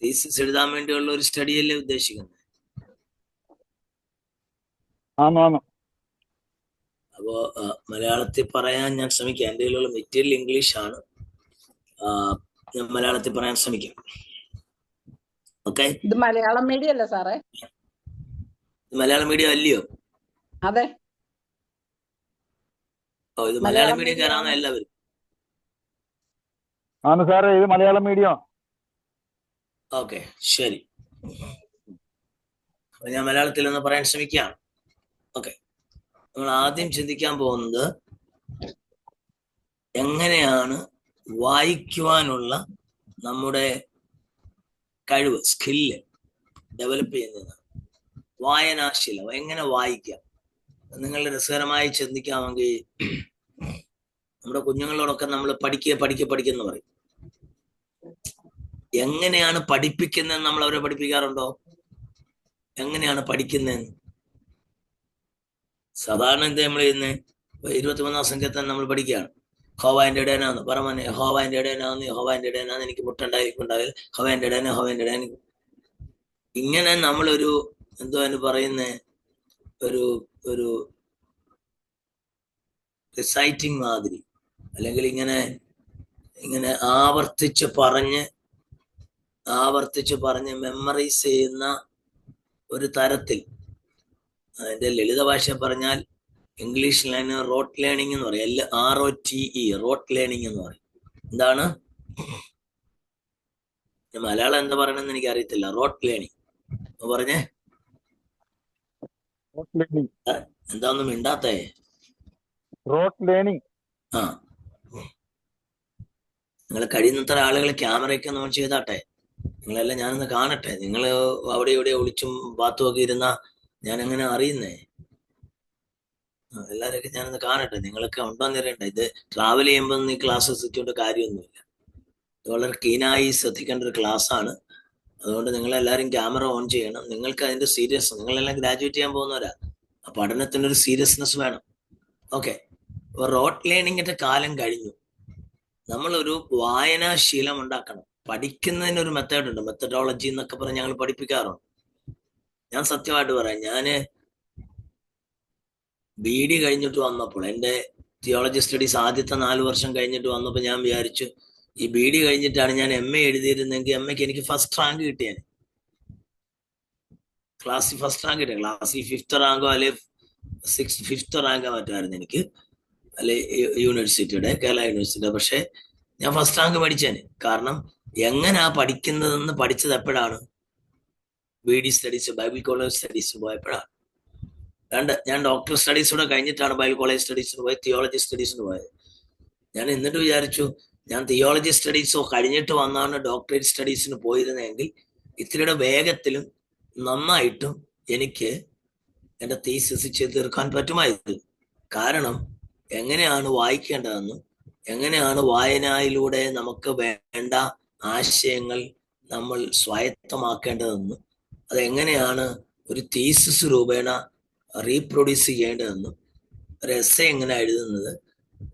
Thesis എഴുതാൻ വേണ്ടിയുള്ള ഒരു സ്റ്റഡിയല്ലേ ഉദ്ദേശിക്കുന്നത്? അപ്പോ മലയാളത്തിൽ പറയാൻ ഞാൻ ശ്രമിക്കാം. എൻ്റെ കയ്യിലുള്ള മെറ്റീരിയൽ ഇംഗ്ലീഷ് ആണ്. ഞാൻ മലയാളത്തിൽ പറയാൻ ശ്രമിക്കാം. ഓക്കെ. ഇത് മലയാളം മീഡിയം അല്ലേ സാറേ? മലയാളം മീഡിയം അല്ലയോ? അതെ. ഓ, ഇത് മലയാളം മീഡിയക്കാരാണ് എല്ലാവരും? ആണ് സാറേ, ഇത് മലയാളം മീഡിയം. ഓക്കെ, ശരി. ഞാൻ മലയാളത്തിൽ ഒന്ന് പറയാൻ ശ്രമിക്കാം. ഓക്കെ. നമ്മൾ ആദ്യം ചിന്തിക്കാൻ പോകുന്നത് എങ്ങനെയാണ് വായിക്കുവാനുള്ള നമ്മുടെ കഴിവ്, സ്കില്ല് ഡെവലപ്പ് ചെയ്യുന്നത്. വായനാശീലം എങ്ങനെ വായിക്കാം. നിങ്ങൾ രസകരമായി ചിന്തിക്കാമെങ്കിൽ നമ്മുടെ കുഞ്ഞുങ്ങളോടൊക്കെ നമ്മൾ പഠിക്കുന്ന പറയും. എങ്ങനെയാണ് പഠിപ്പിക്കുന്നതെന്ന് നമ്മൾ അവരെ പഠിപ്പിക്കാറുണ്ടോ? എങ്ങനെയാണ് പഠിക്കുന്നതെന്ന് സാധാരണ എന്താ നമ്മൾ ചെയ്യുന്നത്? 23-ാം സംഖ്യത്തിൽ നമ്മൾ പഠിക്കുകയാണ്. ഹോവാൻ്റെ ഇടേനാന്ന് പറമനെ, ഹോവാൻ്റെ ഇടേനാന്ന്, ഹോവാൻ്റെ ഇടേനാന്ന്, എനിക്ക് മുട്ടുണ്ടായിക്കുണ്ടാവില്ല, ഹോവാൻ്റെ ഇടേന, ഹോവാൻ്റെ ഇടേന. ഇങ്ങനെ നമ്മളൊരു എന്തോ അതിന് പറയുന്ന ഒരു ഒരു റിസൈറ്റിംഗ് മാതിരി, അല്ലെങ്കിൽ ഇങ്ങനെ ആവർത്തിച്ച് പറഞ്ഞ് മെമ്മറൈസ് ചെയ്യുന്ന ഒരു തരത്തിൽ. അതിന്റെ ലളിത ഭാഷ പറഞ്ഞാൽ ഇംഗ്ലീഷിൽ അതിന് റോട്ട് ലേണിംഗ് എന്ന് പറയും. ROTE, റോട്ട് ലേണിംഗ് എന്ന് പറയും. എന്താണ് മലയാളം എന്താ പറയണെന്ന് എനിക്ക് അറിയത്തില്ല. റോട്ട് ലേണിംഗ് പറഞ്ഞേ, എന്താന്നും മിണ്ടാത്തേ? Rote learning. ആ, നിങ്ങൾ കഴിയുന്നത്ര ആളുകൾ ക്യാമറയൊക്കെ നമ്മൾ ചെയ്താട്ടെ. നിങ്ങളെല്ലാം ഞാനൊന്ന് കാണട്ടെ. നിങ്ങൾ അവിടെ ഇവിടെ ഒളിച്ചും പാത്തും ഒക്കെ ഇരുന്ന ഞാൻ എങ്ങനെ അറിയുന്നേ? എല്ലാവരെയൊക്കെ ഞാനൊന്ന് കാണട്ടെ. നിങ്ങളൊക്കെ ഉണ്ടോന്ന് അറിയണ്ട. ഇത് ട്രാവൽ ചെയ്യുമ്പോൾ ഈ ക്ലാസ് എത്തിക്കൊണ്ട് കാര്യമൊന്നുമില്ല. ഇത് വളരെ കീനായി ശ്രദ്ധിക്കേണ്ട ഒരു ക്ലാസ് ആണ്. അതുകൊണ്ട് നിങ്ങളെല്ലാവരും ക്യാമറ ഓൺ ചെയ്യണം. നിങ്ങൾക്ക് അതിന്റെ നിങ്ങളെല്ലാം ഗ്രാജുവേറ്റ് ചെയ്യാൻ പോകുന്നവരാ. ആ പഠനത്തിനൊരു സീരിയസ്നെസ് വേണം. ഓക്കെ. അപ്പൊ റോട്ട് ലേണിങ്ങിന്റെ കാലം കഴിഞ്ഞു. നമ്മളൊരു വായനാശീലം ഉണ്ടാക്കണം. പഠിക്കുന്നതിനൊരു മെത്തേഡുണ്ട്, മെത്തഡോളജി എന്നൊക്കെ പറഞ്ഞ് ഞങ്ങൾ പഠിപ്പിക്കാറുണ്ട്. ഞാൻ സത്യമായിട്ട് പറയാം, ഞാന് BD കഴിഞ്ഞിട്ട് വന്നപ്പോൾ, എൻ്റെ തിയോളജി സ്റ്റഡീസ് ആദ്യത്തെ 4 വർഷം കഴിഞ്ഞിട്ട് വന്നപ്പോൾ ഞാൻ വിചാരിച്ചു, ഈ BD കഴിഞ്ഞിട്ടാണ് ഞാൻ MA എഴുതിയിരുന്നെങ്കിൽ MAക്ക് എനിക്ക് ഫസ്റ്റ് റാങ്ക് കിട്ടിയാൽ, ക്ലാസ്സിൽ ഫസ്റ്റ് റാങ്ക് കിട്ടിയ, ക്ലാസ്സിൽ 5th റാങ്കോ അല്ലെ 5th റാങ്കോ മറ്റായിരുന്നു എനിക്ക്, അല്ലെ യൂണിവേഴ്സിറ്റിയുടെ, കേരള യൂണിവേഴ്സിറ്റിയുടെ. പക്ഷെ ഞാൻ ഫസ്റ്റ് റാങ്ക് പഠിച്ചേന്. കാരണം എങ്ങനെയാ പഠിക്കുന്നതെന്ന് പഠിച്ചത് എപ്പോഴാണ്? BD studies, Bible college studies പോയപ്പോഴാണ്. ഞാൻ ഡോക്ടർ സ്റ്റഡീസൂടെ കഴിഞ്ഞിട്ടാണ് ബൈബിൾ കോളേജ് സ്റ്റഡീസിന് പോയത്, തിയോളജി സ്റ്റഡീസിന് പോയത്. ഞാൻ എന്നിട്ട് വിചാരിച്ചു, ഞാൻ തിയോളജി സ്റ്റഡീസോ കഴിഞ്ഞിട്ട് വന്നാണ് ഡോക്ടറേറ്റ് സ്റ്റഡീസിന് പോയിരുന്നെങ്കിൽ ഇത്തിരിയുടെ വേഗത്തിലും നന്നായിട്ടും എനിക്ക് എൻ്റെ തീസിസ് ചെയ്ത് തീർക്കാൻ പറ്റുമായിരുന്നു. കാരണം എങ്ങനെയാണ് വായിക്കേണ്ടതെന്നും എങ്ങനെയാണ് വായനയിലൂടെ നമുക്ക് വേണ്ട ആശയങ്ങൾ നമ്മൾ സ്വായത്തമാക്കേണ്ടതെന്നും അതെങ്ങനെയാണ് ഒരു തീസിസ് രൂപേണ റീപ്രൊഡ്യൂസ് ചെയ്യേണ്ടതെന്നും ഒരു എസ്സേ എങ്ങനെ എഴുതുന്നത്,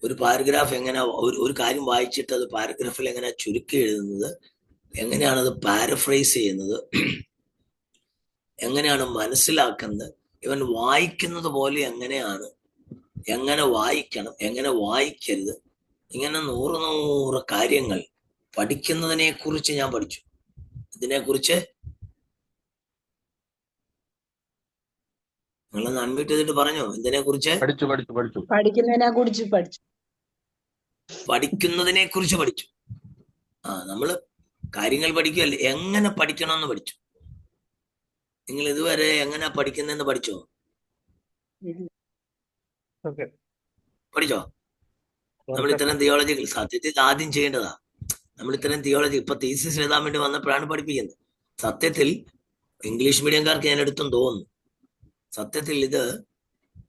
ഒരു പാരഗ്രാഫ് എങ്ങനെ, ഒരു കാര്യം വായിച്ചിട്ട് അത് പാരഗ്രാഫിൽ എങ്ങനെ ചുരുക്കി എഴുതുന്നത്, എങ്ങനെയാണത് പാരഫ്രൈസ് ചെയ്യുന്നത്, എങ്ങനെയാണ് മനസ്സിലാക്കുന്നത്, ഇവൻ വായിക്കുന്നത് പോലെ എങ്ങനെ വായിക്കണം, എങ്ങനെ വായിക്കരുത്, ഇങ്ങനെ 100 കാര്യങ്ങൾ പഠിക്കുന്നതിനെ കുറിച്ച് ഞാൻ പഠിച്ചു. ഇതിനെക്കുറിച്ച് നിങ്ങളൊന്ന് അൺമ്യൂട്ട് ചെയ്തിട്ട് പറഞ്ഞോ. ഇതിനെ കുറിച്ച് പഠിക്കുന്നതിനെ കുറിച്ച് പഠിച്ചു. നമ്മള് കാര്യങ്ങൾ പഠിക്കുകയല്ലേ, എങ്ങനെ പഠിക്കണമെന്ന് പഠിച്ചു. നിങ്ങൾ ഇതുവരെ എങ്ങനെ പഠിക്കുന്നതെന്ന് പഠിച്ചോ? പഠിച്ചോ? നമ്മൾ ഇത്തരം തിയോളജികൾ സത്യത്തിൽ ആദ്യം ചെയ്യേണ്ടതാ. നമ്മൾ ഇത്തരം തിയോളജി ഇപ്പൊ തീസിസ് എഴുതാൻ വേണ്ടി വന്നപ്പോഴാണ് പഠിപ്പിക്കുന്നത്. സത്യത്തിൽ ഇംഗ്ലീഷ് മീഡിയംകാർക്ക് ഞാൻ എടുത്തും തോന്നുന്നു. സത്യത്തിൽ ഇത്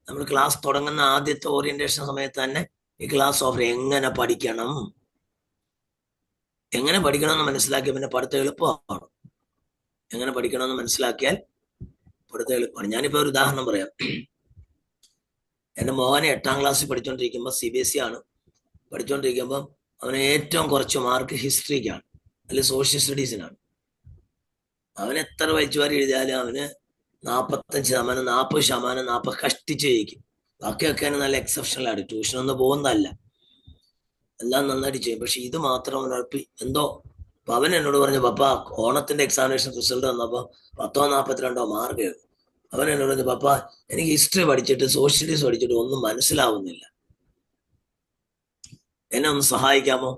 നമ്മൾ ക്ലാസ് തുടങ്ങുന്ന ആദ്യത്തെ ഓറിയന്റേഷൻ സമയത്ത് തന്നെ ഈ ക്ലാസ് ഓഫർ എങ്ങനെ പഠിക്കണം എന്ന് മനസ്സിലാക്കിയ പിന്നെ പഠിത്തം എളുപ്പമാണ്. എങ്ങനെ പഠിക്കണമെന്ന് മനസ്സിലാക്കിയാൽ പഠിത്തം എളുപ്പമാണ്. ഞാനിപ്പോ ഒരു ഉദാഹരണം പറയാം. എൻ്റെ മോനെ 8ാം ക്ലാസ്സിൽ പഠിച്ചുകൊണ്ടിരിക്കുമ്പോൾ, CBSE ആണ് പഠിച്ചുകൊണ്ടിരിക്കുമ്പോൾ, അവന് ഏറ്റവും കുറച്ച് മാർക്ക് ഹിസ്റ്ററിക്കാണ്, അല്ലെങ്കിൽ സോഷ്യൽ സ്റ്റഡീസിനാണ്. അവൻ എത്ര വലിച്ചുവാരി എഴുതിയാലും അവന് 45%, 40% കഷ്ടിച്ച് ജയിക്കും. ബാക്കിയൊക്കെ നല്ല എക്സെപ്ഷണൽ ആണ്. ട്യൂഷനൊന്നും പോകുന്നതല്ല, എല്ലാം നന്നായിട്ട് ചെയ്യും. പക്ഷെ ഇത് മാത്രം അവനൊരു എന്തോ. അപ്പൊ അവൻ എന്നോട് പറഞ്ഞു, പപ്പ ഓണത്തിന്റെ എക്സാമിനേഷൻ റിസൾട്ട് വന്നപ്പോ 10-42 മാർക്ക്. അവൻ എന്നോട് പറഞ്ഞു, പപ്പ എനിക്ക് ഹിസ്റ്ററി പഠിച്ചിട്ട് സോഷ്യലിസ്റ്റ് പഠിച്ചിട്ട് ഒന്നും മനസ്സിലാവുന്നില്ല, എന്നെ ഒന്ന് സഹായിക്കാമോ?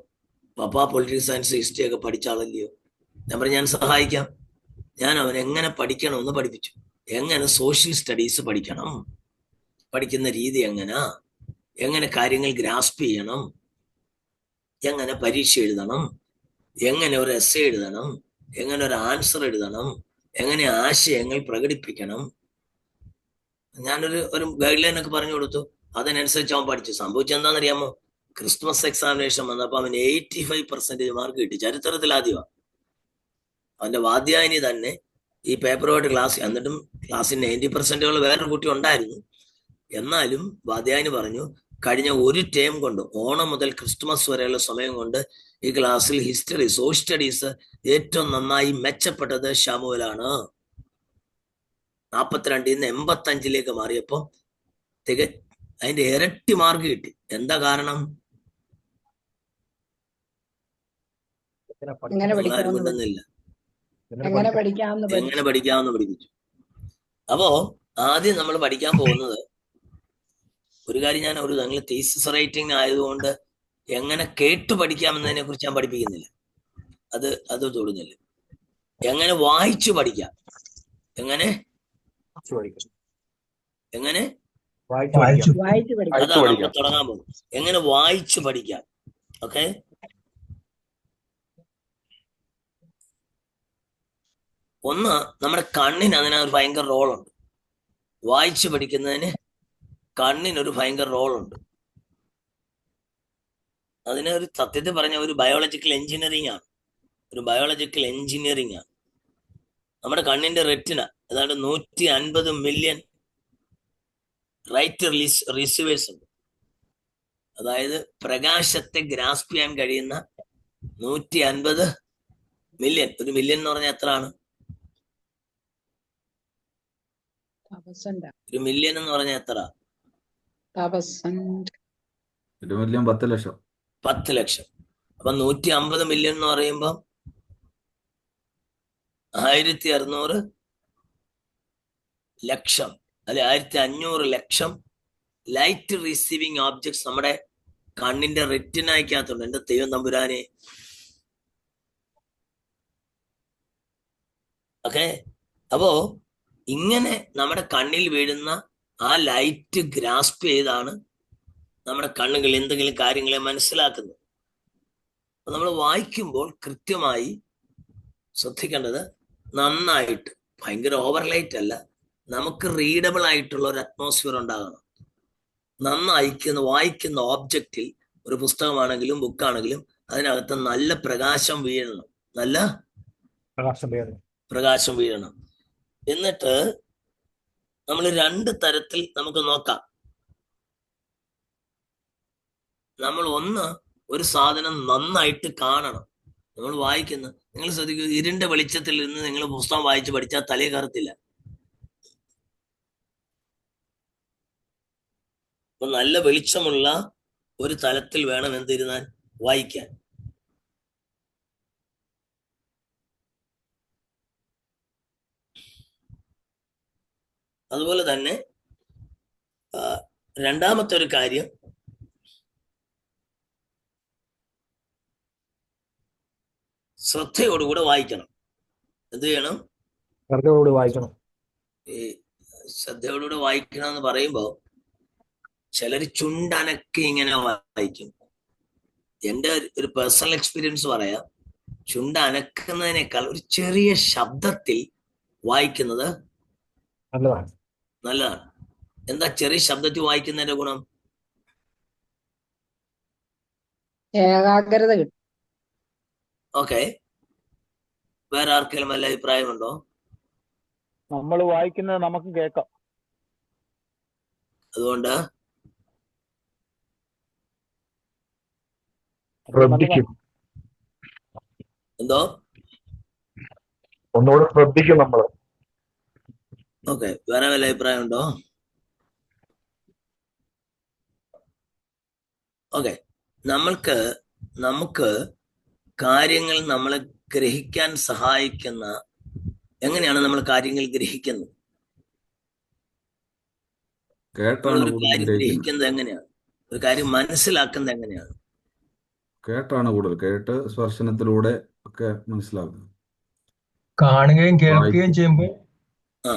പപ്പ പൊളിറ്റിക്കൽ സയൻസ് ഹിസ്റ്ററി ഒക്കെ പഠിച്ചാളല്ലയോ. ഞാൻ പറഞ്ഞു, ഞാൻ സഹായിക്കാം. ഞാൻ അവൻ എങ്ങനെ പഠിക്കണമെന്ന് പഠിപ്പിച്ചു. എങ്ങനെ സോഷ്യൽ സ്റ്റഡീസ് പഠിക്കണം, പഠിക്കുന്ന രീതി എങ്ങനെ കാര്യങ്ങൾ ഗ്രാസ്പ് ചെയ്യണം, എങ്ങനെ പരീക്ഷ എഴുതണം, എങ്ങനെ ഒരു എസ്സേ എഴുതണം, എങ്ങനെ ഒരു ആൻസർ എഴുതണം, എങ്ങനെ ആശയങ്ങൾ പ്രകടിപ്പിക്കണം. ഞാനൊരു ഗൈഡ് ലൈൻ ഒക്കെ പറഞ്ഞു കൊടുത്തു. അതിനനുസരിച്ച് അവൻ പഠിച്ചു. സംഭവിച്ചെന്താണെന്നറിയാമോ? ക്രിസ്മസ് എക്സാമിനേഷൻ വന്നപ്പോൾ അവന് 85% മാർക്ക് കിട്ടി. ചരിത്രത്തിൽ ആദ്യമാണ്. അവന്റെ വാദ്യായനി തന്നെ ഈ പേപ്പറുമായിട്ട് ക്ലാസ്, എന്നിട്ടും ക്ലാസ്സിൽ 90% വേറൊരു കുട്ടി ഉണ്ടായിരുന്നു. എന്നാലും വാദ്യായനി പറഞ്ഞു, കഴിഞ്ഞ ഒരു ടേം കൊണ്ട്, ഓണം മുതൽ ക്രിസ്തുമസ് വരെയുള്ള സമയം കൊണ്ട് ഈ ക്ലാസ്സിൽ ഹിസ്റ്ററി, സോഷ്യൽ സ്റ്റഡീസ് ഏറ്റവും നന്നായി മെച്ചപ്പെട്ടത് ഷാമുവലാണ്. 42 85 മാറിയപ്പോ അതിന്റെ ഇരട്ടി മാർക്ക് കിട്ടി. എന്താ കാരണം? ആരും മിണ്ടുന്നില്ല. എങ്ങനെ പഠിക്കാമെന്ന് എങ്ങനെ പഠിക്കാമെന്ന് പഠിപ്പിച്ചു. അപ്പോ ആദ്യം നമ്മൾ പഠിക്കാൻ പോകുന്നത്, ഒരു കാര്യം ഞാൻ നിങ്ങൾ തീസിസ് റൈറ്റിംഗ് ആയതുകൊണ്ട് എങ്ങനെ കേട്ടു പഠിക്കാമെന്നതിനെ കുറിച്ച് ഞാൻ പഠിപ്പിക്കുന്നില്ല. അത് തൊടുന്നില്ല. എങ്ങനെ വായിച്ചു പഠിക്കാം, എങ്ങനെ അതാണ് നമ്മൾ തുടങ്ങാൻ പോകും. എങ്ങനെ വായിച്ചു പഠിക്കാം. ഓക്കെ, ഒന്ന്, നമ്മുടെ കണ്ണിന് അതിനൊരു ഭയങ്കര റോളുണ്ട്. വായിച്ചു പഠിക്കുന്നതിന് കണ്ണിനൊരു ഭയങ്കര റോളുണ്ട്. അതിനൊരു സത്യത്തിൽ പറഞ്ഞ ഒരു ബയോളജിക്കൽ എഞ്ചിനീയറിംഗ് ആണ്. നമ്മുടെ കണ്ണിന്റെ റെറ്റിന ഏതാണ്ട് 150 മില്യൺ റൈറ്റ് റിസീവേഴ്സ് ഉണ്ട്. അതായത് പ്രകാശത്തെ ഗ്രാസ്പ് ചെയ്യാൻ കഴിയുന്ന 150 മില്യൺ. ഒരു മില്യൺ എന്ന് പറഞ്ഞാൽ എത്ര ആണ്? ഒരു മില്യൺ എന്ന് പറഞ്ഞാൽ എത്ര? 10 ലക്ഷം. 10 ലക്ഷം. അപ്പൊ 150 മില്യൺ എന്ന് പറയുമ്പോ 1600 ലക്ഷം, അല്ലെ 1500 ലക്ഷം ലൈറ്റ് റിസീവിങ് ഓബ്ജക്ട്സ് നമ്മുടെ കണ്ണിന്റെ റെറ്റിനയ്ക്കകത്തുണ്ട്. എന്റെ ദൈവം തമ്പുരാനെ. ഓക്കെ, അപ്പോ ഇങ്ങനെ നമ്മുടെ കണ്ണിൽ വീഴുന്ന ആ ലൈറ്റ് ഗ്രാസ്പ് ചെയ്താണ് നമ്മുടെ കണ്ണുകൾ എന്തെങ്കിലും കാര്യങ്ങളെ മനസ്സിലാക്കുന്നത്. നമ്മൾ വായിക്കുമ്പോൾ കൃത്യമായി ശ്രദ്ധിക്കേണ്ടത്, നന്നായിട്ട്, ഭയങ്കര ഓവർലൈറ്റ് അല്ല, നമുക്ക് റീഡബിൾ ആയിട്ടുള്ള ഒരു അറ്റ്മോസ്ഫിയർ ഉണ്ടാകണം. നന്നായി വായിക്കുന്ന ഓബ്ജക്റ്റിൽ, ഒരു പുസ്തകമാണെങ്കിലും ബുക്കാണെങ്കിലും, അതിനകത്ത് നല്ല പ്രകാശം വീഴണം. നല്ല പ്രകാശം വീഴണം. എന്നിട്ട് നമ്മൾ 2 തരത്തിൽ നമുക്ക് നോക്കാം. നമ്മൾ ഒന്ന്, ഒരു സാധനം നന്നായിട്ട് കാണണം. നമ്മൾ വായിക്കുന്ന, നിങ്ങൾ ശ്രദ്ധിക്കൂ, ഇരുണ്ട വെളിച്ചത്തിൽ നിന്ന് നിങ്ങൾ പുസ്തകം വായിച്ച് പഠിച്ചാൽ തലേ കയറത്തില്ല. അപ്പൊ നല്ല വെളിച്ചമുള്ള ഒരു തലത്തിൽ വേണം എന്തിരുന്നാൽ വായിക്കാൻ. അതുപോലെ തന്നെ രണ്ടാമത്തെ ഒരു കാര്യം, ശ്രദ്ധയോടുകൂടെ വായിക്കണം. എന്ത് ചെയ്യണം? ഈ ശ്രദ്ധയോടുകൂടെ വായിക്കണം എന്ന് പറയുമ്പോ ചിലർ ചുണ്ടനക്കി ഇങ്ങനെ വായിക്കും. എൻ്റെ ഒരു പേഴ്സണൽ എക്സ്പീരിയൻസ് പറയാം. ചുണ്ടനക്കുന്നതിനേക്കാൾ ഒരു ചെറിയ ശബ്ദത്തിൽ വായിക്കുന്നത് നല്ലതാണ്. എന്താ ചെറിയ ശബ്ദത്തിൽ വായിക്കുന്നതിന്റെ ഗുണം? ഏകാഗ്രത കിട്ടും. ഓക്കെ, വേറെ ആർക്കെങ്കിലും വല്ല അഭിപ്രായമുണ്ടോ? നമ്മൾ വായിക്കുന്നത് നമുക്ക് കേൾക്കാം. അതുകൊണ്ട് എന്തോ ഒന്നുകൂടെ ശ്രദ്ധിക്കും നമ്മള്. ഓക്കെ, വേറെ വല്ല അഭിപ്രായം ഉണ്ടോ? ഓക്കെ, നമുക്ക് കാര്യങ്ങൾ നമ്മളെ ഗ്രഹിക്കാൻ സഹായിക്കുന്ന, എങ്ങനെയാണ് നമ്മൾ കാര്യങ്ങൾ ഗ്രഹിക്കുന്നത്? കേട്ടാണ് നമ്മളൊരു കൂടുതൽ കാര്യം ഗ്രഹിക്കുന്നത്. ഗ്രഹിക്കുന്നത് എങ്ങനെയാണ്? ഒരു കാര്യം മനസ്സിലാക്കുന്നത് എങ്ങനെയാണ്? കേട്ടാണ് കൂടുതൽ, കേട്ട് സ്പർശനത്തിലൂടെ ഒക്കെ മനസ്സിലാക്കുന്നത്. കാണുകയും കേൾക്കുകയും വായിക്കും. ചെയ്യുമ്പോൾ ആ,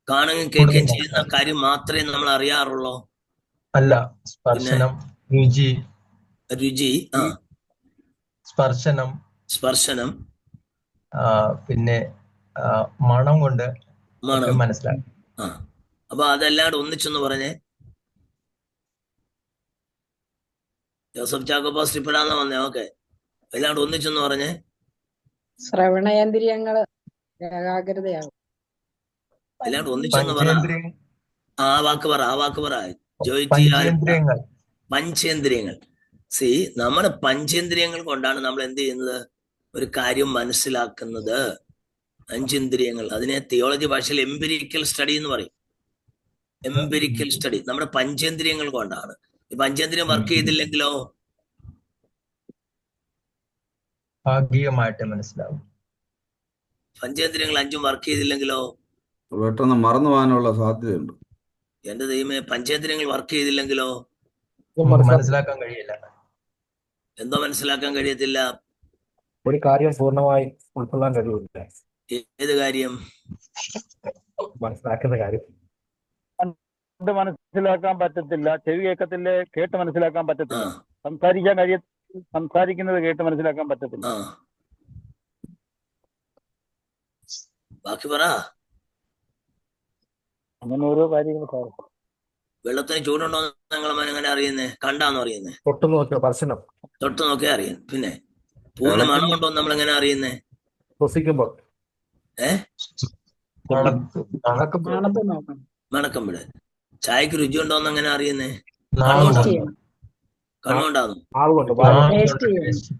കാണുകയും കൂടുതൽ കേൾക്കുകയും ചെയ്യുന്ന മനസ്സിലാവും. കാര്യം മാത്രമേ നമ്മൾ അറിയാറുള്ളൂ. അല്ല, പിന്നെ സ്പർശനം, രുചി, രുചി, സ്പർശനം, സ്പർശനം, പിന്നെ മണം കൊണ്ട് ഒക്കെ മണം. മനസ്സിലാക്കും. ആ, അപ്പൊ അതെല്ലാം ഒന്നിച്ചൊന്ന് പറഞ്ഞേ. ജോസഫ് ചാക്കോപാസ് ഇപ്പോഴാന്ന് വന്നേ. ഓക്കെ, എല്ലാം ഒന്നിച്ചൊന്ന് പറഞ്ഞേ. ശ്രവണേന്ദ്രിയങ്ങള് ഏകാഗ്രതയാകും. എല്ലാം ഒന്നിച്ചൊന്ന് പറ. ആ വാക്ക് പറ. പഞ്ചേന്ദ്രിയങ്ങൾ. പഞ്ചേന്ദ്രിയങ്ങൾ. നമ്മുടെ പഞ്ചേന്ദ്രിയങ്ങൾ കൊണ്ടാണ് നമ്മൾ എന്ത് ചെയ്യുന്നത്? ഒരു കാര്യം മനസ്സിലാക്കുന്നത്. പഞ്ചേന്ദ്രിയങ്ങൾ, അതിനെ തിയോളജി ഭാഷയിൽ എംപിരിക്കൽ സ്റ്റഡി എന്ന് പറയും. എംപിരിക്കൽ സ്റ്റഡി നമ്മുടെ പഞ്ചേന്ദ്രിയങ്ങൾ കൊണ്ടാണ്. ഈ പഞ്ചേന്ദ്രിയം വർക്ക് ചെയ്തില്ലെങ്കിലോ? ഭാഗികമായിട്ട് മനസ്സിലാവും. പഞ്ചേന്ദ്രിയങ്ങൾ 5 വർക്ക് ചെയ്തില്ലെങ്കിലോ? പെട്ടെന്ന് മറന്നു പോകാനുള്ള സാധ്യതയുണ്ട്. എന്റെ ദൈവമേ, പഞ്ചേന്ദ്രിയങ്ങൾ വർക്ക് ചെയ്തില്ലെങ്കിലോ? മനസ്സിലാക്കാൻ കഴിയില്ല. എന്തോ മനസ്സിലാക്കാൻ കഴിയത്തില്ല? ഒരു കാര്യം പൂർണ്ണമായി ഉൾക്കൊള്ളാൻ കഴിയില്ല. ഏത് കാര്യം? മനസ്സിലാക്കുന്ന കാര്യം മനസ്സിലാക്കാൻ പറ്റത്തില്ല. ചെവി കേൾക്കത്തില്ല, കേട്ട് മനസ്സിലാക്കാൻ പറ്റത്തില്ല. സംസാരിക്കുന്നത് കേട്ട് മനസ്സിലാക്കാൻ പറ്റത്തില്ല. ബാക്കി പറ. അങ്ങനെ ഓരോ കാര്യങ്ങൾ സാർ. വെള്ളത്തിന് ചൂടുണ്ടോ നിങ്ങൾ എങ്ങനെ അറിയുന്നേ? കണ്ടാന്ന് അറിയുന്നേ? തൊട്ട് നോക്കിയ സ്പർശനം. തൊട്ട് നോക്കിയാ അറിയാം. പിന്നെ പൂവിന് മണമുണ്ടോ നമ്മൾ എങ്ങനെ അറിയുന്നേ? ശ്വസിക്കുമ്പോൾ. മണത്ത് നോക്കണം. മണക്കുമ്പോഴേ. ചായക്ക് രുചി ഉണ്ടോന്ന് എങ്ങനെ അറിയുന്നേ? ടേസ്റ്റ് ചെയ്യണം. കണ്ണുകൊണ്ടാണോ? ആളുകൊണ്ട് ടേസ്റ്റ് ചെയ്യണം.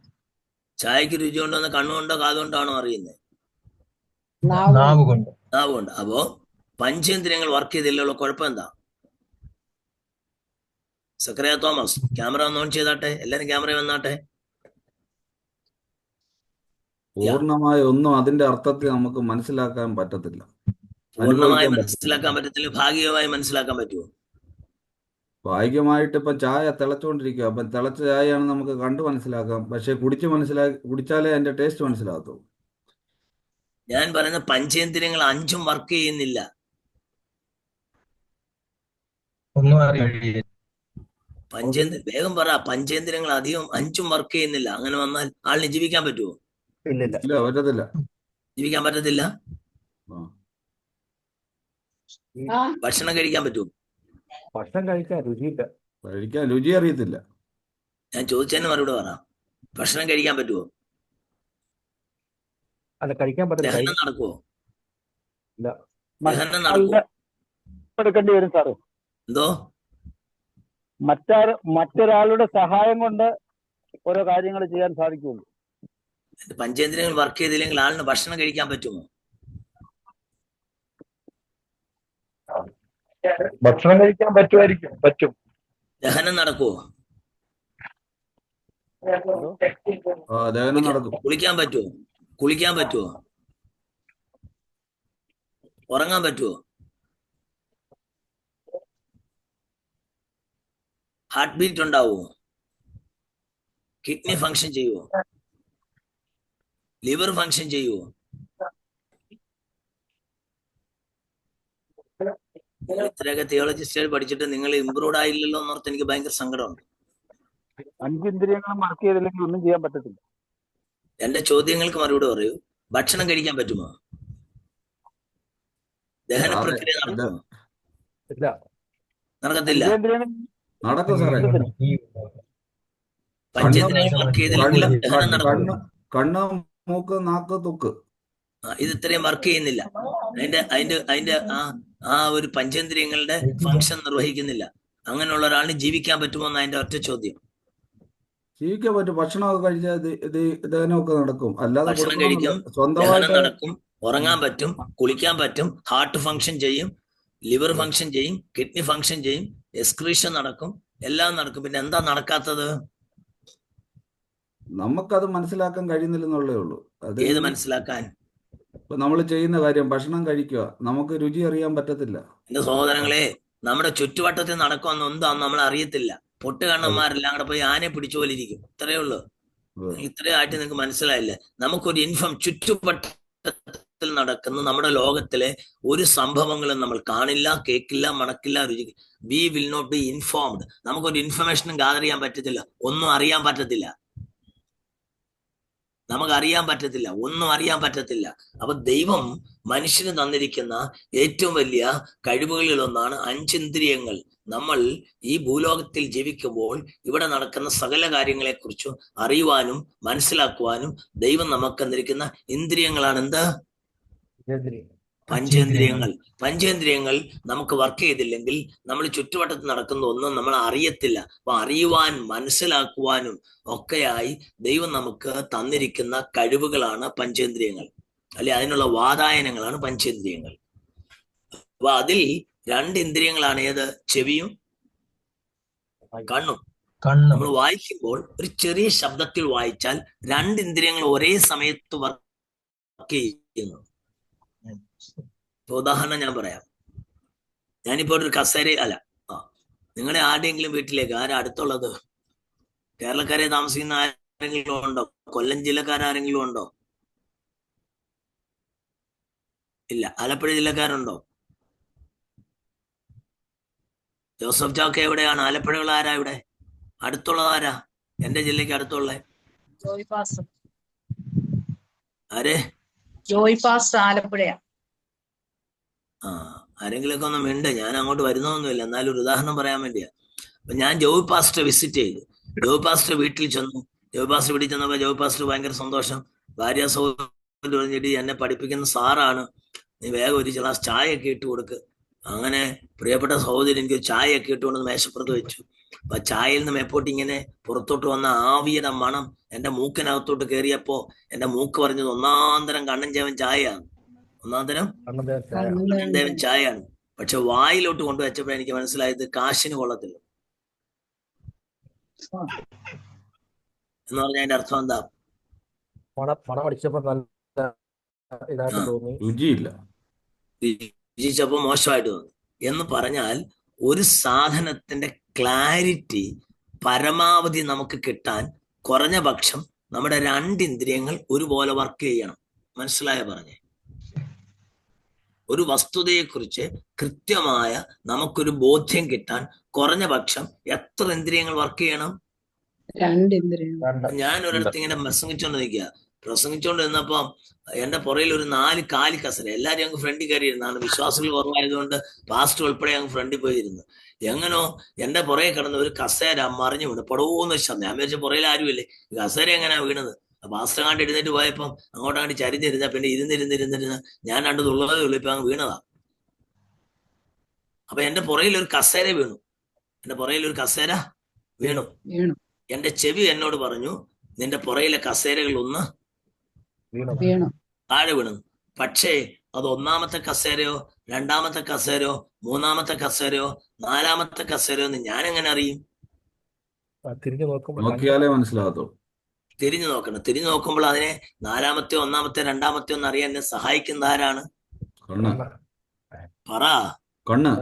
ചായക്ക് രുചി ഉണ്ടോന്ന് കണ്ണുകൊണ്ടോ കാതുകൊണ്ടാണോ അറിയുന്നത്? നാവ് കൊണ്ട്. നാവ് കൊണ്ട്. അപ്പോ പഞ്ചേന്ദ്രിയങ്ങൾ വർക്ക് ചെയ്തില്ലുള്ള കുഴപ്പം എന്താ? സക്കറിയ തോമസ്, ക്യാമറ ഒന്ന് ഓൺ ചെയ്താട്ടെ. എല്ലാരും ക്യാമറ വന്നാട്ടെ. പൂർണ്ണമായ ഒന്നും അതിന്റെ അർത്ഥത്തിൽ നമുക്ക് മനസ്സിലാക്കാൻ പറ്റത്തില്ല. പൂർണ്ണമായി മനസ്സിലാക്കാൻ പറ്റത്തില്ല. ഭാഗികമായി മനസ്സിലാക്കാൻ പറ്റുമോ? ഭാഗികമായിട്ട് ഇപ്പൊ ചായ തിളച്ചുകൊണ്ടിരിക്കുക. അപ്പൊ തിളച്ച ചായയാണ് നമുക്ക് കണ്ടു മനസ്സിലാക്കാം. പക്ഷെ കുടിച്ചാലേ അതിന്റെ ടേസ്റ്റ് മനസ്സിലാകത്തുള്ളൂ. ഞാൻ പറയുന്ന പഞ്ചേന്ദ്രിയങ്ങൾ 5 വർക്ക് ചെയ്യുന്നില്ല. ഒന്നും അറിയില്ല. വേഗം പറ. പഞ്ചേന്ദ്രിയങ്ങൾ അധികം 5 വർക്ക് ചെയ്യുന്നില്ല. അങ്ങനെ വന്നാൽ ആളിന് ജീവിക്കാൻ പറ്റുമോ? ഇല്ല, പറ്റത്തില്ല. ജീവിക്കാൻ പറ്റത്തില്ല. ആ, ഭക്ഷണം കഴിക്കാൻ പറ്റുമോ? ഭക്ഷണം കഴിക്കാൻ രുചിയില്ല. കഴിക്കാൻ രുചി അറിയത്തില്ല. ഞാൻ ചോദിച്ചതിന് മറുപടി പറ. ഭക്ഷണം കഴിക്കാൻ പറ്റുമോ? അല്ല, കഴിക്കാൻ പറ്റില്ല. ദഹനം നടക്കുവോ? ഇല്ല. ദഹനം നടക്കുവോ? എടുക്കേണ്ടി വരും സാറ്. എന്തോ? മറ്റൊരാളുടെ സഹായം കൊണ്ട് ഓരോ കാര്യങ്ങൾ ചെയ്യാൻ സാധിക്കുള്ളൂ. പഞ്ചേന്ദ്രിയങ്ങൾ വർക്ക് ചെയ്തില്ലെങ്കിൽ ആളിന് ഭക്ഷണം കഴിക്കാൻ പറ്റുമോ? ഭക്ഷണം കഴിക്കാൻ പറ്റും. ദഹനം നടക്കുവോ? ദഹനം നടക്കും. കുളിക്കാൻ പറ്റുമോ? ഉറങ്ങാൻ പറ്റുമോ? ഹാർട്ട് ബീറ്റ് ഉണ്ടാവുമോ? കിഡ്നി ഫങ്ഷൻ ചെയ്യുമോ? ലിവർ ഫങ്ഷൻ ചെയ്യുമോ? ഇത്രയൊക്കെ തിയോളജിസ്റ്റ് പഠിച്ചിട്ട് നിങ്ങൾ ഇംപ്രൂവ്ഡ് ആയില്ലല്ലോ എന്നോർത്ത് എനിക്ക് ഭയങ്കര സങ്കടമുണ്ട്. 5 ഇന്ദ്രിയങ്ങളും വർക്ക് ചെയ്തില്ലെങ്കിൽ ഒന്നും ചെയ്യാൻ പറ്റത്തില്ല. എന്റെ ചോദ്യങ്ങൾക്ക് മറുപടി പറയൂ. ഭക്ഷണം കഴിക്കാൻ പറ്റുമോ? ദഹന പ്രക്രിയ നടക്കുമോ? ഇല്ല, നടക്കത്തില്ല. നടക്കും സാറേ. പഞ്ചേന്ദ്രിയങ്ങൾ വർക്ക് ചെയ്തില്ലെങ്കിൽ ദഹനം നടക്കും. കണ്ണ്, മൂക്ക്, നാക്ക്, തൊക്ക്, ഇത് ഇത്രയും വർക്ക് ചെയ്യുന്നില്ല. അതിന്റെ ആ ഒരു പഞ്ചേന്ദ്രിയങ്ങളുടെ ഫങ്ഷൻ നിർവഹിക്കുന്നില്ല. അങ്ങനെയുള്ള ഒരാളിന് ജീവിക്കാൻ പറ്റുമോ എന്ന് അതിന്റെ ഒറ്റ ചോദ്യം. ജീവിക്കാൻ പറ്റും. ഭക്ഷണമൊക്കെ കഴിച്ചാൽ ദഹനമൊക്കെ നടക്കും. അല്ലാതെ ഭക്ഷണം കഴിക്കും, കൊടുക്കണമെന്നില്ല. ദഹനം സ്വന്തമായിട്ട് നടക്കും, ഉറങ്ങാൻ പറ്റും, കുളിക്കാൻ പറ്റും, ഹാർട്ട് ഫങ്ഷൻ ചെയ്യും, ലിവർ ഫങ്ഷൻ ചെയ്യും, കിഡ്നി ഫങ്ഷൻ ചെയ്യും, എക്സ്ക്രീഷൻ നടക്കും, എല്ലാം നടക്കും. പിന്നെ എന്താ നടക്കാത്തത്? നമുക്കത് മനസ്സിലാക്കാൻ കഴിയുന്നില്ലെന്നുള്ളേ ഉള്ളൂ. അത് ഏത് മനസ്സിലാക്കാൻ? ഇപ്പൊ നമ്മൾ ചെയ്യുന്ന കാര്യം ഭക്ഷണം കഴിക്കുക, നമുക്ക് രുചി അറിയാൻ പറ്റത്തില്ല. എന്റെ സഹോദരങ്ങളെ, നമ്മുടെ ചുറ്റുവട്ടത്തിൽ നടക്കുമെന്ന് എന്താന്ന് നമ്മൾ അറിയത്തില്ല. പൊട്ടുകണ്ണന്മാരെല്ലാം കൂടെ പോയി ആനയെ പിടിച്ചു പോലെ ഇരിക്കും. ഇത്രയേ ഉള്ളൂ. ഇത്രയായിട്ട് നിങ്ങൾക്ക് മനസ്സിലായില്ലേ? നമുക്കൊരു ചുറ്റുവട്ടത്തിൽ നടക്കുന്ന നമ്മുടെ ലോകത്തിലെ ഒരു സംഭവങ്ങളും നമ്മൾ കാണില്ല, കേൾക്കില്ല, മണക്കില്ല, രുചി. We will not be informed. നമുക്കൊരു ഇൻഫർമേഷനും ഗാദർ ചെയ്യാൻ പറ്റത്തില്ല, ഒന്നും അറിയാൻ പറ്റത്തില്ല. നമുക്കറിയാൻ പറ്റത്തില്ല, ഒന്നും അറിയാൻ പറ്റത്തില്ല. അപ്പൊ ദൈവം മനുഷ്യന് തന്നിരിക്കുന്ന ഏറ്റവും വലിയ കഴിവുകളിൽ ഒന്നാണ് അഞ്ചിന്ദ്രിയങ്ങൾ. നമ്മൾ ഈ ഭൂലോകത്തിൽ ജീവിക്കുമ്പോൾ ഇവിടെ നടക്കുന്ന സകല കാര്യങ്ങളെക്കുറിച്ചും അറിയുവാനും മനസ്സിലാക്കുവാനും ദൈവം നമുക്ക് തന്നിരിക്കുന്ന ഇന്ദ്രിയങ്ങളാണ് എന്ത്? പഞ്ചേന്ദ്രിയങ്ങൾ. പഞ്ചേന്ദ്രിയങ്ങൾ നമുക്ക് വർക്ക് ചെയ്തില്ലെങ്കിൽ നമ്മൾ ചുറ്റുവട്ടത്ത് നടക്കുന്ന ഒന്നും നമ്മൾ അറിയത്തില്ല. അപ്പൊ അറിയുവാനും മനസ്സിലാക്കുവാനും ഒക്കെയായി ദൈവം നമുക്ക് തന്നിരിക്കുന്ന കഴിവുകളാണ് പഞ്ചേന്ദ്രിയങ്ങൾ, അല്ലെ അതിനുള്ള വാതായനങ്ങളാണ് പഞ്ചേന്ദ്രിയങ്ങൾ. അപ്പൊ അതിൽ 2 ഇന്ദ്രിയങ്ങളാണ് ഏത്? ചെവിയും കണ്ണും. നമ്മൾ വായിക്കുമ്പോൾ ഒരു ചെറിയ ശബ്ദത്തിൽ വായിച്ചാൽ 2 ഇന്ദ്രിയങ്ങൾ ഒരേ സമയത്ത് വർക്ക് ചെയ്യുന്നു. ഉദാഹരണം ഞാൻ പറയാം. ഞാനിപ്പോ ഒരു കസേര നിങ്ങളുടെ ആരുടെയെങ്കിലും വീട്ടിലേക്ക് ആരാ അടുത്തുള്ളത്? കേരളക്കാരെ താമസിക്കുന്ന ആരെങ്കിലും ഉണ്ടോ? കൊല്ലം ജില്ലക്കാരെങ്കിലും ഉണ്ടോ? ഇല്ല. ആലപ്പുഴ ജില്ലക്കാരുണ്ടോ? ജോസഫ് ചാക്ക എവിടെയാണ്? ആലപ്പുഴകൾ ആരാ ഇവിടെ അടുത്തുള്ളത്? ആരാ എന്റെ ജില്ലക്ക് അടുത്തുള്ള? ജോയ് പാസ്റ്റർ. ആരെ? ജോയ് പാസ്റ്റർ ആലപ്പുഴയാ. ആരെങ്കിലുമൊക്കെ ഒന്നും ഉണ്ട്. ഞാൻ അങ്ങോട്ട് വരുന്നൊന്നുമില്ല, എന്നാലും ഒരു ഉദാഹരണം പറയാൻ വേണ്ടിയാ. അപ്പൊ ഞാൻ ജോയ് പാസ്റ്റർ വിസിറ്റ് ചെയ്തു. ജോയ് പാസ്റ്റർ വീട്ടിൽ ചെന്നു. ജോയ് പാസ്റ്റർ വീട്ടിൽ ചെന്നപ്പോ ജോയ് പാസ്റ്റർ ഭയങ്കര സന്തോഷം. ഭാര്യ സഹോദരൻ പറഞ്ഞിട്ട് എന്നെ പഠിപ്പിക്കുന്ന സാറാണ്, നീ വേഗം ഒരു ഗ്ലാസ് ചായയൊക്കെ ഇട്ട് കൊടുക്ക്. അങ്ങനെ പ്രിയപ്പെട്ട സഹോദരൻ എനിക്ക് ചായയൊക്കെ ഇട്ടുകൊണ്ട് മേശപ്പുറത്ത് വെച്ചു. അപ്പൊ ചായയിൽ നിന്ന് മേപ്പോട്ട് ഇങ്ങനെ പുറത്തോട്ട് വന്ന ആവിയുടെ മണം എന്റെ മൂക്കിനകത്തോട്ട് കയറിയപ്പോ എന്റെ മൂക്ക് പറഞ്ഞത് ഒന്നാന്തരം കണ്ണൻചേവൻ ചായയാണ്. ഒന്നാന്തരം കണ്ണൻചേവൻ ചായയാണ്. പക്ഷെ വായിലോട്ട് കൊണ്ടുവച്ചപ്പോ എനിക്ക് മനസ്സിലായത് കാശിന് കൊള്ളത്തില്ല എന്ന് പറഞ്ഞ അതിന്റെ അർത്ഥം എന്താ? രുചിയില്ല, രുചിച്ചപ്പോ മോശമായിട്ട് തോന്നി എന്ന് പറഞ്ഞാൽ ഒരു സാധനത്തിന്റെ ക്ലാരിറ്റി പരമാവധി നമുക്ക് കിട്ടാൻ കുറഞ്ഞ പക്ഷം നമ്മുടെ 2 ഇന്ദ്രിയങ്ങൾ ഒരുപോലെ വർക്ക് ചെയ്യണം. മനസ്സിലായ പറഞ്ഞേ? ഒരു വസ്തുതയെക്കുറിച്ച് കൃത്യമായ നമുക്കൊരു ബോധ്യം കിട്ടാൻ കുറഞ്ഞ പക്ഷം എത്ര ഇന്ദ്രിയങ്ങൾ വർക്ക് ചെയ്യണം? 2 ഇന്ദ്രിയങ്ങൾ. ഞാൻ ഒരിടത്ത് ഇങ്ങനെ പ്രസംഗിച്ചോണ്ട് നിന്നപ്പോ എന്റെ പുറയിൽ ഒരു 4 കാലി കസര. എല്ലാരും അങ്ങ് ഫ്രണ്ടിൽ കയറിയിരുന്നാണ്. വിശ്വാസികൾ കുറവായതുകൊണ്ട് പാസ്റ്റർ ഉൾപ്പെടെ അങ്ങ് ഫ്രണ്ടിൽ പോയിരുന്നു. എങ്ങനോ എന്റെ പുറകെ കിടന്ന ഒരു കസേര മറിഞ്ഞു വീണ് പൊടവൂന്ന് ശബ്ദം. ഞാൻ വിചാരിച്ച പുറയിൽ ആരുമില്ലേ, കസേര എങ്ങനെയാ വീണത്? പാസ്റ്റർ കണ്ട് എഴുന്നേറ്റ് പോയപ്പം അങ്ങോട്ടങ്ങോട്ട് ചരിഞ്ഞിരുന്ന, പിന്നെ ഇരുന്നിരുന്ന ഞാൻ 2 തുള്ളതേ ഉള്ളൂ, ഇപ്പൊ അങ്ങ് വീണതാ. അപ്പൊ എന്റെ പുറയിൽ ഒരു കസേര വീണു. എന്റെ ചെവി എന്നോട് പറഞ്ഞു, നിന്റെ പുറയിലെ കസേരകൾ ഒന്ന് താഴെ വീണു. പക്ഷേ അത് 1ാമത്തെ കസേരയോ 2ാമത്തെ കസേരയോ 3ാമത്തെ കസേരയോ 4ാമത്തെ കസേരയോ എന്ന് ഞാൻ എങ്ങനെ അറിയും? നോക്കിയാലേ മനസ്സിലാകത്തോ. തിരിഞ്ഞു നോക്കുമ്പോൾ അതിനെ 4ാമത്തെയോ 1ാമത്തെയോ 2ാമത്തെയോ എന്ന് അറിയാൻ എന്നെ സഹായിക്കുന്ന ആരാണ്? പറ. കണ്ണ്.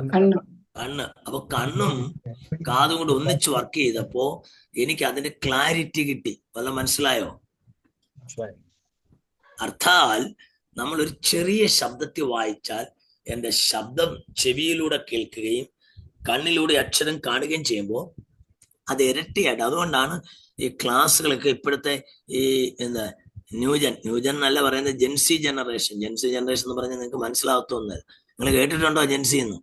അപ്പൊ കണ്ണും കാതും കൂടെ ഒന്നിച്ച് വർക്ക് ചെയ്തപ്പോ എനിക്ക് അതിന്റെ ക്ലാരിറ്റി കിട്ടി. വല്ല മനസ്സിലായോ? അർത്ഥാൽ നമ്മൾ ഒരു ചെറിയ ശബ്ദത്തിൽ വായിച്ചാൽ എന്റെ ശബ്ദം ചെവിയിലൂടെ കേൾക്കുകയും കണ്ണിലൂടെ അക്ഷരം കാണുകയും ചെയ്യുമ്പോൾ അത് ഇരട്ടിയായിട്ട്. അതുകൊണ്ടാണ് ഈ ക്ലാസ്സുകളൊക്കെ ഇപ്പോഴത്തെ ഈ എന്താ ന്യൂജൻ എന്നല്ല പറയുന്നത്, ജെൻസി ജനറേഷൻ എന്ന് പറഞ്ഞാൽ നിങ്ങൾക്ക് മനസ്സിലാകത്തൊന്ന്. നിങ്ങൾ കേട്ടിട്ടുണ്ടോ ജെൻസി എന്ന്?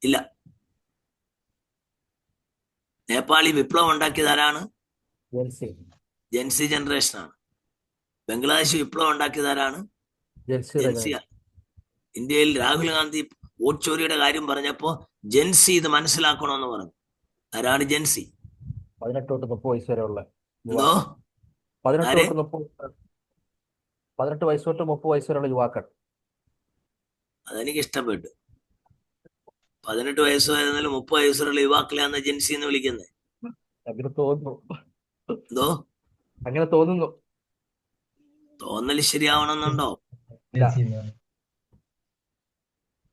ഇല്ല. നേപ്പാളി വിപ്ലവം ഉണ്ടാക്കിയത് ആരാണ്? ജെൻസി ജനറേഷനാണ്. ബംഗ്ലാദേശ് വിപ്ലവം ഉണ്ടാക്കിയത് ആരാണ്? ജെൻസിയാണ്. ഇന്ത്യയിൽ രാഹുൽ ഗാന്ധി വോട്ട് ചോരിയുടെ കാര്യം പറഞ്ഞപ്പോ ജെൻസി ഇത് മനസ്സിലാക്കണമെന്ന് പറഞ്ഞു. ആരാണ് ജെൻസി? 18 തൊട്ട് 30 വയസ്സ് വരെയുള്ള എന്തോ യുവാക്കൾ 18 ആര് തൊട്ട് 18 വയസ്സ് തൊട്ട് 30 വയസ്സ് വരെയുള്ള യുവാക്കൾ. അതെനിക്ക് ഇഷ്ടപ്പെട്ടു. 18 വയസ്സ് വരുന്നതിൽ 30 വയസ്സുള്ള യുവാക്കളെയാണ് ജെൻസി എന്ന് വിളിക്കുന്നത്. അങ്ങനെ തോന്നുന്നു. എന്തോ അങ്ങനെ തോന്നുന്നു. തോന്നൽ ശരിയാവണമെന്നുണ്ടോ? ഇല്ല.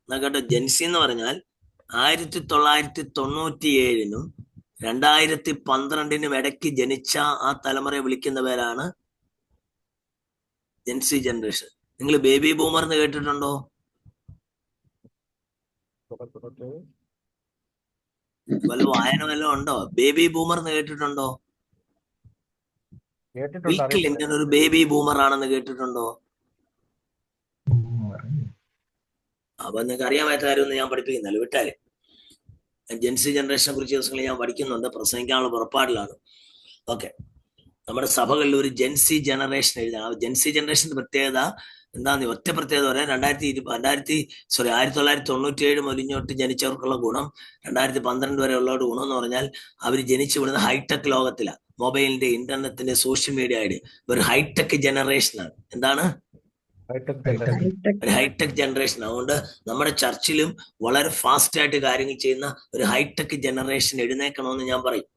എന്നാ കേട്ടോ, ജെൻസി എന്ന് പറഞ്ഞാൽ 1997-നും 2012-നും ഇടയ്ക്ക് ജനിച്ച ആ തലമുറയെ വിളിക്കുന്ന പേരാണ് ജെൻസി ജനറേഷൻ. നിങ്ങൾ ബേബി ബൂമർ എന്ന് കേട്ടിട്ടുണ്ടോ? വല്ല വായന വല്ലതും ഉണ്ടോ? ബേബി ബൂമർ എന്ന് കേട്ടിട്ടുണ്ടോ? കേട്ടിട്ടുണ്ട്, ബിൽ അറിയത്തില്ല. ക്ലിന്റൺ ഒരു ബേബി ബൂമർ ആണെന്ന് കേട്ടിട്ടുണ്ടോ? അപ്പൊ നിങ്ങൾക്ക് അറിയാൻ പറ്റാത്ത കാര്യമൊന്നും ഞാൻ പഠിപ്പിക്കുന്നില്ല, വിട്ടാല്. ജെൻസി ജനറേഷനെ കുറിച്ച് ദിവസങ്ങളിൽ ഞാൻ പഠിക്കുന്നുണ്ട്, പ്രസംഗിക്കാനുള്ള പുറപ്പാടിലാണ്. ഓക്കെ, നമ്മുടെ സഭകളിൽ ഒരു ജെൻസി ജനറേഷൻ എഴുതണം. ആ ജെൻസി ജനറേഷന്റെ പ്രത്യേകത എന്താന്ന് ഒറ്റ പ്രത്യേകത പറയാം. 1997 മുതൽ ഇങ്ങോട്ട് ജനിച്ചവർക്കുള്ള ഗുണം, 2012 വരെ ഉള്ളവരുടെ ഗുണം എന്ന് പറഞ്ഞാൽ അവർ ജനിച്ചു വിടുന്ന ഹൈടെക് ലോകത്തിലാണ്. മൊബൈലിന്റെ, ഇന്റർനെറ്റിന്റെ, സോഷ്യൽ മീഡിയയുടെ ഒരു ഹൈടെക് ജനറേഷനാണ്. എന്താണ്? ഒരു ഹൈടെക് ജനറേഷൻ. അതുകൊണ്ട് നമ്മുടെ ചർച്ചിലും വളരെ ഫാസ്റ്റ് ആയിട്ട് കാര്യങ്ങൾ ചെയ്യുന്ന ഒരു ഹൈടെക് ജനറേഷൻ എഴുന്നേക്കണമെന്ന് ഞാൻ പറയും.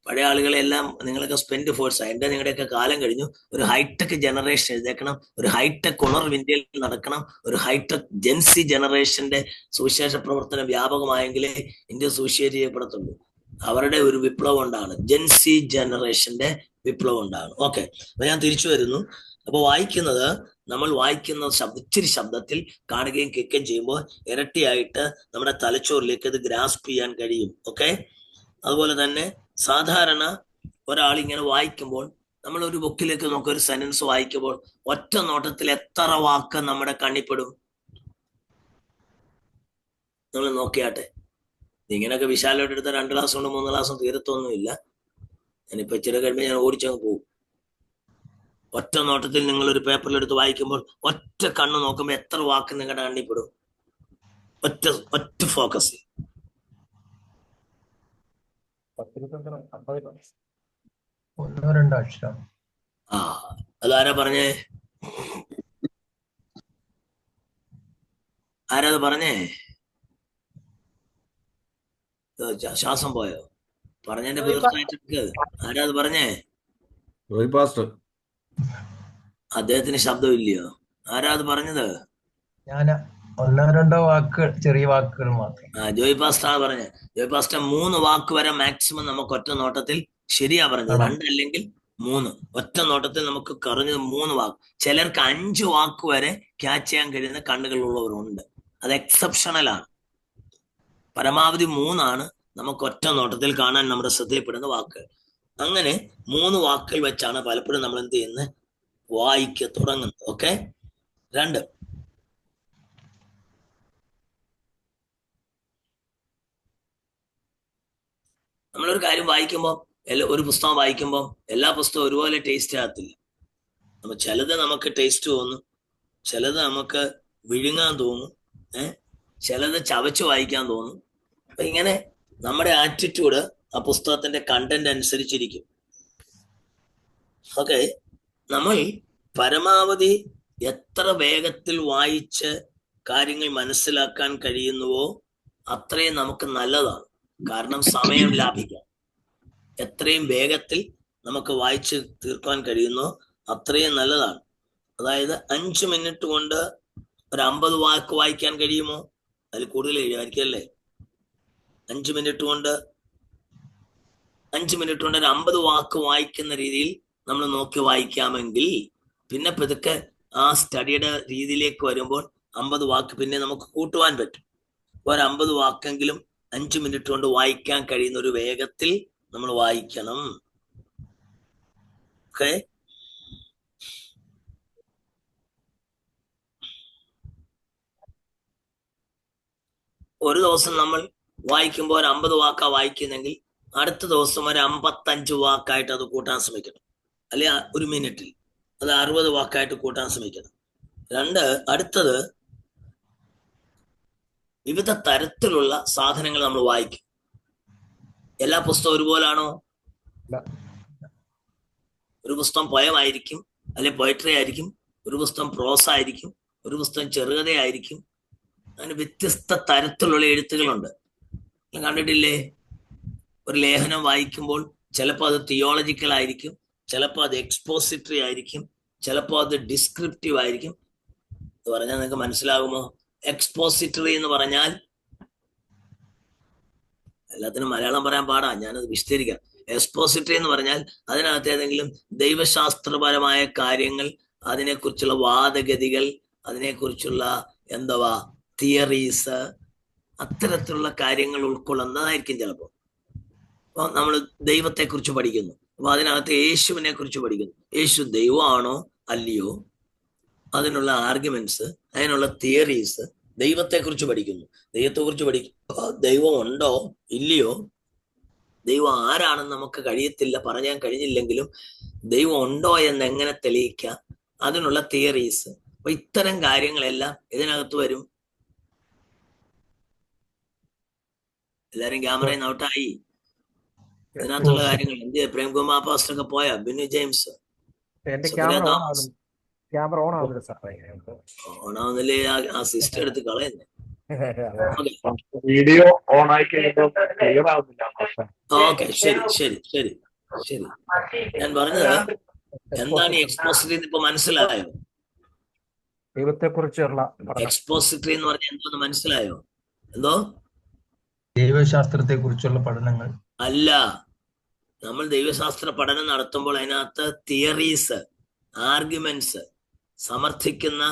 പഴയ ആളുകളെല്ലാം നിങ്ങളൊക്കെ സ്പെൻഡ് ഫോഴ്സ്, എന്റെ നിങ്ങളുടെയൊക്കെ കാലം കഴിഞ്ഞു. ഒരു ഹൈടെക് ജനറേഷൻ എഴുന്നേക്കണം, ഒരു ഹൈടെക് ഉണർവ് ഇന്ത്യയിൽ നടക്കണം. ഒരു ഹൈടെക് ജെൻസി ജനറേഷന്റെ സുവിശേഷ പ്രവർത്തനം വ്യാപകമായെങ്കിലേ ഇന്ത്യ സുവിശേഷം ചെയ്യപ്പെടത്തുള്ളൂ. അവരുടെ ഒരു വിപ്ലവം ഉണ്ടാണ്, ജെൻസി ജനറേഷന്റെ വിപ്ലവം ഉണ്ടാണ്. ഓക്കെ, അപ്പൊ ഞാൻ തിരിച്ചു വരുന്നു. അപ്പൊ വായിക്കുന്നത്, നമ്മൾ വായിക്കുന്ന ഇച്ചിരി ശബ്ദത്തിൽ കാണുകയും കേൾക്കുകയും ചെയ്യുമ്പോൾ ഇരട്ടിയായിട്ട് നമ്മുടെ തലച്ചോറിലേക്ക് ഇത് ഗ്രാസ്പ് ചെയ്യാൻ കഴിയും. ഓക്കെ, അതുപോലെ തന്നെ സാധാരണ ഒരാൾ ഇങ്ങനെ വായിക്കുമ്പോൾ, നമ്മൾ ഒരു ബുക്കിലേക്ക് നോക്കുക, ഒരു സെന്റൻസ് വായിക്കുമ്പോൾ ഒറ്റ നോട്ടത്തിൽ എത്ര വാക്ക് നമ്മുടെ കണ്ണിപ്പെടും? നമ്മൾ നോക്കിയാട്ടെ. ഇങ്ങനെയൊക്കെ വിശാലമായിട്ട് എടുത്ത 2 ക്ലാസ് കൊണ്ട് 3 ക്ലാസ്സും തീരത്തൊന്നുമില്ല. ഞാനിപ്പോ ഇച്ചിരി കഴിയുമ്പോൾ ഞാൻ ഓടിച്ചങ്ങ് പോകും. ഒറ്റ നോട്ടത്തിൽ നിങ്ങൾ ഒരു പേപ്പറിലെടുത്ത് വായിക്കുമ്പോൾ ഒറ്റ കണ്ണ് നോക്കുമ്പോൾ എത്ര വാക്ക് നിങ്ങളുടെ കണ്ണിപ്പെടും? ഒറ്റ ഫോക്കസ്. 1-2 അക്ഷരം. ആ, അതാരാ പറഞ്ഞേ? ആരാത് പറഞ്ഞേ? ശ്വാസം പോയോ? പറഞ്ഞതിന്റെ തീർച്ചയായിട്ട് ആരാത് പറഞ്ഞേ? ജോയ് പാസ്റ്റർ. അദ്ദേഹത്തിന് ശബ്ദം ഇല്ലയോ? ആരാ അത് പറഞ്ഞത്? ഞാൻ 1-2 വാക്കുകൾ, ചെറിയ വാക്കുകൾ മാത്രം. ജോയ് പാസ്റ്റർ പറഞ്ഞത്. ജോയ് പാസ്റ്റർ 3 വാക്ക് വരെ മാക്സിമം നമുക്ക് ഒറ്റ നോട്ടത്തിൽ, ശരിയാ പറഞ്ഞത്, 2 അല്ലെങ്കിൽ 3 ഒറ്റ നോട്ടത്തിൽ നമുക്ക് കുറഞ്ഞത് 3 വാക്ക്. ചിലർക്ക് 5 വാക്ക് വരെ ക്യാച്ച് ചെയ്യാൻ കഴിയുന്ന കണ്ണുകളുള്ളവരുണ്ട്. അത് എക്സെപ്ഷണലാണ്. പരമാവധി 3 നമുക്ക് ഒറ്റ നോട്ടത്തിൽ കാണാൻ നമ്മുടെ ശ്രദ്ധയിൽപ്പെടുന്ന വാക്കുകൾ. അങ്ങനെ 3 വാക്കുകൾ വെച്ചാണ് പലപ്പോഴും നമ്മൾ എന്ത് ചെയ്യുന്നത്? വായിക്ക തുടങ്ങുന്നത്. ഓക്കെ, 2, നമ്മളൊരു കാര്യം വായിക്കുമ്പോൾ, ഒരു പുസ്തകം വായിക്കുമ്പോൾ എല്ലാ പുസ്തകവും ഒരുപോലെ ടേസ്റ്റ് ആകത്തില്ല. ചിലത് നമുക്ക് ടേസ്റ്റ് തോന്നും, ചിലത് നമുക്ക് വിഴുങ്ങാൻ തോന്നും, ചിലത് ചവച്ച് വായിക്കാൻ തോന്നും. അപ്പൊ ഇങ്ങനെ നമ്മുടെ ആറ്റിറ്റ്യൂഡ് ആ പുസ്തകത്തിന്റെ കണ്ടന്റ് അനുസരിച്ചിരിക്കും. ഓക്കെ, നമ്മൾ പരമാവധി എത്ര വേഗത്തിൽ വായിച്ച് കാര്യങ്ങൾ മനസ്സിലാക്കാൻ കഴിയുന്നുവോ അത്രയും നമുക്ക് നല്ലതാണ്. കാരണം സമയം ലാഭിക്കാം. എത്രയും വേഗത്തിൽ നമുക്ക് വായിച്ച് തീർക്കാൻ കഴിയുന്നോ അത്രയും നല്ലതാണ്. അതായത് 5 മിനിറ്റ് കൊണ്ട് ഒരു 50 വാക്ക് വായിക്കാൻ കഴിയുമോ? അതിൽ കൂടുതൽ കഴിയുമായിരിക്കും അല്ലേ? 5 മിനിറ്റ് കൊണ്ട് ഒരു 50 വാക്ക് വായിക്കുന്ന രീതിയിൽ നമ്മൾ നോക്കി വായിക്കാമെങ്കിൽ പിന്നെ പതുക്കെ ആ സ്റ്റഡിയുടെ രീതിയിലേക്ക് വരുമ്പോൾ 50 വാക്ക് പിന്നെ നമുക്ക് കൂട്ടുവാൻ പറ്റും. ഒരു 50 വാക്കെങ്കിലും 5 മിനിറ്റ് കൊണ്ട് വായിക്കാൻ കഴിയുന്ന ഒരു വേഗത്തിൽ നമ്മൾ വായിക്കണം. ഓക്കെ, ഒരു ദിവസം നമ്മൾ വായിക്കുമ്പോൾ ഒരു 50 വാക്കാ വായിക്കുന്നെങ്കിൽ അടുത്ത ദിവസം ഒരു 55 വാക്കായിട്ട് അത് കൂട്ടാൻ ശ്രമിക്കണം. അല്ലെ, ഒരു മിനിറ്റിൽ അത് 60 വാക്കായിട്ട് കൂട്ടാൻ ശ്രമിക്കണം. 2, അടുത്തത് വിവിധ തരത്തിലുള്ള സാധനങ്ങൾ നമ്മൾ വായിക്കും. എല്ലാ പുസ്തകവും ഒരുപോലാണോ? ഒരു പുസ്തകം പോയമായിരിക്കും, അല്ലെ പോയട്രി ആയിരിക്കും, ഒരു പുസ്തകം പ്രോസ ആയിരിക്കും, ഒരു പുസ്തകം ചെറുകഥയായിരിക്കും. അങ്ങനെ വ്യത്യസ്ത തരത്തിലുള്ള എഴുത്തുകളുണ്ട്. കണ്ടിട്ടില്ലേ? ഒരു ലേഖനം വായിക്കുമ്പോൾ ചിലപ്പോൾ അത് തിയോളജിക്കൽ ആയിരിക്കും, ചിലപ്പോൾ അത് എക്സ്പോസിറ്ററി ആയിരിക്കും, ചിലപ്പോൾ അത് ഡിസ്ക്രിപ്റ്റീവ് ആയിരിക്കും. എന്ന് പറഞ്ഞാൽ നിങ്ങൾക്ക് മനസ്സിലാകുമോ? എക്സ്പോസിറ്ററി എന്ന് പറഞ്ഞാൽ, എല്ലാത്തിനും മലയാളം പറയാൻ പാടാ, ഞാനത് വിശദീകരിക്കാം. എക്സ്പോസിറ്ററി എന്ന് പറഞ്ഞാൽ അതിനകത്ത് ഏതെങ്കിലും ദൈവശാസ്ത്രപരമായ കാര്യങ്ങൾ, അതിനെക്കുറിച്ചുള്ള വാദഗതികൾ, അതിനെക്കുറിച്ചുള്ള തിയറീസ്, അത്തരത്തിലുള്ള കാര്യങ്ങൾ ഉൾക്കൊള്ളുന്നതായിരിക്കും ചിലപ്പോൾ. അപ്പൊ നമ്മൾ ദൈവത്തെക്കുറിച്ച് പഠിക്കുന്നു, അപ്പൊ അതിനകത്ത് യേശുവിനെ കുറിച്ച് പഠിക്കുന്നു. യേശു ദൈവമാണോ അല്ലയോ, അതിനുള്ള ആർഗ്യുമെന്റ്സ്, അതിനുള്ള തിയറീസ്. ദൈവത്തെക്കുറിച്ച് പഠിക്കുന്നു, ദൈവത്തെക്കുറിച്ച് ദൈവം ഉണ്ടോ ഇല്ലയോ, ദൈവം ആരാണെന്ന് നമുക്ക് കഴിയത്തില്ല, പറയാൻ കഴിഞ്ഞില്ലെങ്കിലും ദൈവം ഉണ്ടോ എന്ന് എങ്ങനെ തെളിയിക്കാം, അതിനുള്ള തിയറീസ്. അപ്പൊ ഇത്തരം കാര്യങ്ങളെല്ലാം ഇതിനകത്ത് വരും. എല്ലാരും ക്യാമറയിൽ നിന്ന് ഔട്ടായി. ഇതിനകത്തുള്ള കാര്യങ്ങൾ എന്ത്? പ്രേംകുമാർ പാസ്റ്ററൊക്കെ പോയാ? ബിനു ജെയിംസ് എന്റെ ക്യാമറ ഓൺ ആവുന്നില്ല സാറേ. ഓണാവുന്നില്ലേ? ആ സിസ്റ്റം എടുത്ത് കളയുന്നേ. വീഡിയോ ഓൺ ആയി കഴിയുമ്പോൾ ക്ലിയർ ആവുന്നില്ല. ഓക്കെ, ശരി ശരി ശരി ശരി. ഞാൻ പറഞ്ഞത് എന്താണ് ഈ എക്സ്പോസിറ്ററി ഇപ്പൊ മനസ്സിലായോ? ദൈവത്തെ കുറിച്ചുള്ള എക്സ്പോസിറ്ററി എന്ന് പറഞ്ഞാൽ എന്തോന്ന് മനസ്സിലായോ? എന്തോ? ദൈവശാസ്ത്രത്തെ കുറിച്ചുള്ള പഠനങ്ങൾ അല്ല. നമ്മൾ ദൈവശാസ്ത്ര പഠനം നടത്തുമ്പോൾ അതിനകത്ത് തിയറീസ്, ആർഗ്യുമെന്റ്സ് സമർത്ഥിക്കുന്ന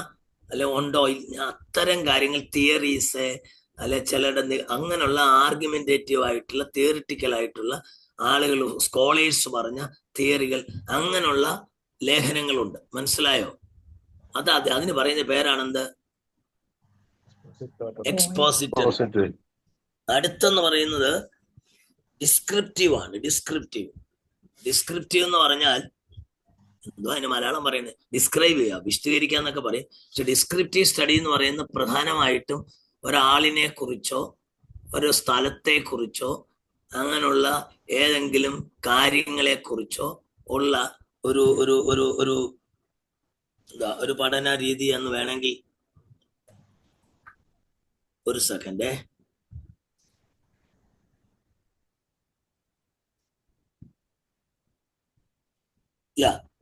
അല്ലെ ഉണ്ടോ, അത്തരം കാര്യങ്ങൾ, തിയറീസ് അല്ലെ ചിലരുടെ അങ്ങനെയുള്ള ആർഗ്യുമെന്റേറ്റീവ് ആയിട്ടുള്ള തിയറിറ്റിക്കൽ ആയിട്ടുള്ള ആളുകൾ, സ്കോളേഴ്സ് പറഞ്ഞ തിയറികൾ, അങ്ങനെയുള്ള ലേഖനങ്ങളുണ്ട്. മനസ്സിലായോ? അതിന് പറയുന്ന പേരാണെന്ത്? എക്സ്പോസിറ്ററി. അടുത്തെന്ന് പറയുന്നത് ഡിസ്ക്രിപ്റ്റീവ് ആണ്. ഡിസ്ക്രിപ്റ്റീവ് എന്ന് പറഞ്ഞാൽ എന്തോ അതിന് മലയാളം പറയുന്നത്? ഡിസ്ക്രൈബ് ചെയ്യുക, വിശദീകരിക്കാന്നൊക്കെ പറയും. പക്ഷെ ഡിസ്ക്രിപ്റ്റീവ് സ്റ്റഡി എന്ന് പറയുന്നത് പ്രധാനമായിട്ടും ഒരാളിനെ കുറിച്ചോ ഒരു സ്ഥലത്തെ കുറിച്ചോ അങ്ങനെയുള്ള ഏതെങ്കിലും കാര്യങ്ങളെ കുറിച്ചോ ഉള്ള ഒരു ഒരു ഒരു ഒരു ഒരു പഠന രീതി എന്ന് വേണമെങ്കിൽ. ഒരു സെക്കൻഡേ.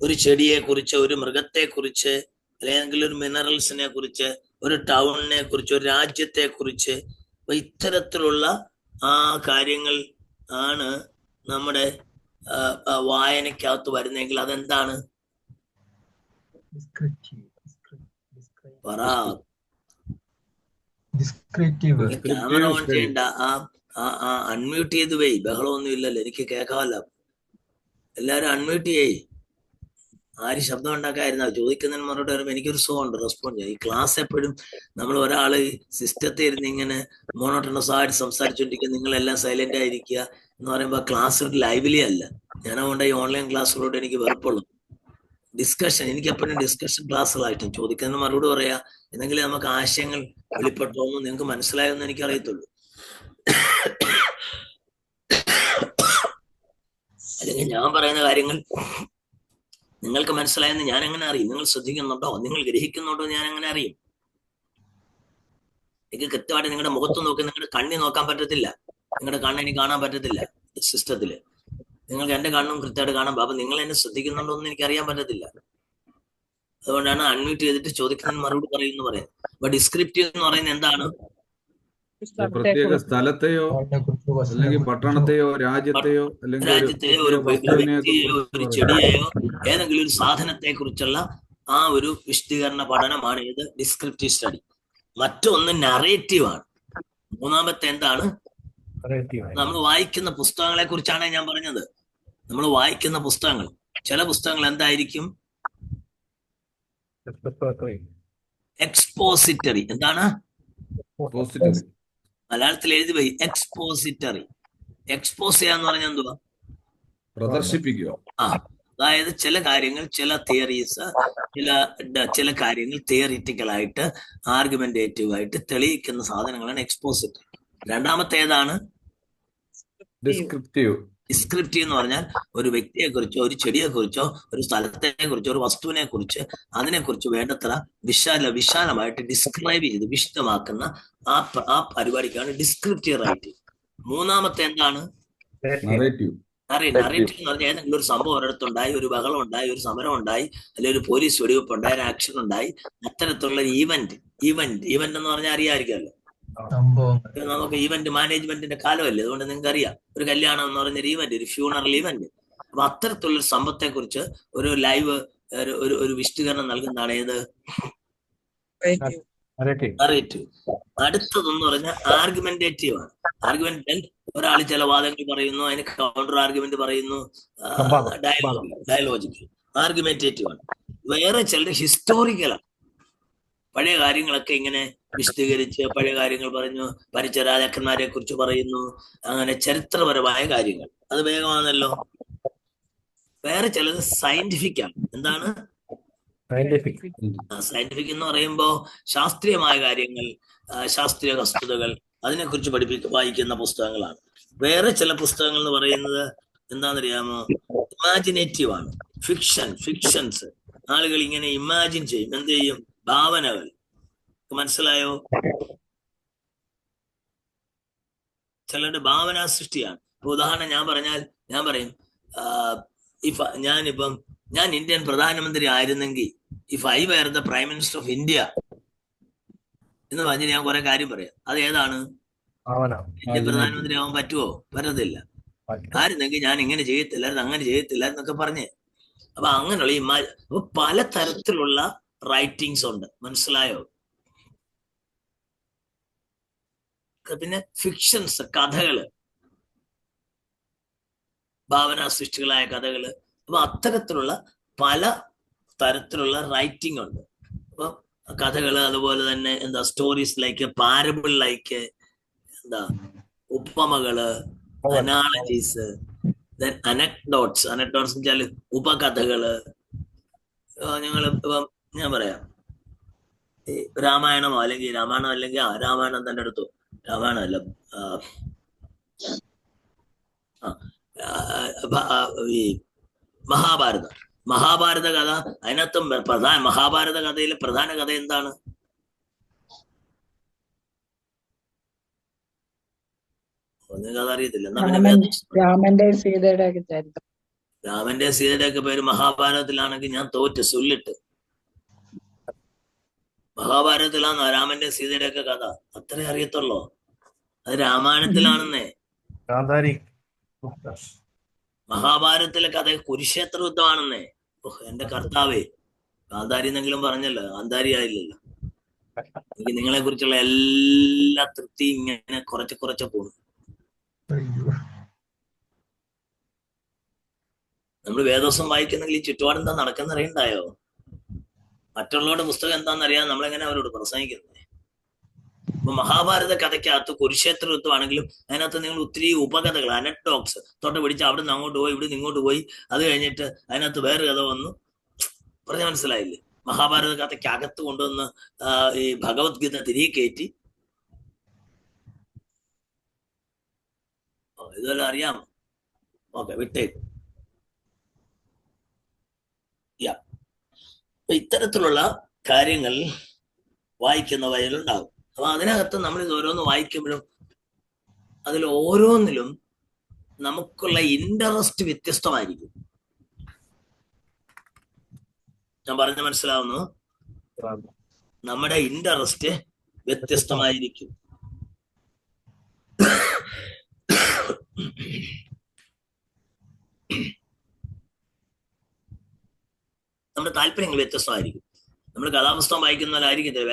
ഒരു ചെടിയെ കുറിച്ച്, ഒരു മൃഗത്തെ കുറിച്ച്, അല്ലെങ്കിൽ ഒരു മിനറൽസിനെ കുറിച്ച്, ഒരു ടൗണിനെ കുറിച്ച്, ഒരു രാജ്യത്തെ കുറിച്ച്, ഇത്തരത്തിലുള്ള ആ കാര്യങ്ങൾ ആണ് നമ്മുടെ വായനക്കകത്ത് വരുന്നെങ്കിൽ അതെന്താണ്? പറ. ക്യാമറ ഓൺ ചെയ്യണ്ട. അൺമ്യൂട്ട് ചെയ്ത് പോയി. ബഹളമൊന്നും ഇല്ലല്ലോ, എനിക്ക് കേൾക്കാമല്ലോ. എല്ലാരും അൺമ്യൂട്ട് ചെയ്യ്. ആര് ശബ്ദം ഉണ്ടാക്കാതിരുന്ന ചോദിക്കുന്നതിന് മറുപടി വരുമ്പോൾ എനിക്കൊരു സുഖമുണ്ട്, റെസ്പോണ്ട് ചെയ്യാം. ഈ ക്ലാസ് എപ്പോഴും നമ്മൾ ഒരാള് സിസ്റ്റത്തിൽ ഇരുന്ന് ഇങ്ങനെ മോണോട്ടോണസ് ആയിട്ട് സംസാരിച്ചുകൊണ്ടിരിക്കുക, നിങ്ങളെല്ലാം സൈലന്റ് ആയിരിക്കുക എന്ന് പറയുമ്പോൾ ക്ലാസ് ഒരു ലൈവ്ലി അല്ല. ഞാനതുകൊണ്ട് ഈ ഓൺലൈൻ ക്ലാസ്സുകളോട് എനിക്ക് വെറുപ്പുള്ളൂ. ഡിസ്കഷൻ, എനിക്ക് എപ്പോഴും ഡിസ്കഷൻ ക്ലാസ്സുകളായിട്ടും ചോദിക്കുന്ന മറുപടി പറയാ, എന്നെങ്കിലും നമുക്ക് ആശയങ്ങൾ വെളിപ്പെട്ടോന്നും നിങ്ങൾക്ക് മനസ്സിലായെന്ന് എനിക്ക് അറിയത്തുള്ളൂ. അല്ലെങ്കിൽ ഞാൻ പറയുന്ന കാര്യങ്ങൾ നിങ്ങൾക്ക് മനസ്സിലായെന്ന് ഞാൻ എങ്ങനെ അറിയും? നിങ്ങൾ ശ്രദ്ധിക്കുന്നുണ്ടോ, നിങ്ങൾ ഗ്രഹിക്കുന്നുണ്ടോ, ഞാൻ എങ്ങനെ അറിയും? എനിക്ക് കൃത്യമായിട്ട് നിങ്ങളുടെ മുഖത്ത് നോക്കി നിങ്ങളുടെ കണ്ണി നോക്കാൻ പറ്റത്തില്ല. നിങ്ങളുടെ കണ്ണ് എനിക്ക് കാണാൻ പറ്റത്തില്ല സിസ്റ്റത്തില്. നിങ്ങൾക്ക് എന്റെ കണ്ണും കൃത്യമായിട്ട് കാണാൻ, അപ്പൊ നിങ്ങൾ എന്നെ ശ്രദ്ധിക്കുന്നുണ്ടോ എന്ന് എനിക്ക് അറിയാൻ പറ്റത്തില്ല. അതുകൊണ്ടാണ് അൺമ്യൂട്ട് ചെയ്തിട്ട് ചോദിക്കുന്നതിന് മറുപടി പറയുമെന്ന് പറയുന്നത്. അപ്പൊ ഡിസ്ക്രിപ്റ്റീവ് എന്ന് പറയുന്നത് എന്താണ്? പ്രത്യേക സ്ഥലത്തെയോ അല്ലെങ്കിൽ പട്ടണത്തെയോ രാജ്യത്തെയോ അല്ലെങ്കിൽ ഒരു വ്യക്തിയെയോ ഒരു ചെടിയെയോ ഏതെങ്കിലും ഒരു സാധനത്തെ കുറിച്ചുള്ള ആ ഒരു വിശദീകരണ പഠനമാണ് ഇത് ഡിസ്ക്രിപ്റ്റീവ് സ്റ്റഡി. മറ്റൊന്ന് നറേറ്റീവ് ആണ്. മൂന്നാമത്തെ എന്താണ്? നമ്മൾ വായിക്കുന്ന പുസ്തകങ്ങളെ കുറിച്ചാണ് ഞാൻ പറഞ്ഞത്. നമ്മൾ വായിക്കുന്ന പുസ്തകങ്ങൾ, ചില പുസ്തകങ്ങൾ എന്തായിരിക്കും? എക്സ്പോസിറ്ററി. എന്താണ്? മലയാളത്തിൽ എഴുതി പോയി എക്സ്പോസിറ്ററി. എക്സ്പോസ് ചെയ്യാന്ന് പറഞ്ഞാൽ എന്തുവാ? പ്രദർശിപ്പിക്കുക. അതായത് ചില കാര്യങ്ങൾ, ചില തിയറീസ്, ചില കാര്യങ്ങൾ തിയറിറ്റിക്കൽ ആയിട്ട് ആർഗ്യുമെന്റേറ്റീവ് ആയിട്ട് തെളിയിക്കുന്ന സാധനങ്ങളാണ് എക്സ്പോസിറ്ററി. രണ്ടാമത്തെ ഏതാണ്? ഡിസ്ക്രിപ്റ്റീവ്. ഡിസ്ക്രിപ്റ്റീവ് എന്ന് പറഞ്ഞാൽ ഒരു വ്യക്തിയെ കുറിച്ചോ ഒരു ചെടിയെ കുറിച്ചോ ഒരു സ്ഥലത്തെ കുറിച്ചോ ഒരു വസ്തുവിനെ കുറിച്ച് അതിനെക്കുറിച്ച് വേണ്ടത്ര വിശാലമായിട്ട് ഡിസ്ക്രൈബ് ചെയ്ത് വിശദമാക്കുന്ന ആ പരിപാടിക്കാണ് ഡിസ്ക്രിപ്റ്റീവ് റൈറ്റിംഗ്. മൂന്നാമത്തെ എന്താണ്? നറേറ്റീവ്. നറേറ്റീവ് എന്ന് പറഞ്ഞാൽ ഏതെങ്കിലും ഒരു സംഭവം ഒരിടത്തുണ്ടായി, ഒരു ബഹളം ഉണ്ടായി, ഒരു സമരം ഉണ്ടായി, അല്ലെങ്കിൽ ഒരു പോലീസ് വെടിവെപ്പ് ഉണ്ടായി, ഒരു ആക്ഷൻ ഉണ്ടായി, അത്തരത്തിലുള്ള ഈവന്റ് എന്ന് പറഞ്ഞാൽ അറിയാമായിരിക്കുമല്ലോ. സംഭവങ്ങൾ നമുക്ക് ഈവന്റ് മാനേജ്മെന്റിന്റെ കാലമല്ലേ, അതുകൊണ്ട് നിങ്ങൾക്ക് അറിയാം. ഒരു കല്യാണം എന്ന് പറഞ്ഞൊരു ഈവന്റ്, ഒരു ഫ്യൂണറൽ ഈവന്റ്. അപ്പൊ അത്തരത്തിലുള്ള സംഭവത്തെ കുറിച്ച് ഒരു ലൈവ് ഒരു വിശദീകരണം നൽകുന്നതാണ് ഏത്? നറേറ്റീവ്. അടുത്തതെന്ന് പറഞ്ഞാൽ ആർഗ്യുമെന്റേറ്റീവ് ആണ്. ആർഗ്യുമെന്റ് ഒരാൾ ചില വാദങ്ങൾ പറയുന്നു, അതിന് കൗണ്ടർ ആർഗ്യുമെന്റ് പറയുന്നു, ഡയലോജിക്കൽ. ആർഗ്യുമെന്റേറ്റീവ് ആണ്. വേറെ ചിലർ ഹിസ്റ്റോറിക്കലാണ്. പഴയ കാര്യങ്ങളൊക്കെ ഇങ്ങനെ വിശദീകരിച്ച് പഴയ കാര്യങ്ങൾ പറഞ്ഞു, ഭരിച്ച രാജാക്കന്മാരെ കുറിച്ച് പറയുന്നു, അങ്ങനെ ചരിത്രപരമായ കാര്യങ്ങൾ. അത് വേഗമാണല്ലോ. വേറെ ചിലത് സയന്റിഫിക് ആണ്. എന്താണ് സയന്റിഫിക് എന്ന് പറയുമ്പോ? ശാസ്ത്രീയമായ കാര്യങ്ങൾ, ശാസ്ത്രീയ വസ്തുതകൾ, അതിനെക്കുറിച്ച് വായിക്കുന്ന പുസ്തകങ്ങളാണ്. വേറെ ചില പുസ്തകങ്ങൾ എന്ന് പറയുന്നത് എന്താണെന്നറിയാമോ? ഇമാജിനേറ്റീവ് ആണ്. ഫിക്ഷൻസ്. ആളുകൾ ഇങ്ങനെ ഇമാജിൻ ചെയ്യും. എന്ത് ചെയ്യും? ഭാവനകൾ. മനസ്സിലായോ? ചിലരുടെ ഭാവനാ സൃഷ്ടിയാണ്. ഉദാഹരണം ഞാൻ പറയും, ഞാൻ ഇന്ത്യൻ പ്രധാനമന്ത്രി ആയിരുന്നെങ്കിൽ, if I were the prime minister of India എന്ന് പറഞ്ഞ് ഞാൻ കുറെ കാര്യം പറയാം. അത് ഏതാണ്? ഇന്ത്യൻ പ്രധാനമന്ത്രി ആവാൻ പറ്റുമോ? പറ്റത്തില്ല. ആയിരുന്നെങ്കിൽ ഞാൻ ഇങ്ങനെ ചെയ്യത്തില്ലായിരുന്നു, അങ്ങനെ ചെയ്യത്തില്ലായിരുന്നൊക്കെ പറഞ്ഞ്. അപ്പൊ അങ്ങനെയുള്ള അപ്പൊ പലതരത്തിലുള്ള റൈറ്റിങ്സ് ഉണ്ട്. മനസ്സിലായോ? പിന്നെ ഫിക്ഷൻസ്, കഥകള്, ഭാവനാ സൃഷ്ടികളായ കഥകള്. അപ്പൊ അത്തരത്തിലുള്ള പല തരത്തിലുള്ള റൈറ്റിംഗ് ഉണ്ട്. അപ്പൊ കഥകള്, അതുപോലെ തന്നെ എന്താ സ്റ്റോറീസ് ലൈക്ക്, പാരബിൾ ലൈക്ക്, എന്താ ഉപമകള്, അനാളജീസ്, അനക്ഡോട്ട്സ് എന്ന് വെച്ചാൽ ഉപകഥകള്. ഞാൻ പറയാം, രാമായണമോ അല്ലെങ്കിൽ രാമായണം തന്നെ എടുത്തു. രാമായണമല്ല, ഈ മഹാഭാരത കഥ. അതിനകത്തും മഹാഭാരത കഥയിലെ പ്രധാന കഥ എന്താണ്? ഒന്നും കഥ അറിയത്തില്ല. രാമന്റെ സീതയുടെ ഒക്കെ പേര് മഹാഭാരതത്തിലാണെങ്കിൽ ഞാൻ തോറ്റ് ചൊല്ലിട്ട്. മഹാഭാരതത്തിലാണോ രാമന്റെ സീതയുടെ ഒക്കെ കഥ? അത്രേ അറിയത്തുള്ളൂ. അത് രാമായണത്തിലാണെന്നേ. മഹാഭാരതത്തിലെ കഥ കുരുക്ഷേത്ര യുദ്ധമാണെന്നേ. എന്റെ കർത്താവേ, ഗാന്ധാരി എന്നെങ്കിലും പറഞ്ഞല്ലോ, ഗാന്ധാരി ആയില്ലല്ലോ. എനിക്ക് നിങ്ങളെ കുറിച്ചുള്ള എല്ലാ തൃപ്തി ഇങ്ങനെ കുറച്ച് പോകുന്നു. നമ്മൾ വേദോസം വായിക്കുന്നെങ്കിൽ ഈ ചുറ്റുപാട് എന്താ നടക്കുന്ന അറിയണ്ടായോ? മറ്റുള്ളവരുടെ പുസ്തകം എന്താണെന്ന് അറിയാൻ നമ്മളെങ്ങനെ അവരോട് പ്രസംഗിക്കുന്നത്? അപ്പൊ മഹാഭാരത കഥയ്ക്കകത്ത് കുരുക്ഷേത്ര യുദ്ധമാണെങ്കിലും അതിനകത്ത് നിങ്ങൾ ഒത്തിരി ഉപകഥകൾ, അനക്ഡോട്ട്സ് തൊട്ട് പിടിച്ച് അവിടെ നിന്ന് അങ്ങോട്ട് പോയി, ഇവിടെ നിന്ന് ഇങ്ങോട്ട് പോയി, അത് കഴിഞ്ഞിട്ട് അതിനകത്ത് വേറെ കഥ വന്നു. പറഞ്ഞ മനസ്സിലായില്ലേ? മഹാഭാരത കഥയ്ക്ക് അകത്ത് കൊണ്ടുവന്ന് ഈ ഭഗവത്ഗീത തിരികെ കയറ്റി. ഇതെല്ലാം അറിയാമോ? ഓക്കെ, വിട്ടേക്ക്. ഇത്തരത്തിലുള്ള കാര്യങ്ങൾ വായിക്കുന്ന വയലുണ്ടാവും. അപ്പൊ അതിനകത്ത് നമ്മൾ ഇത് ഓരോന്ന് വായിക്കുമ്പോഴും അതിൽ ഓരോന്നിലും നമുക്കുള്ള ഇൻട്രസ്റ്റ് വ്യത്യസ്തമായിരിക്കും. ഞാൻ പറഞ്ഞ മനസ്സിലാവുന്നു? നമ്മുടെ ഇൻട്രസ്റ്റ് വ്യത്യസ്തമായിരിക്കും. നമ്മുടെ താല്പര്യങ്ങൾ വ്യത്യസ്തമായിരിക്കും. നമ്മൾ കഥാപുസ്തകം വായിക്കുന്നവരായിരിക്കത്തില്ല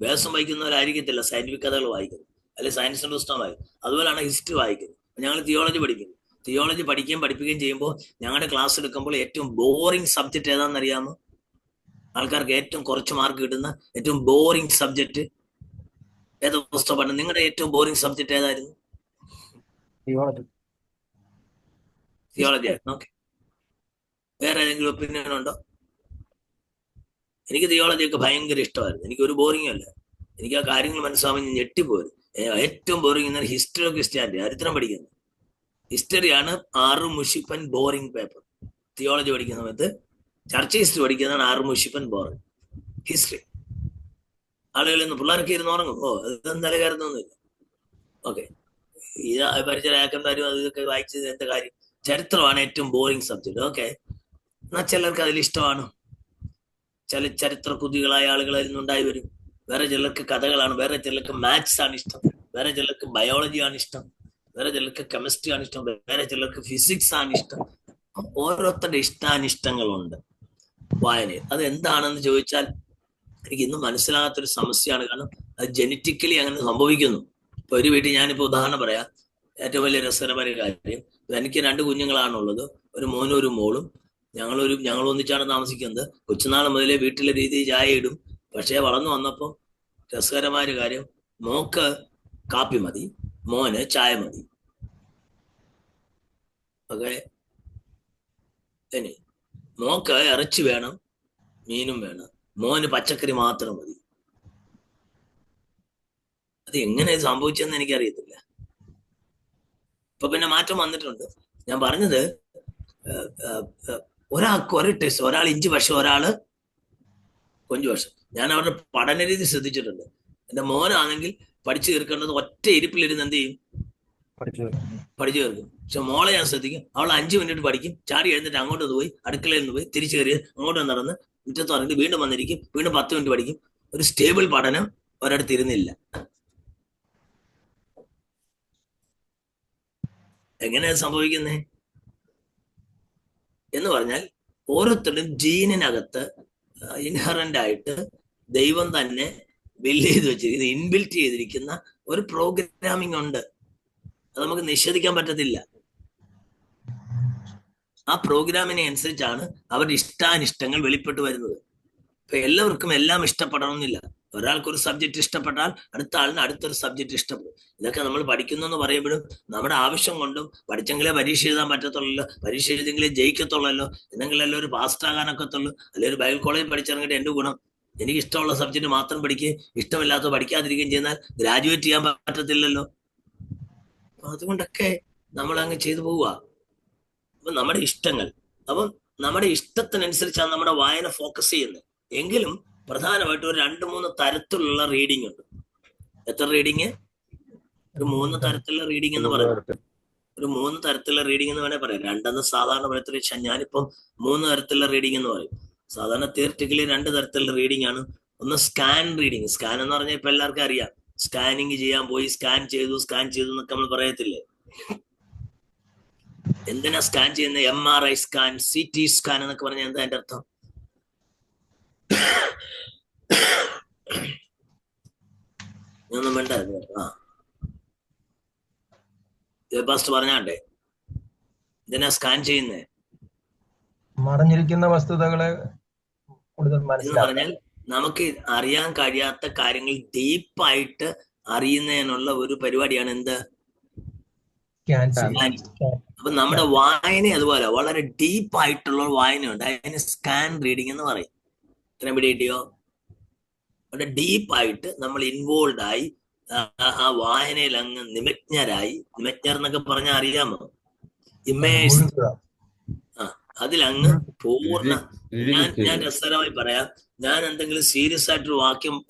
വേദം വായിക്കുന്നവരായിരിക്കത്തില്ല സയന്റിഫിക് കഥകൾ വായിക്കുന്നത്, അല്ലെങ്കിൽ സയൻസിന്റെ പുസ്തകം വായിക്കും. അതുപോലെയാണ് ഹിസ്റ്ററി വായിക്കുന്നത്. ഞങ്ങൾ തിയോളജി പഠിക്കുന്നു. തിയോളജി പഠിപ്പിക്കുകയും ചെയ്യുമ്പോൾ ഞങ്ങളുടെ ക്ലാസ് എടുക്കുമ്പോൾ ഏറ്റവും ബോറിംഗ് സബ്ജക്ട് ഏതാണെന്ന് അറിയാമോ? ആൾക്കാർക്ക് ഏറ്റവും കുറച്ച് മാർക്ക് കിട്ടുന്ന ഏറ്റവും ബോറിംഗ് സബ്ജക്ട് ഏത് പുസ്തകമാണ്? നിങ്ങളുടെ ഏറ്റവും ബോറിംഗ് സബ്ജക്ട് ഏതായിരുന്നു? തിയോളജി ആയിരുന്നു. ഓക്കെ, വേറെ ഏതെങ്കിലും ഒപ്പീനിയൻ ഉണ്ടോ? എനിക്ക് തിയോളജിയൊക്കെ ഭയങ്കര ഇഷ്ടമായിരുന്നു. എനിക്ക് ഒരു ബോറിംഗും അല്ല. എനിക്ക് ആ കാര്യങ്ങൾ മനസ്സിലാവാൻ ഞെട്ടിപ്പോയത്. ഏറ്റവും ബോറിംഗ് എന്നാൽ ഹിസ്റ്ററി ഓഫ് ക്രിസ്ത്യാനിറ്റി, ചരിത്രം പഠിക്കുന്നത്. ഹിസ്റ്ററിയാണ് ആറ് മുഷിപ്പൻ ബോറിംഗ് പേപ്പർ. തിയോളജി പഠിക്കുന്ന സമയത്ത് ചർച്ച ഹിസ്റ്ററി പഠിക്കുന്നതാണ് ആറ് മുഷിപ്പൻ ബോറിംഗ്. ഹിസ്റ്ററി ആളുകളിൽ നിന്ന് പിള്ളേർക്ക് ഇരുന്ന് ഉറങ്ങും. അതൊന്നും തലകയറുന്നൊന്നുമില്ല. ഓക്കെ, ഇത് പരിചയക്കാരും അത് ഇതൊക്കെ വായിച്ചത് എന്താ കാര്യം? ചരിത്രമാണ് ഏറ്റവും ബോറിംഗ് സബ്ജക്ട്. ഓക്കെ, എന്നാൽ ചിലർക്ക് അതിൽ ഇഷ്ടമാണ്. ചില ചരിത്ര കുതികളായ ആളുകൾ അതിൽ വരും. വേറെ ചിലർക്ക് കഥകളാണ്, വേറെ ചിലർക്ക് മാത്സ് ആണ് ഇഷ്ടം, വേറെ ചിലർക്ക് ബയോളജി ആണ് ഇഷ്ടം, വേറെ ചിലർക്ക് കെമിസ്ട്രി ആണ് ഇഷ്ടം, വേറെ ചിലർക്ക് ഫിസിക്സ് ആണ് ഇഷ്ടം. ഓരോരുത്തരുടെ ഇഷ്ടാനിഷ്ടങ്ങളുണ്ട് വായനയിൽ. അത് എന്താണെന്ന് ചോദിച്ചാൽ എനിക്ക് ഇന്നും മനസ്സിലാകാത്തൊരു സമസ്യയാണ്. കാരണം അത് ജനറ്റിക്കലി അങ്ങനെ സംഭവിക്കുന്നു. ഇപ്പൊ ഒരു വീട്ടിൽ ഞാനിപ്പോ ഉദാഹരണം പറയാം. ഏറ്റവും വലിയ രസകരമായ കാര്യം, എനിക്ക് 2 കുഞ്ഞുങ്ങളാണുള്ളത്, ഒരു മോനും ഒരു മോളും. ഞങ്ങൾ ഒന്നിച്ചാണ് താമസിക്കുന്നത്. കൊച്ചുനാൾ മുതലേ വീട്ടിലെ രീതി ചായ ഇടും. പക്ഷേ വളർന്നു വന്നപ്പോൾ രസകരമായ കാര്യം, മോക്ക് കാപ്പി മതി, മോന് ചായ മതി. ഓക്കെ, ഇനി മോക്ക് ഇറച്ചി വേണം, മീനും വേണം, മോന് പച്ചക്കറി മാത്രം മതി. അത് എങ്ങനെ സംഭവിച്ചെന്ന് എനിക്കറിയത്തില്ല. ഇപ്പൊ പിന്നെ മാറ്റം വന്നിട്ടുണ്ട്. ഞാൻ പറഞ്ഞത് ഒരാൾക്ക് ഒരു ടേസ്റ്റ്, ഒരാൾ ഇഞ്ചി പക്ഷം, ഒരാള് കൊഞ്ചു പക്ഷം. ഞാൻ അവരുടെ പഠന രീതി ശ്രദ്ധിച്ചിട്ടുണ്ട്. എന്റെ മോനാണെങ്കിൽ പഠിച്ചു തീർക്കേണ്ടത് ഒറ്റ ഇരിപ്പിലിരുന്ന് എന്ത് ചെയ്യും? പഠിച്ചു തീർക്കും. പക്ഷെ മോളെ ഞാൻ ശ്രദ്ധിക്കും, അവൾ 5 മിനിറ്റ് പഠിക്കും, ചാടി എഴുന്നിട്ട് അങ്ങോട്ട് പോയി അടുക്കളയിൽ നിന്ന് പോയി തിരിച്ചു കയറി അങ്ങോട്ട് നടന്ന് മുറ്റത്ത് പറഞ്ഞിട്ട് വീണ്ടും വന്നിരിക്കും, വീണ്ടും 10 മിനിറ്റ് പഠിക്കും. ഒരു സ്റ്റേബിൾ പഠനം ഒരിടത്ത് ഇരുന്നില്ല. എങ്ങനെയാണ് സംഭവിക്കുന്നേ എന്ന് പറഞ്ഞാൽ, ഓരോരുത്തരുടെയും ജീനിനകത്ത് ഇൻഹറന്റ് ആയിട്ട് ദൈവം തന്നെ ബിൽഡ് ചെയ്ത് വെച്ചിരിക്കുന്ന, ഇൻബിൽറ്റ് ചെയ്തിരിക്കുന്ന ഒരു പ്രോഗ്രാമിംഗ് ഉണ്ട്. അത് നമുക്ക് നിഷേധിക്കാൻ പറ്റത്തില്ല. ആ പ്രോഗ്രാമിനെ അനുസരിച്ചാണ് അവരുടെ ഇഷ്ടാനിഷ്ടങ്ങൾ വെളിപ്പെട്ട് വരുന്നത്. ഇപ്പൊ എല്ലാവർക്കും എല്ലാം ഇഷ്ടപ്പെടണമെന്നില്ല. ഒരാൾക്കൊരു സബ്ജക്റ്റ് ഇഷ്ടപ്പെട്ടാൽ അടുത്ത ആളിന് അടുത്തൊരു സബ്ജക്റ്റ് ഇഷ്ടപ്പെടും. ഇതൊക്കെ നമ്മൾ പഠിക്കുന്നു എന്ന് പറയുമ്പോഴും നമ്മുടെ ആവശ്യം കൊണ്ടും പഠിച്ചെങ്കിലേ പരീക്ഷ എഴുതാൻ പറ്റത്തുള്ളല്ലോ, പരീക്ഷ എഴുതെങ്കിലേ ജയിക്കത്തുള്ളല്ലോ, എന്നെങ്കിലല്ലോ ഒരു പാസ്റ്റാകാനൊക്കത്തുള്ളൂ. അല്ലെങ്കിൽ ഒരു ബൈബിൾ കോളേജിൽ പഠിച്ചിറങ്ങിയിട്ട് എന്റെ ഗുണം എനിക്ക് ഇഷ്ടമുള്ള സബ്ജക്റ്റ് മാത്രം പഠിക്കുകയും ഇഷ്ടമില്ലാത്ത പഠിക്കാതിരിക്കുകയും ചെയ്യുന്നാൽ ഗ്രാജുവേറ്റ് ചെയ്യാൻ പറ്റത്തില്ലല്ലോ. അതുകൊണ്ടൊക്കെ നമ്മൾ അങ്ങ് ചെയ്തു പോവുക. അപ്പൊ നമ്മുടെ ഇഷ്ടങ്ങൾ, അപ്പം നമ്മുടെ ഇഷ്ടത്തിനനുസരിച്ചാണ് നമ്മുടെ വായന ഫോക്കസ് ചെയ്യുന്നത്. എങ്കിലും പ്രധാനമായിട്ടും ഒരു 2-3 തരത്തിലുള്ള റീഡിംഗ് ഉണ്ട്. എത്ര റീഡിങ്? ഒരു 3 തരത്തിലുള്ള റീഡിംഗ് എന്ന് പറയുന്നത്. ഒരു 3 തരത്തിലുള്ള റീഡിംഗ് എന്ന് വേണേൽ പറയാം. 2 സാധാരണ പറയത്തില്ല. ഞാനിപ്പം 3 തരത്തിലുള്ള റീഡിംഗ് എന്ന് പറയും. സാധാരണ തിയറിറ്റിക്കലി 2 തരത്തിലുള്ള റീഡിംഗ് ആണ്. ഒന്ന് സ്കാൻ റീഡിങ്. സ്കാൻ എന്ന് പറഞ്ഞാൽ ഇപ്പൊ എല്ലാവർക്കും അറിയാം. സ്കാനിങ് ചെയ്യാൻ പോയി, സ്കാൻ ചെയ്തു എന്നൊക്കെ നമ്മൾ പറയത്തില്ലേ? എന്തിനാ സ്കാൻ ചെയ്യുന്നത്? MRI സ്കാൻ, CT സ്കാൻ എന്നൊക്കെ പറഞ്ഞാൽ എന്താ അതിന്റെ അർത്ഥം? ഒന്നും വേണ്ട. പാസ്റ്റ് പറഞ്ഞാണ്ടേ, എന്തിനാ സ്കാൻ ചെയ്യുന്നേ? മറഞ്ഞിരിക്കുന്ന വസ്തുതകളെ കൂടുതൽ എന്ന് പറഞ്ഞാൽ നമുക്ക് അറിയാൻ കഴിയാത്ത കാര്യങ്ങൾ ഡീപ്പായിട്ട് അറിയുന്നതിനുള്ള ഒരു പരിപാടിയാണ് എന്ത്? അപ്പൊ നമ്മുടെ വായന അതുപോലെ വളരെ ഡീപ്പായിട്ടുള്ള വായനയുണ്ട്. അതിന് സ്കാൻ റീഡിംഗ് എന്ന് പറയും. ഇത്രയും പിടി കിട്ടിയോ? വളരെ ഡീപ്പായിട്ട് നമ്മൾ ഇൻവോൾവ് ആയി ആ വായനയിൽ അങ്ങ് നിമജ്ഞർ എന്നൊക്കെ പറഞ്ഞാൽ അറിയാമോ? ഇമേഴ്സ്. അതിലങ്ങ് പൂർണ്ണ. ഞാൻ രസകരമായി പറയാം. ഞാൻ എന്തെങ്കിലും സീരിയസ് ആയിട്ടൊരു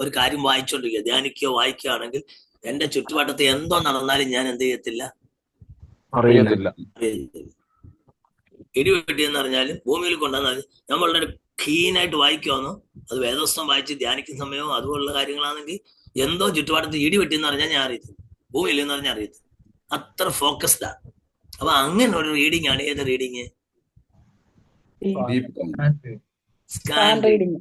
ഒരു കാര്യം വായിച്ചോണ്ടിരിക്കുക, ധ്യാനിക്കുകയോ വായിക്കുകയാണെങ്കിൽ എന്റെ ചുറ്റുപാടത്ത് എന്തോ നടന്നാലും ഞാൻ എന്ത് ചെയ്യത്തില്ല, അറിയത്തില്ല. ഇടിവെട്ടി എന്ന് പറഞ്ഞാലും ഭൂമിയിൽ കൊണ്ടുവന്നാലും ഞാൻ വളരെ ക്ലീനായിട്ട് വായിക്കുവാന്നോ, അത് വേദോസ്തം വായിച്ച് ധ്യാനിക്കുന്ന സമയമോ അതുപോലുള്ള കാര്യങ്ങളാണെങ്കിൽ എന്തോ ചുറ്റുപാടത്ത് ഇടിവെട്ടി എന്ന് പറഞ്ഞാൽ ഞാൻ അറിയത്തില്ല, ഭൂമിയിൽ എന്ന് പറഞ്ഞാൽ അറിയത്തില്ല. അത്ര ഫോക്കസ്ഡാ. അപ്പൊ അങ്ങനെ ഒരു റീഡിംഗ് ആണ്. ഏത് റീഡിങ്? Scan reading.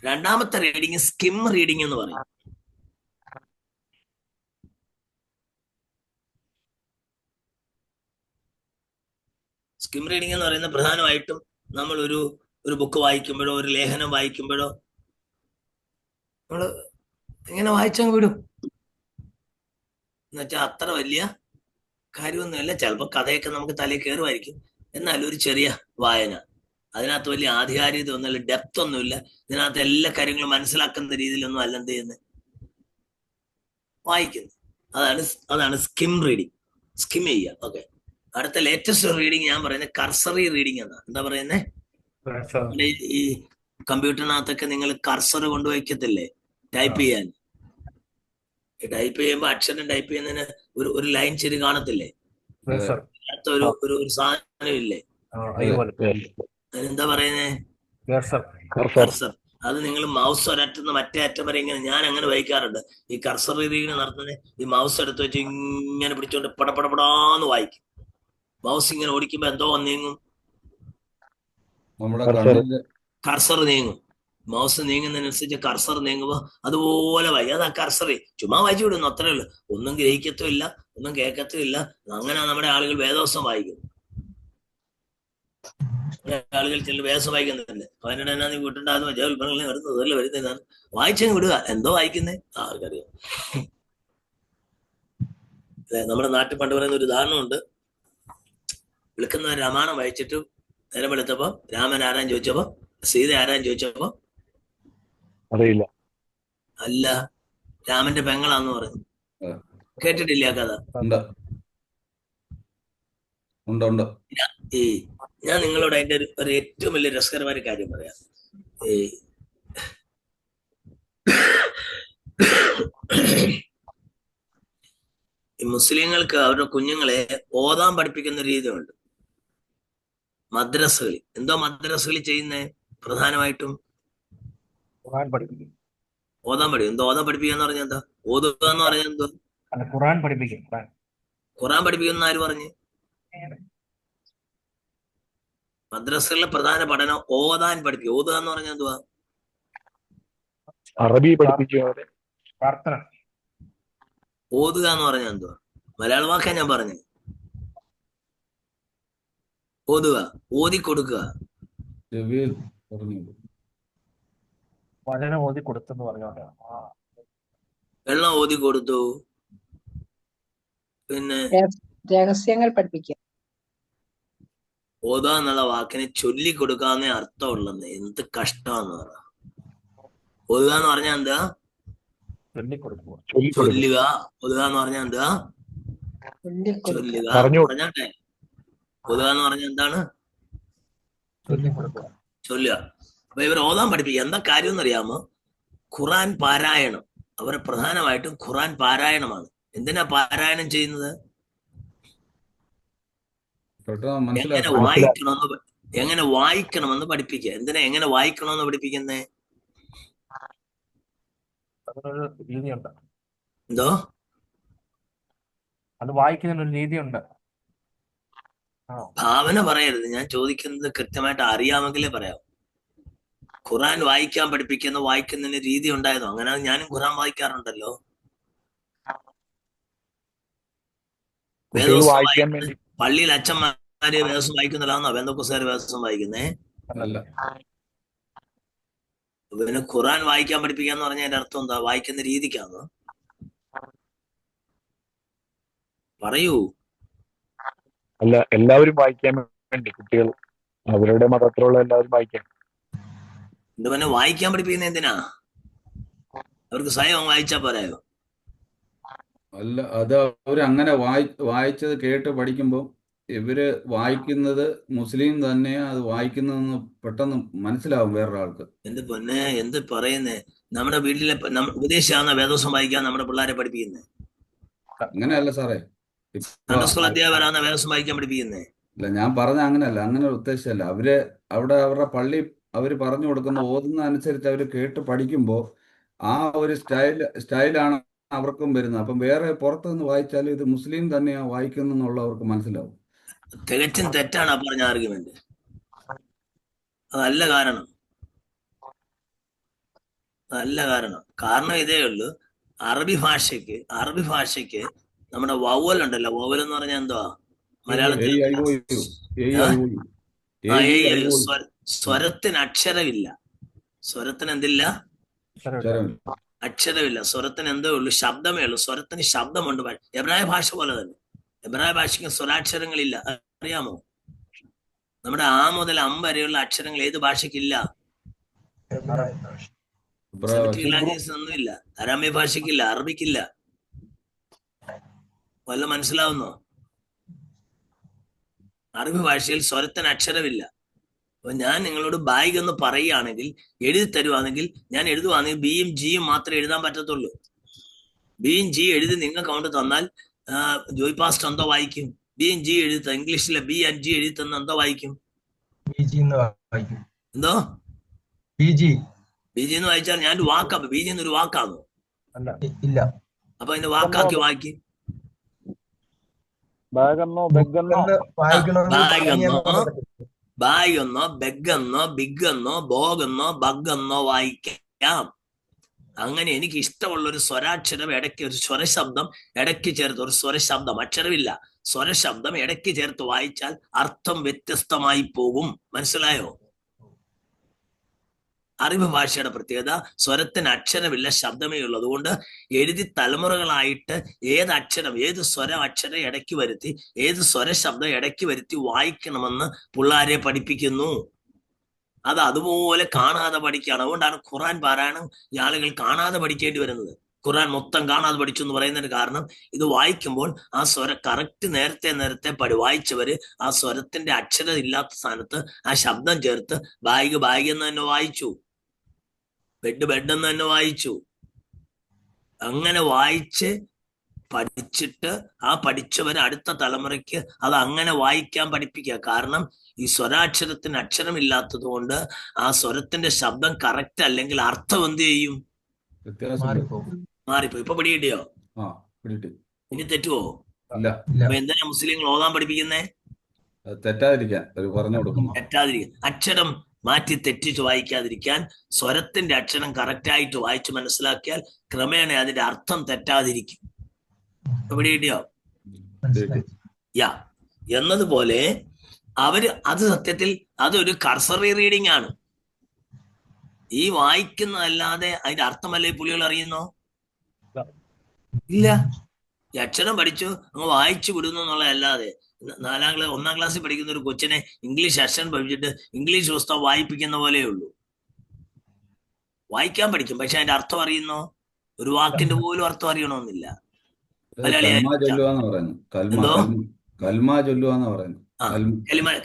രണ്ടാമത്തെ റീഡിങ് സ്കിം റീഡിങ് എന്ന് പറയും. സ്കിം റീഡിങ് എന്ന് പറയുന്നത് പ്രധാനമായിട്ടും നമ്മൾ ഒരു ബുക്ക് വായിക്കുമ്പോഴോ ഒരു ലേഖനം വായിക്കുമ്പോഴോ നമ്മള് ഇങ്ങനെ വായിച്ചങ്ങ് വിടും. എന്നുവെച്ചാൽ അത്ര വലിയ കാര്യമൊന്നുമില്ല. ചിലപ്പോൾ കഥയൊക്കെ നമുക്ക് തലയിൽ കയറുമായിരിക്കും. എന്നാലും ഒരു ചെറിയ വായന. അതിനകത്ത് വലിയ ആധികാരികത ഒന്നുമില്ല, ഡെപ്ത് ഒന്നുമില്ല. ഇതിനകത്ത് എല്ലാ കാര്യങ്ങളും മനസ്സിലാക്കുന്ന രീതിയിലൊന്നും അല്ല എന്ത് ചെയ്യുന്നത്, വായിക്കുന്നത്. അതാണ് സ്കിം റീഡിങ്. സ്കിം ചെയ്യുക. ഓക്കെ, അടുത്ത ലേറ്റസ്റ്റ് റീഡിങ് ഞാൻ പറയുന്നത് കർസറി റീഡിങ് എന്നാ. എന്താ പറയുന്നത്? നമ്മുടെ ഈ കമ്പ്യൂട്ടറിനകത്തൊക്കെ നിങ്ങൾ കർസർ കൊണ്ടുവയ്ക്കത്തില്ലേ ടൈപ്പ് ചെയ്യാൻ? ടൈപ്പ് ചെയ്യുമ്പോൾ അക്ഷരം ടൈപ്പ് ചെയ്യുന്നതിന് ഒരു ലൈൻ ശരി കാണത്തില്ലേ? അടുത്ത ഒരു സാധനം ഇല്ലേ? അതിനെന്താ പറയുന്നേ? കർസർ. അത് നിങ്ങൾ മൗസ് ഒരറ്റുന്ന മറ്റേ അറ്റം വരെ ഇങ്ങനെ, ഞാൻ അങ്ങനെ വായിക്കാറുണ്ട്. ഈ കർസർ റീഡിങ് നടത്തുന്നത് ഈ മൗസ് എടുത്ത് വെച്ച് ഇങ്ങനെ പിടിച്ചോണ്ട് പടപടപടാന്ന് വായിക്കും. മൗസ് ഇങ്ങനെ ഓടിക്കുമ്പോ എന്തോ നീങ്ങും, നമ്മുടെ കണ്ണിന്റെ കർസർ നീങ്ങും. മൗസ് നീങ്ങുന്നതിനനുസരിച്ച് കർസർ നീങ്ങുമ്പോ അതുപോലെ വായിക്കും. അതാ കർസറി. ചുമ്മാ വായിച്ചു വിടുന്നു, അത്രേ ഉള്ളൂ. ഒന്നും ഗ്രഹിക്കത്തും ഇല്ല, ഒന്നും കേൾക്കത്തും ഇല്ല. അങ്ങനെ നമ്മുടെ ആളുകൾ വേദോസം വായിക്കും. ആളുകൾ ചില വേദോസം വായിക്കുന്നുണ്ട്. അവനോട് എന്നാ നീ വീട്ടുണ്ടാകുന്ന ഉത്പന്നങ്ങളെ വരുന്നത് വരുന്നതാണ്. വായിച്ചങ്ങ് വിടുക. എന്തോ വായിക്കുന്നേ ആർക്കറിയാം. അല്ലെ, നമ്മുടെ നാട്ടിൽ പണ്ട് പറയുന്ന ഒരു ഉദാഹരണമുണ്ട്. വിളിക്കുന്ന രാമായണം വായിച്ചിട്ട് നേരം വെളുത്തപ്പോ രാമൻ ആരാൻ ചോദിച്ചപ്പോ, സീത ആരാൻ ചോദിച്ചപ്പോ അറിയില്ല, അല്ല രാമന്റെ പെങ്ങളാന്ന് പറഞ്ഞു. കേട്ടിട്ടില്ല ആ കഥ? ഉണ്ട്. ഈ ഞാൻ നിങ്ങളോട് അതിന്റെ ഒരു ഏറ്റവും വലിയ രസകരമായ കാര്യം പറയാം. ഈ മുസ്ലിങ്ങൾക്ക് അവരുടെ കുഞ്ഞുങ്ങളെ ഓതാൻ പഠിപ്പിക്കുന്ന രീതിയുണ്ട് മദ്രസകളിൽ. എന്തോ മദ്രസകളിൽ ചെയ്യുന്നേ? പ്രധാനമായിട്ടും ഖുർആൻ പഠിപ്പിക്കും. ഓതാൻ പഠിക്കും. എന്തോ ഓതാൻ പഠിപ്പിക്കുക എന്ന് പറഞ്ഞാൽ എന്താ? ഓതുക എന്ന് പറഞ്ഞാൽ എന്തോ? ഖുർആൻ പഠിപ്പിക്കും. ഖുർആൻ പഠിപ്പിക്കുന്ന ആര് പറഞ്ഞു? മദ്രസകളിലെ പ്രധാന പഠനം ഓതാൻ പഠിപ്പിക്കും. ഓതുക എന്ന് പറഞ്ഞാൽ എന്തുവാ? അറബി പഠിപ്പിക്കുക, പ്രാർത്ഥന. ഓതുക എന്ന് പറഞ്ഞാൽ എന്തുവാ? മലയാള വാക്കാ ഞാൻ പറഞ്ഞു. ഓതുക, ഓതി കൊടുക്കുക. വചനം ഓതി കൊടുത്തെന്ന് പറഞ്ഞോട്ടെ. വെള്ളം ഓതി കൊടുത്തു. പിന്നെ രഹസ്യങ്ങൾ പഠിപ്പിക്കുക. ഓതുക എന്നുള്ള വാക്കിന് ചൊല്ലിക്കൊടുക്കാന്നേ അർത്ഥമുള്ളന്ന്. എന്ത് കഷ്ടമാന്ന് പറ. ഓതുക എന്ന് പറഞ്ഞാൽ എന്താ? ചൊല്ലുക. ഓതുക എന്ന് പറഞ്ഞാൽ എന്താ? ചൊല്ലുക. പറഞ്ഞാട്ടെ, ഓതുക എന്ന് പറഞ്ഞാൽ എന്താണ്? ചൊല്ലുക. അപ്പൊ ഇവർ ഓതാൻ പഠിപ്പിക്കുക. എന്താ കാര്യം എന്നറിയാമോ? ഖുറാൻ പാരായണം. അവർ പ്രധാനമായിട്ടും ഖുറാൻ പാരായണമാണ്. എന്തിനാ പാരായണം ചെയ്യുന്നത്? എങ്ങനെ വായിക്കണമെന്ന് പഠിപ്പിക്കുക. എന്തിനാ എങ്ങനെ വായിക്കണമെന്ന് പഠിപ്പിക്കുന്നേ? എന്തോ? അത് വായിക്കുന്നതിനൊരു രീതിയുണ്ട്. ഭാവന പറയരുത്. ഞാൻ ചോദിക്കുന്നത് കൃത്യമായിട്ട് അറിയാമെങ്കിലേ പറയാം. ഖുറാൻ വായിക്കാൻ വായിക്കുന്നതിന് രീതി ഉണ്ടായിരുന്നു. അങ്ങനെ ഞാനും ഖുറാൻ വായിക്കാറുണ്ടല്ലോ. പള്ളിയിൽ അച്ഛന്മാര് വേദോസം വായിക്കുന്നില്ലാന്നോ ബന്ധുക്കുസാര് വേദോസം വായിക്കുന്നേ? പിന്നെ ഖുറാൻ വായിക്കാൻ പഠിപ്പിക്കാന്ന് പറഞ്ഞാൽ അതിന്റെ അർത്ഥം എന്താ? വായിക്കുന്ന രീതിക്കാന്നോ? പറയൂ. അല്ല, എല്ലാവരും വായിക്കാൻ വേണ്ടി, കുട്ടികൾ അവരുടെ മതത്തിലുള്ള എല്ലാവരും വായിക്കാൻ. എന്റെ പിന്നെ വായിക്കാൻ പഠിപ്പിക്കുന്ന എന്തിനാ? അവർക്ക് സ്വയം വായിച്ചാ പോരായോ? അല്ല, അത് അവരങ്ങനെ വായിച്ചത് കേട്ട് പഠിക്കുമ്പോൾ ഇവര് വായിക്കുന്നത് മുസ്ലിം തന്നെയാ അത് വായിക്കുന്നതെന്ന് പെട്ടെന്ന് മനസ്സിലാവും വേറൊരാൾക്ക്. എന്റെ പൊന്നെ, എന്ത് പറയുന്നേ? നമ്മുടെ വീട്ടിലെ ഉപദേശിയാവുന്ന വേദോസം വായിക്കാൻ നമ്മുടെ പിള്ളേരെ പഠിപ്പിക്കുന്നേ? അങ്ങനെയല്ല സാറേ. സ്കൂൾ അധ്യാപകരാണ് വേദോസം വായിക്കാൻ പഠിപ്പിക്കുന്നേ? ഇല്ല, ഞാൻ പറഞ്ഞ അങ്ങനെയല്ല, അങ്ങനെ ഉദ്ദേശിച്ചല്ല. അവര് അവിടെ അവരുടെ പള്ളി അവര് പറഞ്ഞു കൊടുക്കുന്ന ഓതുന്ന അനുസരിച്ച് അവര് കേട്ട് പഠിക്കുമ്പോൾ ആ ഒരു സ്റ്റൈലാണ് അവർക്കും വരുന്നത്. അപ്പം വേറെ പുറത്തുനിന്ന് വായിച്ചാലും ഇത് മുസ്ലിം തന്നെയാ വായിക്കുന്നുള്ളവർക്ക് മനസ്സിലാവും. തികച്ചും തെറ്റാണ് ആ പറഞ്ഞ ആർഗ്യുമെന്റ്. അതല്ല കാരണം. കാരണം ഇതേ ഉള്ളൂ. അറബി ഭാഷയ്ക്ക് നമ്മുടെ വവ്വൽ ഉണ്ടല്ലോ. വവ്വൽ എന്ന് പറഞ്ഞാൽ എന്തുവാ? മലയാളത്തിൽ സ്വരത്തിന് അക്ഷരമില്ല. സ്വരത്തിന് എന്തില്ല? അക്ഷരമില്ല. സ്വരത്തിന് എന്തേ ഉള്ളൂ? ശബ്ദമേ ഉള്ളൂ. സ്വരത്തിന് ശബ്ദമുണ്ട്. എബ്രായ ഭാഷ പോലെ തന്നെ എബ്രായ ഭാഷയ്ക്ക് സ്വരാക്ഷരങ്ങളില്ല. അറിയാമോ? നമ്മുടെ ആ മുതൽ അം വരെയുള്ള അക്ഷരങ്ങൾ ഏത് ഭാഷയ്ക്കില്ല? ലാംഗ്വേജസ് ഒന്നുമില്ല. അരാമ്യ ഭാഷയ്ക്കില്ല, അറബിക്കില്ല. വല്ല മനസ്സിലാവുന്നോ? അറബി ഭാഷയിൽ സ്വരത്തിന് അക്ഷരമില്ല. അപ്പൊ ഞാൻ നിങ്ങളോട് ബാഗ് എന്ന് പറയുകയാണെങ്കിൽ, എഴുതി തരുവാണെങ്കിൽ, ഞാൻ എഴുതുവാണെങ്കിൽ ബിയും ജിയും മാത്രമേ എഴുതാൻ പറ്റത്തുള്ളൂ. ബിയും ജി എഴുതി നിങ്ങൾക്ക് കൊണ്ട് തന്നാൽ ജോയ് പാസ്റ്റ് എന്തോ വായിക്കും? ബിയും ജി എഴുതി ഇംഗ്ലീഷിലെ ബി ആൻഡ് ജി എഴുതി തന്ന എന്തോ വായിക്കും? PG എന്ന് വായിക്കും. എന്തോ PG ബി ജി എന്ന് വായിച്ചാൽ ഞാൻ ഒരു വാക്കാ, ബി ജി എന്നൊരു വാക്കാണോ? ഇല്ല. അപ്പൊ അതിന്റെ വാക്കാക്കി വായിക്കും. ബാഗെന്നോ ബെഗെന്നോ എന്ന് വായിക്കണമെങ്കിൽ ബാഗെന്നോ പറയാൻ പറ്റും. ബാഗെന്നോ ബെഗെന്നോ ബിഗെന്നോ ബോഗെന്നോ ബഗ്ഗെന്നോ വായിക്കാം. അങ്ങനെ എനിക്ക് ഇഷ്ടമുള്ള ഒരു സ്വരാക്ഷരം ഇടയ്ക്ക്, ഒരു സ്വരശബ്ദം ഇടയ്ക്ക് ചേർത്ത്, ഒരു സ്വരശബ്ദം, അക്ഷരമില്ല, സ്വരശബ്ദം ഇടയ്ക്ക് ചേർത്ത് വായിച്ചാൽ അർത്ഥം വ്യത്യസ്തമായി പോകും. മനസ്സിലായോ? അറബി ഭാഷയുടെ പ്രത്യേകത സ്വരത്തിന് അക്ഷരമില്ല, ശബ്ദമേ ഉള്ളൂ. അതുകൊണ്ട് എഴുതി തലമുറകളായിട്ട് ഏത് അക്ഷരം, ഏത് സ്വരം അക്ഷരം ഇടയ്ക്ക് വരുത്തി, ഏത് സ്വരശബ്ദം ഇടയ്ക്ക് വരുത്തി വായിക്കണമെന്ന് പിള്ളാരെ പഠിപ്പിക്കുന്നു. അത് അതുപോലെ കാണാതെ പഠിക്കുകയാണ്. അതുകൊണ്ടാണ് ഖുർആൻ പാരായണം ഈ ആളുകൾ കാണാതെ പഠിക്കേണ്ടി വരുന്നത്. ഖുർആൻ മൊത്തം കാണാതെ പഠിച്ചു എന്ന് പറയുന്നതിന് കാരണം ഇത് വായിക്കുമ്പോൾ ആ സ്വരം കറക്റ്റ് നേരത്തെ വായിച്ചവര് ആ സ്വരത്തിന്റെ അക്ഷരം ഇല്ലാത്ത സ്ഥാനത്ത് ആ ശബ്ദം ചേർത്ത് ബാഗ് എന്ന് തന്നെ വായിച്ചു, ബെഡ് എന്ന് തന്നെ വായിച്ചു. അങ്ങനെ വായിച്ച് പഠിച്ചിട്ട് ആ പഠിച്ചവര് അടുത്ത തലമുറയ്ക്ക് അത് അങ്ങനെ വായിക്കാൻ പഠിപ്പിക്കുക. കാരണം ഈ സ്വരാക്ഷരത്തിന് അക്ഷരമില്ലാത്തത് കൊണ്ട് ആ സ്വരത്തിന്റെ ശബ്ദം കറക്റ്റ് അല്ലെങ്കിൽ അർത്ഥം എന്ത് ചെയ്യും? മാറിപ്പോ. ഇപ്പൊ പിടികിട്ടിയോ? ഇനി തെറ്റുവോ? അപ്പൊ എന്തിനാ മുസ്ലിങ്ങൾ ഓതാൻ പഠിപ്പിക്കുന്നേ? തെറ്റാതിരിക്കാൻ പറഞ്ഞു കൊടുക്കുന്നു. തെറ്റാതിരിക്കാൻ, അക്ഷരം മാറ്റി തെറ്റിച്ച് വായിക്കാതിരിക്കാൻ. സ്വരത്തിന്റെ അക്ഷരം കറക്റ്റായിട്ട് വായിച്ച് മനസ്സിലാക്കിയാൽ ക്രമേണ അതിന്റെ അർത്ഥം തെറ്റാതിരിക്കും. പിടികിട്ടിയോ? യാ. എന്നതുപോലെ അവര് അത് സത്യത്തിൽ അതൊരു കർസറി റീഡിംഗ് ആണ്. ഈ വായിക്കുന്നതല്ലാതെ അതിന്റെ അർത്ഥമല്ലേ പുലികൾ അറിയുന്നോ? ഇല്ല. ഈ അക്ഷരം പഠിച്ചു അങ്ങ് വായിച്ചു വിടുന്നു എന്നുള്ളതല്ലാതെ, 1-ാം ക്ലാസ്സിൽ പഠിക്കുന്ന ഒരു കൊച്ചിനെ ഇംഗ്ലീഷ് അക്ഷരം പഠിച്ചിട്ട് ഇംഗ്ലീഷ് പുസ്തകം വായിപ്പിക്കുന്ന പോലെയുള്ളൂ. വായിക്കാൻ പഠിക്കും, പക്ഷെ അതിന്റെ അർത്ഥം അറിയുന്നോ? ഒരു വാക്കിന്റെ പോലും അർത്ഥം അറിയണമെന്നില്ല.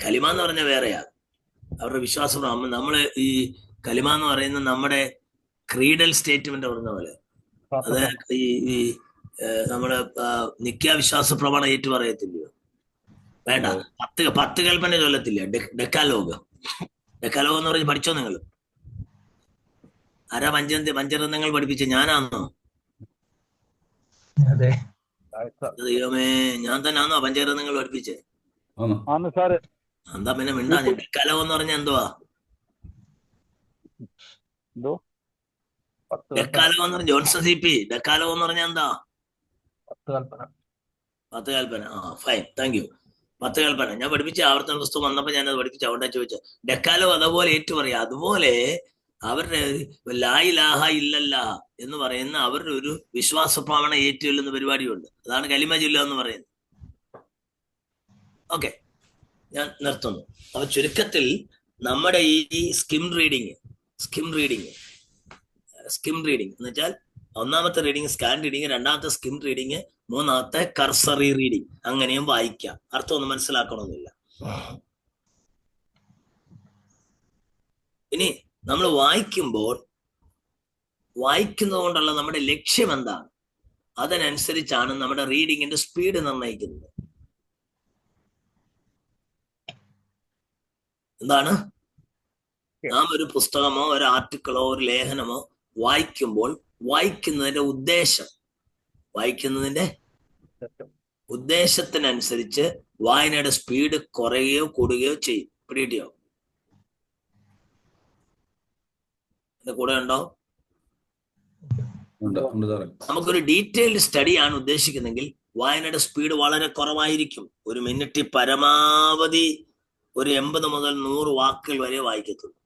കലിമ എന്ന് പറഞ്ഞ വേറെയാ, അവരുടെ വിശ്വാസം. നമ്മള് ഈ കലിമ എന്ന് പറയുന്നത് നമ്മുടെ ക്രീഡൽ സ്റ്റേറ്റ്മെന്റ് പറഞ്ഞ പോലെ, അത് ഈ നമ്മുടെ നിത്യാവിശ്വാസ പ്രമാണം ഏറ്റു പറയത്തില്ലയോ? വേണ്ട, 10 കൽപ്പന ചൊല്ലത്തില്ല, ഡെക്കാലോഗ് എന്ന് പറഞ്ഞ് പഠിച്ചോ നിങ്ങൾ? ആരാ പഞ്ചരത്നങ്ങൾ പഠിപ്പിച്ച? ഞാനാന്നോ? ദൈവമേ, ഞാൻ തന്നെയാന്നോ പഞ്ചരത്നങ്ങൾ പഠിപ്പിച്ചേ? എന്താ പിന്നെ മിണ്ടാ? ഡെക്കാലോഗ് എന്ന് പറഞ്ഞ എന്തുവാ? ഡെക്കാലോഗ് എന്ന് പറഞ്ഞ ജോൺസൺ CP, ഡെക്കാലോഗ് എന്ന് പറഞ്ഞ എന്താ? 10 കൽപ്പന. Fine, thank you. 10 കൽപ്പന ഞാൻ പഠിപ്പിച്ച ആവർത്തന പുസ്തകം വന്നപ്പോ ഞാനത് പഠിപ്പിച്ച, അവിടെ ചോദിച്ചത്. ഡെക്കാലോഗ് അതുപോലെ ഏറ്റു പറയാ. അതുപോലെ അവരുടെ ലാ ഇലാഹ ഇല്ലല്ലാ എന്ന് പറയുന്ന അവരുടെ ഒരു വിശ്വാസ പ്രമാണം ഏറ്റുചൊല്ലുന്ന പരിപാടിയുണ്ട്. അതാണ് കലിമ ചൊല്ലുക എന്ന് പറയുന്നത്. ഓക്കെ, ഞാൻ നിർത്തുന്നു. അപ്പൊ ചുരുക്കത്തിൽ നമ്മുടെ ഈ സ്കിം റീഡിങ് എന്ന് വെച്ചാൽ 1-ാമത്തെ റീഡിങ് സ്കാൻ റീഡിങ്, 2-ാമത്തെ സ്കിം റീഡിങ്, 3-ാമത്തെ കർസറി റീഡിങ്. അങ്ങനെയും വായിക്കാം, അർത്ഥമൊന്നും മനസ്സിലാക്കണമെന്നില്ല. ഇനി നമ്മൾ വായിക്കുന്നത് കൊണ്ടുള്ള നമ്മുടെ ലക്ഷ്യം എന്താണ്? അതിനനുസരിച്ചാണ് നമ്മുടെ റീഡിങ്ങിന്റെ സ്പീഡ് നിർണ്ണയിക്കുന്നത്. എന്താണ്? നാം ഒരു പുസ്തകമോ ഒരു ആർട്ടിക്കിളോ ഒരു ലേഖനമോ വായിക്കുമ്പോൾ വായിക്കുന്നതിന്റെ ഉദ്ദേശത്തിനനുസരിച്ച് വായനയുടെ സ്പീഡ് കുറയുകയോ കൂടുകയോ ചെയ്യും. പിടികിട്ടിയോ? കൂടെ ഉണ്ടോ? നമുക്കൊരു ഡീറ്റെയിൽഡ് സ്റ്റഡിയാണ് ഉദ്ദേശിക്കുന്നെങ്കിൽ വായനയുടെ സ്പീഡ് വളരെ കുറവായിരിക്കും. ഒരു മിനിറ്റിൽ പരമാവധി ഒരു 80 മുതൽ 100 വാക്കുകൾ വരെ വായിക്കത്തുള്ളൂ.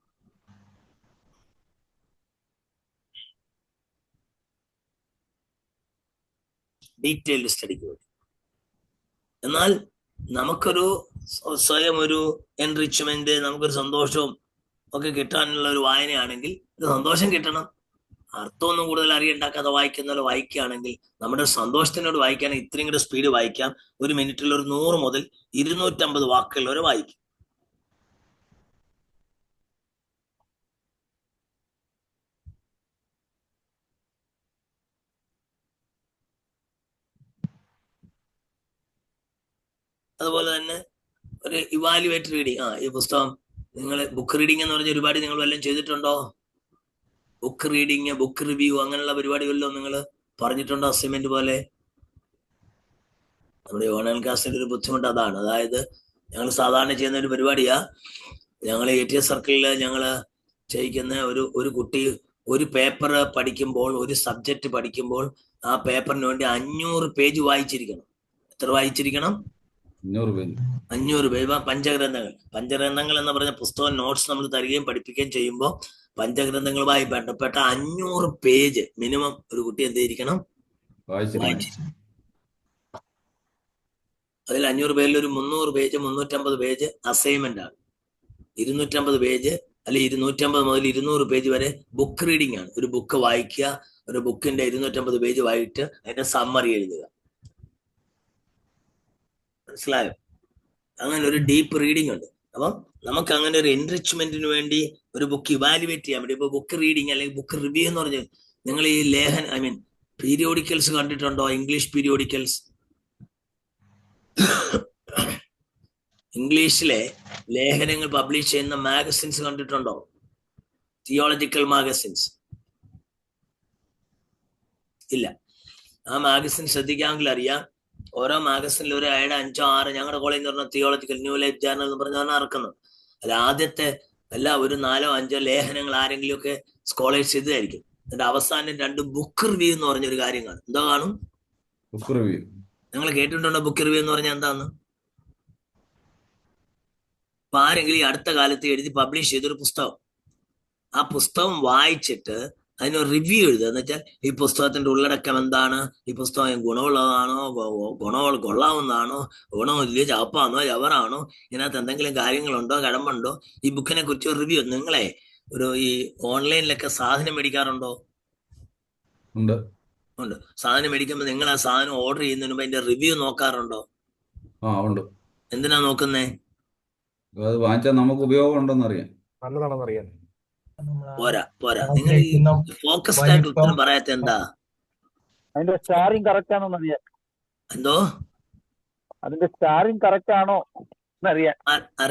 ഡീറ്റെയിൽഡ് സ്റ്റഡിക്ക് വേണ്ടി. എന്നാൽ നമുക്കൊരു സ്വയം ഒരു എൻറിച്ച്മെന്റ്, നമുക്കൊരു സന്തോഷവും ഒക്കെ കിട്ടാനുള്ള ഒരു വായനയാണെങ്കിൽ, ഇത് സന്തോഷം കിട്ടണം, അർത്ഥമൊന്നും കൂടുതൽ അറിയണ്ട, കഥ വായിക്കുന്ന പോലെ വായിക്കുകയാണെങ്കിൽ, നമ്മുടെ സന്തോഷത്തിനോട് വായിക്കുകയാണെങ്കിൽ ഇത്രയും കൂടെ സ്പീഡ് വായിക്കാം. ഒരു മിനിറ്റിൽ ഒരു 100 മുതൽ 250 വാക്കുകൾ വരെ വായിക്കും. അതുപോലെ തന്നെ ഒരു ഇവാലുവേറ്റ് റീഡിങ്. ഈ പുസ്തകം നിങ്ങൾ ബുക്ക് റീഡിംഗ് എന്ന് പറഞ്ഞ ഒരുപാട് നിങ്ങൾ വല്ലതും ചെയ്തിട്ടുണ്ടോ? ബുക്ക് റീഡിങ്, ബുക്ക് റിവ്യൂ, അങ്ങനെയുള്ള പരിപാടികളിലോ നിങ്ങൾ പറഞ്ഞിട്ടുണ്ടോ അസൈൻമെന്റ് പോലെ? നമ്മുടെ ഓൺലൈൻ ക്ലാസ്സിന്റെ ഒരു ബുദ്ധിമുട്ട് അതാണ്. അതായത് ഞങ്ങൾ സാധാരണ ചെയ്യുന്ന ഒരു പരിപാടിയാ, ഞങ്ങൾ ATS സർക്കിളിൽ ഞങ്ങൾ ചെയ്യിക്കുന്ന ഒരു കുട്ടി ഒരു പേപ്പർ പഠിക്കുമ്പോൾ, ഒരു സബ്ജക്റ്റ് പഠിക്കുമ്പോൾ ആ പേപ്പറിന് വേണ്ടി 500 പേജ് വായിച്ചിരിക്കണം. എത്ര വായിച്ചിരിക്കണം? 500 പേജ്. 500 പേജ്. പഞ്ചഗ്രന്ഥങ്ങൾ എന്ന് പറഞ്ഞ പുസ്തകം നോട്ട്സ് നമ്മൾ തരികയും പഠിപ്പിക്കുകയും ചെയ്യുമ്പോൾ പഞ്ചഗ്രന്ഥങ്ങളുമായി ബന്ധപ്പെട്ട 500 പേജ് മിനിമം ഒരു കുട്ടി എന്ത് ചെയ്തിരിക്കണം? വായിച്ചിരിക്കണം. അതിൽ 500 പേജിൽ ഒരു 300 പേജ് 350 പേജ് അസൈൻമെന്റ് ആണ്. 250 പേജ് അല്ലെങ്കിൽ 250 മുതൽ 200 പേജ് വരെ ബുക്ക് റീഡിംഗ് ആണ്. ഒരു ബുക്ക് വായിക്കുക, ഒരു ബുക്കിന്റെ 250 പേജ് വായിച്ച് അതിന്റെ സമ്മറി എഴുതുക. മനസ്സിലായോ? അങ്ങനെ ഒരു ഡീപ്പ് റീഡിംഗ് ഉണ്ട്. അപ്പം നമുക്ക് അങ്ങനെ ഒരു എൻറിച്ച്മെന്റിന് വേണ്ടി ഒരു ബുക്ക് ഇവാലുവേറ്റ് ചെയ്യാൻ വേണ്ടി, ഇപ്പൊ ബുക്ക് റീഡിംഗ് അല്ലെങ്കിൽ ബുക്ക് റിവ്യൂ എന്ന് പറഞ്ഞാൽ, നിങ്ങൾ ഈ പീരിയോഡിക്കൽസ് കണ്ടിട്ടുണ്ടോ? ഇംഗ്ലീഷ് പീരിയോഡിക്കൽസ്, ഇംഗ്ലീഷിലെ ലേഖനങ്ങൾ പബ്ലിഷ് ചെയ്യുന്ന മാഗസിൻസ് കണ്ടിട്ടുണ്ടോ? തിയോളജിക്കൽ മാഗസിൻസ് ഇല്ല. ആ മാഗസിൻ ശ്രദ്ധിക്കാമെങ്കിൽ അറിയാം, ഓരോ മാഗസിനിലും ഒരു 7, 5, 6 ഞങ്ങളുടെ കോളേജിൽ നിന്ന് പറഞ്ഞ തിയോളജിക്കൽ ന്യൂ ലൈഫ് ജേർണൽ എന്ന് പറഞ്ഞാണ് ഇറക്കുന്നത്. അല്ല, ആദ്യത്തെ ഒരു 4, 5 ലേഖനങ്ങൾ ആരെങ്കിലും ഒക്കെ സ്കോളേഴ്സ് ചെയ്തായിരിക്കും. എന്നിട്ട് അവസാനം 2 ബുക്ക് റിവ്യൂ എന്ന് പറഞ്ഞൊരു കാര്യം കാണും. എന്തോ കാണും? Book review. നിങ്ങൾ കേട്ടിട്ടുണ്ടോ ബുക്ക് റിവ്യൂ എന്ന് പറഞ്ഞാൽ എന്താന്ന്? അപ്പൊ ആരെങ്കിലും ഈ അടുത്ത കാലത്ത് എഴുതി പബ്ലിഷ് ചെയ്തൊരു പുസ്തകം, ആ പുസ്തകം വായിച്ചിട്ട് അതിനൊരു റിവ്യൂ എഴുതുക. എന്ന് വെച്ചാൽ ഈ പുസ്തകത്തിന്റെ ഉള്ളടക്കം എന്താണ്, ഈ പുസ്തകം ഗുണമുള്ളതാണോ, കൊള്ളാവുന്നതാണോ, ഗുണമില്ല, ചാപ്പാണോ, ചവറാണോ, ഇതിനകത്ത് എന്തെങ്കിലും കാര്യങ്ങളുണ്ടോ, കഴമ്പുണ്ടോ, ഈ ബുക്കിനെ കുറിച്ച് റിവ്യൂ. നിങ്ങളെ ഈ ഓൺലൈനിലൊക്കെ സാധനം മേടിക്കാറുണ്ടോ? ഉണ്ട്. സാധനം മേടിക്കുമ്പോൾ നിങ്ങൾ ആ സാധനം ഓർഡർ ചെയ്യുന്നതിന് മുമ്പ് അതിന്റെ റിവ്യൂ നോക്കാറുണ്ടോ? ഉണ്ട്. എന്തിനാ നോക്കുന്നേ? അത് വാങ്ങിച്ചാൽ നമുക്ക് ഉപയോഗം ഉണ്ടോന്ന് അറിയാം. നല്ലതാണെന്ന് അറിയാൻ. പോരാ. നിങ്ങൾ ഈ ഫോക്കസ്ഡ് ആയിട്ട് ഉത്തരം പറയാത്ത എന്താ? അതിന്റെ സ്റ്റാറിങ് കറക്റ്റ് ആണോ എന്നറിയാൻ. എന്തോ? അതിന്റെ സ്റ്റാറിങ് കറക്റ്റ് ആണോ എന്നറിയാൻ.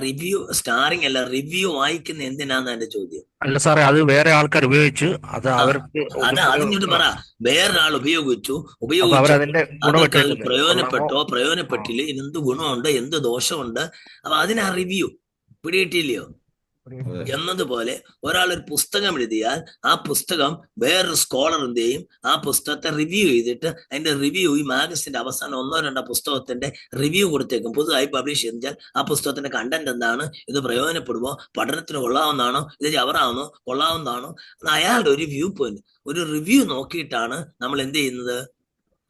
റിവ്യൂ സ്റ്റാറിങ് അല്ല, റിവ്യൂ വായിക്കുന്ന എന്തിനാന്ന് എന്റെ ചോദ്യം. അല്ല സാറേ, അത് വേറെ ആൾക്കാർ ഉപയോഗിച്ച് അത് അവർക്ക് അതിങ്ങോട്ട് പറ. വേറൊരാൾ ഉപയോഗിച്ചു, അവരതിന്റെ അവർക്ക് അത് പ്രയോജനപ്പെട്ടില്ല, എന്ത് ഗുണമുണ്ട്, എന്ത് ദോഷമുണ്ട്, അപ്പൊ അതിനാ റിവ്യൂ. പിടികിട്ടില്ലയോ? എന്നതുപോലെ ഒരാൾ ഒരു പുസ്തകം എഴുതിയാൽ ആ പുസ്തകം വേറൊരു സ്കോളർ എന്ത് ചെയ്യും? ആ പുസ്തകത്തെ റിവ്യൂ ചെയ്തിട്ട് അതിന്റെ റിവ്യൂ ഈ മാഗസിന്റെ അവസാനം 1, 2 പുസ്തകത്തിന്റെ റിവ്യൂ കൊടുത്തേക്കും. പുതുതായി പബ്ലിഷ് ചെയ്താൽ ആ പുസ്തകത്തിന്റെ കണ്ടന്റ് എന്താണ്, ഇത് പ്രയോജനപ്പെടുമോ, പഠനത്തിന് കൊള്ളാവുന്നതാണോ, ഇത് ചവറാണോ, കൊള്ളാവുന്നതാണോ, അയാളുടെ ഒരു വ്യൂ പോയിന്റ്, ഒരു റിവ്യൂ നോക്കിയിട്ടാണ് നമ്മൾ എന്ത് ചെയ്യുന്നത്?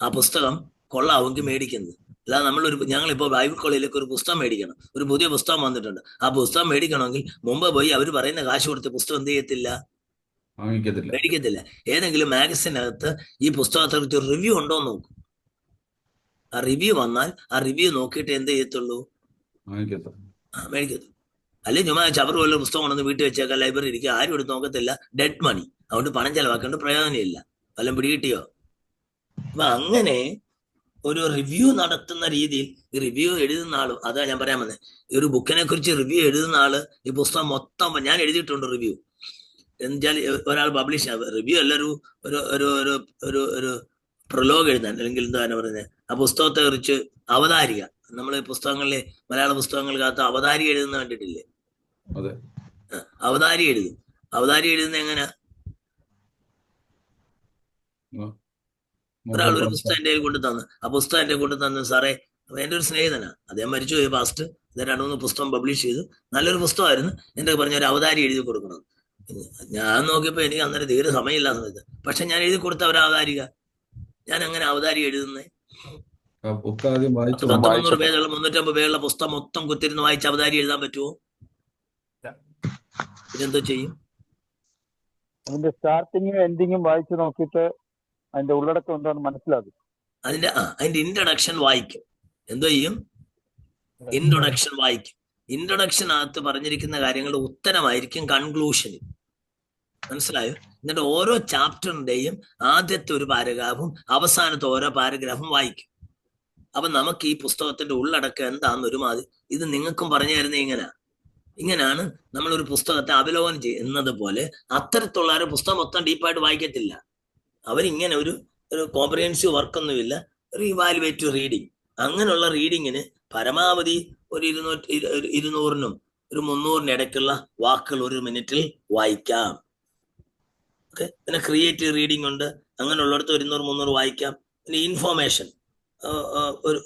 ആ പുസ്തകം കൊള്ളാവുമെങ്കിൽ മേടിക്കുന്നത്. അല്ലാതെ ഞങ്ങളിപ്പോൾ ബൈബിൾ കോളേജിലേക്ക് ഒരു പുസ്തകം മേടിക്കണം, ഒരു പുതിയ പുസ്തകം വന്നിട്ടുണ്ട്, ആ പുസ്തകം മേടിക്കണമെങ്കിൽ മുമ്പ് പോയി അവർ പറയുന്ന കാശ് കൊടുത്ത് പുസ്തകം എന്ത് ചെയ്യത്തില്ല? മേടിക്കത്തില്ല. ഏതെങ്കിലും മാഗസിനകത്ത് ഈ പുസ്തകത്തെ കുറിച്ച് റിവ്യൂ ഉണ്ടോ എന്ന് നോക്കും. ആ റിവ്യൂ വന്നാൽ ആ റിവ്യൂ നോക്കിയിട്ട് എന്ത് ചെയ്യത്തുള്ളൂ? മേടിക്കത്തുള്ളൂ. അല്ലെങ്കിൽ ചുമ്മാ ചവറ് പോലെ പുസ്തകം കൊണ്ടൊന്ന് വീട്ടിൽ വെച്ചേക്കാം, ലൈബ്രറി ഇരിക്കുക, ആരും എടുത്ത് നോക്കത്തില്ല, ഡെഡ് മണി. അതുകൊണ്ട് പണം ചെലവാക്കേണ്ട പ്രയോജനമില്ല. വല്ലതും പിടികിട്ടിയോ? അപ്പൊ അങ്ങനെ ഒരു റിവ്യൂ നടത്തുന്ന രീതിയിൽ ഈ റിവ്യൂ എഴുതുന്ന ആളും, അതാ ഞാൻ പറയാൻ വന്നത്, ഈ ഒരു ബുക്കിനെ കുറിച്ച് റിവ്യൂ എഴുതുന്ന ആള് ഈ പുസ്തകം മൊത്തം, ഞാൻ എഴുതിയിട്ടുണ്ട് റിവ്യൂ. എന്നുവെച്ചാൽ ഒരാൾ പബ്ലിഷ് റിവ്യൂ അല്ല, ഒരു പ്രൊലോഗ് എഴുതാൻ, അല്ലെങ്കിൽ എന്താണ് പറയുന്നത്, ആ പുസ്തകത്തെ കുറിച്ച് അവതാരിക. നമ്മൾ പുസ്തകങ്ങളിലെ മലയാള പുസ്തകങ്ങൾക്കകത്ത് അവതാരിക എഴുതുന്ന കണ്ടിട്ടില്ലേ? അവതാരി എഴുതും. അവതാരി എഴുതുന്ന എങ്ങനെ? ഒരാൾ ഒരു പുസ്തകം എൻ്റെ കയ്യിൽ കൊണ്ടു തന്നു, ആ പുസ്തകം എൻ്റെ കൊണ്ടു തന്നു, സാറേ എൻ്റെ ഒരു സ്നേഹിതനാ, അദ്ദേഹം മരിച്ചു പോയി പാസ്റ്റ്, അദ്ദേഹം 2-3 പുസ്തകം പബ്ലിഷ് ചെയ്തു, നല്ലൊരു പുസ്തകമായിരുന്നു, എൻ്റെ പറഞ്ഞ ഒരു അവതാരി എഴുതി കൊടുക്കണം. ഞാൻ നോക്കിയപ്പോൾ എനിക്ക് അന്നേരം തീരെ സമയമില്ലാത്ത സമയത്ത്, പക്ഷെ ഞാൻ എഴുതി കൊടുത്ത ഒരു അവതാരിക. ഞാൻ അങ്ങനെ അവതാരി എഴുതുന്നേ? 300 പേജുള്ള 350 പേജുള്ള പുസ്തകം മൊത്തം കുത്തിരുന്ന് വായിച്ച് അവതാരി എഴുതാൻ പറ്റുമോ? ഇതെന്തോ ചെയ്യും? അതിന്റെ സ്റ്റാർട്ടിങ്ങും എൻഡിങ്ങും വായിച്ചു നോക്കിയിട്ട് അതിന്റെ ഉള്ളടക്കം എന്താണെന്ന് മനസ്സിലാക്കും. അതിന്റെ ഇൻട്രൊഡക്ഷൻ വായിക്കും. എന്തോ ചെയ്യും? ഇൻട്രൊഡക്ഷൻ വായിക്കും. ഇൻട്രൊഡക്ഷനകത്ത് പറഞ്ഞിരിക്കുന്ന കാര്യങ്ങളുടെ ഉത്തരമായിരിക്കും കൺക്ലൂഷനിൽ. മനസ്സിലായോ? എന്നിട്ട് ഓരോ ചാപ്റ്ററിന്റെയും ആദ്യത്തെ ഒരു പാരഗ്രാഫും അവസാനത്തെ ഓരോ പാരഗ്രാഫും വായിക്കും. അപ്പൊ നമുക്ക് ഈ പുസ്തകത്തിന്റെ ഉള്ളടക്കം എന്താണെന്ന് ഒരുമാതിരി ഇത് നിങ്ങൾക്കും പറഞ്ഞു തരുന്നത് ഇങ്ങനെയാണ് നമ്മളൊരു പുസ്തകത്തെ അവലോകനം ചെയ്യുന്നത് പോലെ. അത്തരത്തിലുള്ള ഒരു പുസ്തകം മൊത്തം ഡീപ്പായിട്ട് വായിക്കത്തില്ല. അവരിങ്ങനെ ഒരു കോംപ്രിഹെൻസീവ് വർക്കൊന്നുമില്ല, ഒരു ഇവാലുവേറ്റീവ് റീഡിങ്. അങ്ങനെയുള്ള റീഡിങ്ങിന് പരമാവധി ഒരു 200-നും ഒരു 300-നും ഇടയ്ക്കുള്ള വാക്കുകൾ ഒരു മിനിറ്റിൽ വായിക്കാം. ഓക്കെ. പിന്നെ ക്രിയേറ്റീവ് റീഡിംഗ് ഉണ്ട്, അങ്ങനെയുള്ളിടത്ത് 200-300 വായിക്കാം. പിന്നെ ഇൻഫോർമേഷൻ,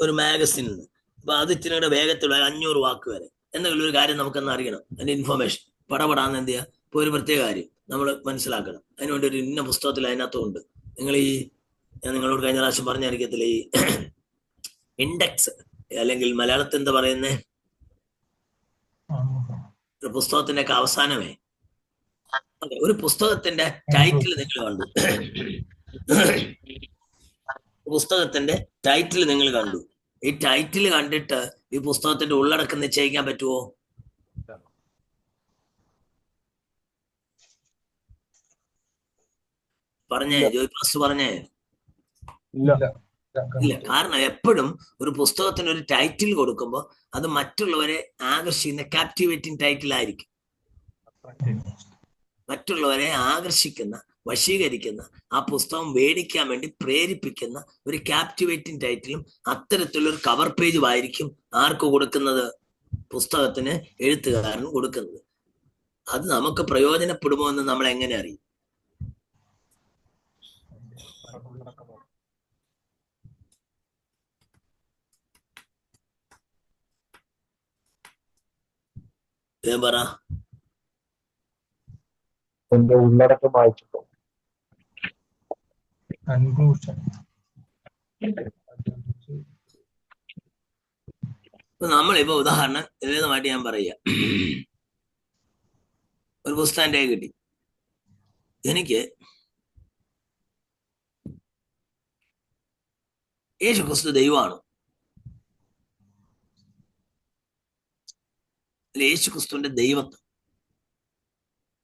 ഒരു മാഗസിനിൽ നിന്ന് അപ്പൊ അത് ഇച്ചിരി വേഗത്തിലുള്ള 500 വാക്ക് വരെ എന്തെങ്കിലും ഒരു കാര്യം നമുക്കെന്ന് അറിയണം. അതിന്റെ ഇൻഫോർമേഷൻ പടപടാന്ന് എന്ത് ചെയ്യുക? ഇപ്പൊ ഒരു പ്രത്യേക കാര്യം നമ്മൾ മനസ്സിലാക്കണം. അതിനുവേണ്ടി ഒരു ഇന്ന പുസ്തകത്തിൽ അതിനകത്തുണ്ട്. ഞാൻ നിങ്ങളോട് കഴിഞ്ഞ പ്രാവശ്യം പറഞ്ഞായിരിക്കത്തില്ല, ഈ ഇൻഡെക്സ് അല്ലെങ്കിൽ മലയാളത്തിൽ എന്താ പറയുന്നേ, ഒരു പുസ്തകത്തിന്റെ ഒക്കെ അവസാനമേ ഒരു പുസ്തകത്തിന്റെ ടൈറ്റിൽ നിങ്ങൾ കണ്ടു. പുസ്തകത്തിന്റെ ടൈറ്റിൽ നിങ്ങൾ കണ്ടു. ഈ ടൈറ്റിൽ കണ്ടിട്ട് ഈ പുസ്തകത്തിന്റെ ഉള്ളടക്കം നിശ്ചയിക്കാൻ പറ്റുമോ? പറഞ്ഞേ ജോയ് പാസ്റ്റർ പറഞ്ഞേ. ഇല്ല. കാരണം എപ്പോഴും ഒരു പുസ്തകത്തിന് ഒരു ടൈറ്റിൽ കൊടുക്കുമ്പോൾ അത് മറ്റുള്ളവരെ ആകർഷിക്കുന്ന കാപ്റ്റിവേറ്റിംഗ് ടൈറ്റിൽ ആയിരിക്കും. മറ്റുള്ളവരെ ആകർഷിക്കുന്ന, വശീകരിക്കുന്ന, ആ പുസ്തകം മേടിക്കാൻ വേണ്ടി പ്രേരിപ്പിക്കുന്ന ഒരു ക്യാപ്റ്റിവേറ്റിംഗ് ടൈറ്റിലും അത്തരത്തിലൊരു കവർ പേജും ആയിരിക്കും ആർക്ക് കൊടുക്കുന്നത്? പുസ്തകത്തിന് എഴുത്തുകാരൻ കൊടുക്കുന്നത്. അത് നമുക്ക് പ്രയോജനപ്പെടുമോ എന്ന് നമ്മൾ എങ്ങനെ അറിയും? പറ. എന്റെ ഉള്ളടക്കം വായിച്ചിട്ടോ കൺക്ലൂഷൻ നമ്മളിപ്പോ ഉദാഹരണം ലളിതമായിട്ട് ഞാൻ പറയുക. ഒരു പുസ്തകം എൻ്റെ കിട്ടി. എനിക്ക് യേശുക്രിസ്തു ദൈവമാണ്, യേശുക്രിസ്തുവിന്റെ ദൈവത്വം.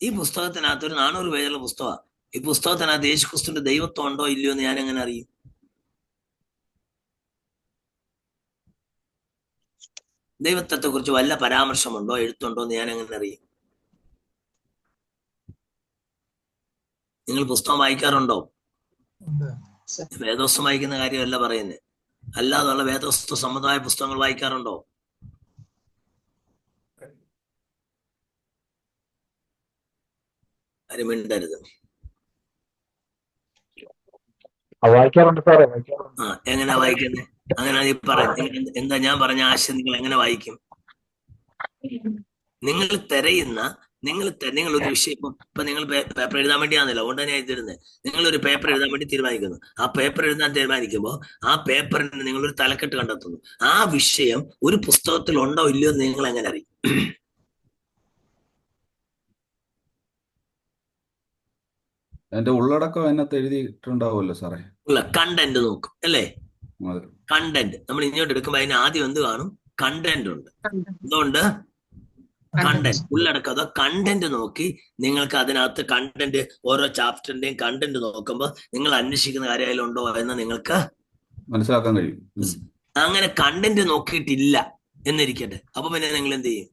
ഈ പുസ്തകത്തിനകത്ത് ഒരു 400 പേജുള്ള പുസ്തകമാണ്. ഈ പുസ്തകത്തിനകത്ത് യേശുക്രിസ്തുവിന്റെ ദൈവത്വം ഉണ്ടോ ഇല്ലയോ എന്ന് ഞാൻ എങ്ങനെ അറിയും? ദൈവത്വത്തെ കുറിച്ച് വല്ല പരാമർശമുണ്ടോ, എഴുത്തുണ്ടോ എന്ന് ഞാൻ എങ്ങനെ അറിയും? നിങ്ങൾ പുസ്തകം വായിക്കാറുണ്ടോ? വേദോസ്തം വായിക്കുന്ന കാര്യമല്ല പറയുന്നത്, അല്ലാതുള്ള വേദോസ്ത സംബന്ധമായ പുസ്തകങ്ങൾ വായിക്കാറുണ്ടോ? ആരും മിണ്ടരുത്. വായിക്കാറുണ്ട് സാറേ, ആ, എങ്ങനെ വായിക്കുന്നത്? അങ്ങനെ നീ പറയാം. എന്താ ഞാൻ പറഞ്ഞ ആശയം നിങ്ങൾ എങ്ങനെ വായിക്കും? നിങ്ങൾ തിരയുന്ന, നിങ്ങൾ ഒരു വിഷയം ഇപ്പൊ നിങ്ങൾ പേപ്പർ എഴുതാൻ വേണ്ടിയാണല്ലോ, അതുകൊണ്ട് തന്നെ എഴുതിരുന്നത്. നിങ്ങൾ ഒരു പേപ്പർ എഴുതാൻ വേണ്ടി തീരുമാനിക്കുന്നു. ആ പേപ്പർ എഴുതാൻ തീരുമാനിക്കുമ്പോൾ ആ പേപ്പറിന് നിങ്ങളൊരു തലക്കെട്ട് കണ്ടെത്തുന്നു. ആ വിഷയം ഒരു പുസ്തകത്തിൽ ഉണ്ടോ ഇല്ലയോ എന്ന് നിങ്ങൾ എങ്ങനെ അറിയും? അതിന്റെ ഉള്ളടക്കം അതിനകത്ത് എഴുതിയിട്ടുണ്ടാവുമല്ലോ സാറേ. കണ്ടന്റ് നോക്കും അല്ലേ? കണ്ടന്റ് നമ്മൾ ഇങ്ങോട്ട് എടുക്കുമ്പോ അതിന് ആദ്യം എന്ത് കാണും? കണ്ടന്റ് ഉണ്ട്. എന്തുകൊണ്ട്? കണ്ടന്റ്, ഉള്ളടക്കം. അതോ കണ്ടന്റ് നോക്കി നിങ്ങൾക്ക് അതിനകത്ത് കണ്ടന്റ്, ഓരോ ചാപ്റ്ററിന്റെയും കണ്ടന്റ് നോക്കുമ്പോൾ നിങ്ങൾ അന്വേഷിക്കുന്ന കാര്യം ഉണ്ടോ എന്ന് നിങ്ങൾക്ക് മനസ്സിലാക്കാൻ കഴിയും. അങ്ങനെ കണ്ടന്റ് നോക്കിയിട്ടില്ല എന്നിരിക്കട്ടെ, അപ്പൊ പിന്നെ നിങ്ങൾ എന്ത് ചെയ്യും?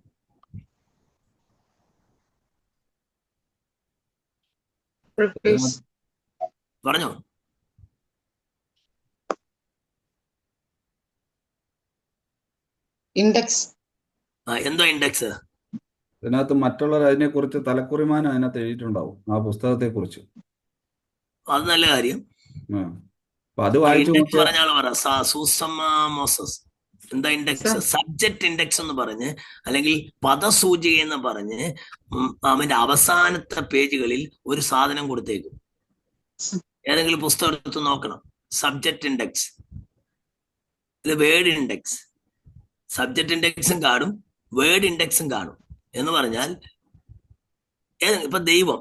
പറഞ്ഞോ. ഇൻഡെക്സ്. എന്തോ ഇൻഡെക്സ്? അതിനകത്ത് മറ്റുള്ളവർ അതിനെക്കുറിച്ച് തലക്കുറിമാനം അതിനകത്ത് എഴുതിയിട്ടുണ്ടാവും, ആ പുസ്തകത്തെ കുറിച്ച്. അത് നല്ല കാര്യം. അപ്പൊ അത് വായിച്ചു ഇൻഡെക്സ് പറഞ്ഞാൽ പറ. മോസസ് എന്താ ഇൻഡെക്സ്? സബ്ജക്ട് ഇൻഡെക്സ് എന്ന് പറഞ്ഞ്, അല്ലെങ്കിൽ പദസൂചിക എന്ന് പറഞ്ഞ് അവന്റെ അവസാനത്തെ പേജുകളിൽ ഒരു സാധനം കൊടുത്തേക്കും. ഏതെങ്കിലും പുസ്തകം എടുത്ത് നോക്കണം. സബ്ജക്ട് ഇൻഡെക്സ്, ഇത് വേർഡ് ഇൻഡെക്സ്. സബ്ജക്ട് ഇൻഡെക്സും കാണും, വേർഡ് ഇൻഡെക്സും കാണും. എന്ന് പറഞ്ഞാൽ ഇപ്പൊ ദൈവം,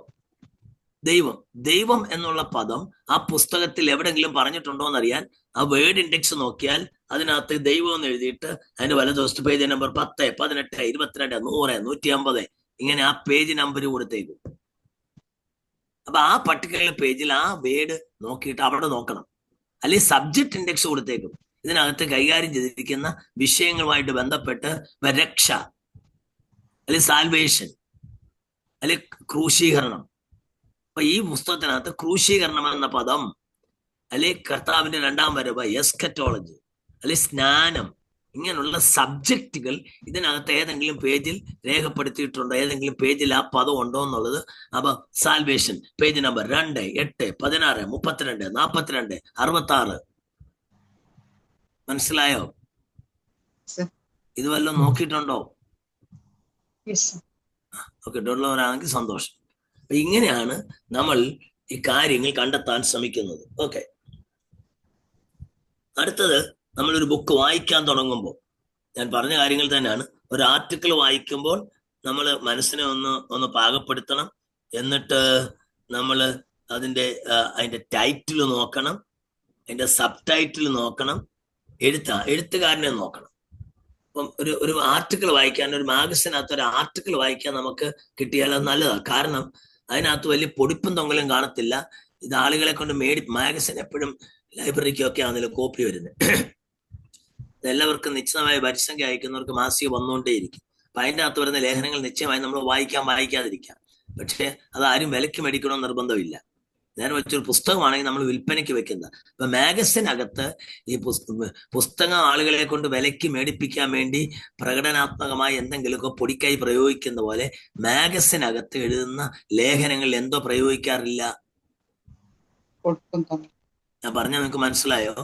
ദൈവം. ദൈവം എന്നുള്ള പദം ആ പുസ്തകത്തിൽ എവിടെങ്കിലും പറഞ്ഞിട്ടുണ്ടോ എന്നറിയാൻ ആ വേർഡ് ഇൻഡെക്സ് നോക്കിയാൽ അതിനകത്ത് ദൈവം എന്ന് എഴുതിയിട്ട് അതിന്റെ വലതുവശത്ത് പേജ് നമ്പർ 10, 18, 22, 100, 150 ഇങ്ങനെ ആ പേജ് നമ്പർ കൊടുത്തേക്കും. അപ്പൊ ആ പർട്ടിക്കുലർ പേജിൽ ആ വേർഡ് നോക്കിയിട്ട് അവിടെ നോക്കണം. അല്ലെങ്കിൽ സബ്ജക്ട് ഇൻഡെക്സ് കൊടുത്തേക്കും. ഇതിനകത്ത് കൈകാര്യം ചെയ്തിരിക്കുന്ന വിഷയങ്ങളുമായിട്ട് ബന്ധപ്പെട്ട് രക്ഷ, അല്ലെങ്കിൽ സാൽവേഷൻ, അല്ലെങ്കിൽ ക്രൂശീകരണം. അപ്പൊ ഈ പുസ്തകത്തിനകത്ത് ക്രൂശീകരണം എന്ന പദം, അല്ലെ കർത്താവിന്റെ രണ്ടാം വരവ്, എസ്കറ്റോളജി, അല്ലെ സ്നാനം, ഇങ്ങനെയുള്ള സബ്ജക്റ്റുകൾ ഇതിനകത്ത് ഏതെങ്കിലും പേജിൽ രേഖപ്പെടുത്തിയിട്ടുണ്ടോ, ഏതെങ്കിലും പേജിൽ ആ പദം ഉണ്ടോ എന്നുള്ളത്. അപ്പൊ സാൽവേഷൻ പേജ് നമ്പർ 2, 8, 16, 32, 42, 66. മനസ്സിലായോ? ഇത് വല്ലതും നോക്കിയിട്ടുണ്ടോ? ഓക്കെ, ഉള്ളവരാണെങ്കിൽ സന്തോഷം. അപ്പൊ ഇങ്ങനെയാണ് നമ്മൾ ഈ കാര്യങ്ങൾ കണ്ടെത്താൻ ശ്രമിക്കുന്നത്. ഓക്കെ, അടുത്തത് നമ്മളൊരു ബുക്ക് വായിക്കാൻ തുടങ്ങുമ്പോൾ ഞാൻ പറഞ്ഞ കാര്യങ്ങൾ തന്നെയാണ്. ഒരു ആർട്ടിക്കിൾ വായിക്കുമ്പോൾ നമ്മൾ മനസ്സിനെ ഒന്ന് പാകപ്പെടുത്തണം. എന്നിട്ട് നമ്മൾ അതിന്റെ ടൈറ്റിൽ നോക്കണം, അതിന്റെ സബ് ടൈറ്റിൽ നോക്കണം, എഴുത്തുകാരനെ നോക്കണം. അപ്പം ഒരു ആർട്ടിക്കിൾ വായിക്കാൻ, ഒരു മാഗസിനകത്ത് ഒരു ആർട്ടിക്കിൾ വായിക്കാൻ നമുക്ക് കിട്ടിയാൽ അത് നല്ലതാണ്. കാരണം അതിനകത്ത് വലിയ പൊടിപ്പും തൊങ്ങലും കാണത്തില്ല. ഇത് ആളുകളെ കൊണ്ട് മാഗസിൻ എപ്പോഴും ലൈബ്രറിക്കൊക്കെ ആണെങ്കിലും കോപ്പി വരുന്നത്. ഇതെല്ലാവർക്കും നിശ്ചിതമായ പരിസംഖ്യ അയക്കുന്നവർക്ക് മാസിക വന്നുകൊണ്ടേയിരിക്കും. അപ്പൊ അതിൻ്റെ അകത്ത് വരുന്ന ലേഖനങ്ങൾ നിശ്ചയമായി നമ്മൾ വായിക്കാതിരിക്കാം. പക്ഷെ അത് ആരും വിലക്ക് മേടിക്കണമെന്ന് നിർബന്ധമില്ല. നേരെ വെച്ചൊരു പുസ്തകമാണെങ്കിൽ നമ്മൾ വിൽപ്പനയ്ക്ക് വെക്കുന്നത്. ഇപ്പൊ മാഗസിനകത്ത് ഈ പുസ്തകം ആളുകളെ കൊണ്ട് വിലയ്ക്ക് മേടിപ്പിക്കാൻ വേണ്ടി പ്രകടനാത്മകമായി എന്തെങ്കിലുമൊക്കെ പൊടിക്കായി പ്രയോഗിക്കുന്ന പോലെ മാഗസിനകത്ത് എഴുതുന്ന ലേഖനങ്ങൾ എന്തോ പ്രയോഗിക്കാറില്ല. ഞാൻ പറഞ്ഞ നിങ്ങൾക്ക് മനസ്സിലായോ?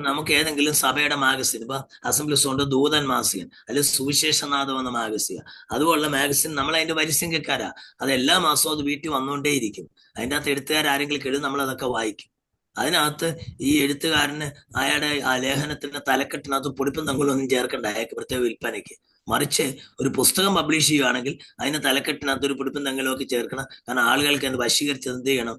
നമുക്ക് ഏതെങ്കിലും സഭയുടെ മാഗസിൻ, ഇപ്പൊ അസംബ്ലീസ് കൊണ്ട് ദൂതൻ മാസികൻ, അല്ലെങ്കിൽ സുവിശേഷനാഥം എന്ന മാഗസിൻ, അതുപോലുള്ള മാഗസിൻ നമ്മൾ അതിന്റെ പരിസംഖ്യക്കാരാ. അത് എല്ലാ മാസവും അത് വീട്ടിൽ വന്നുകൊണ്ടേയിരിക്കും. അതിൻ്റെ അകത്ത് എഴുത്തുകാരെങ്കിലും എഴുതും, നമ്മൾ അതൊക്കെ വായിക്കും. അതിനകത്ത് ഈ എഴുത്തുകാരന് അയാളുടെ ആ ലേഖനത്തിന്റെ തലക്കെട്ടിനകത്ത് പൊടിപ്പും തങ്ങളൊന്നും ചേർക്കണ്ട, അയാൾക്ക് പ്രത്യേക വിൽപ്പനയ്ക്ക്. മറിച്ച് ഒരു പുസ്തകം പബ്ലിഷ് ചെയ്യുകയാണെങ്കിൽ അതിന്റെ തലക്കെട്ടിനകത്ത് ഒരു പൊടിപ്പും തങ്ങളൊക്കെ ചേർക്കണം. കാരണം ആളുകൾക്ക് അത് വശീകരിച്ച് എന്ത് ചെയ്യണം,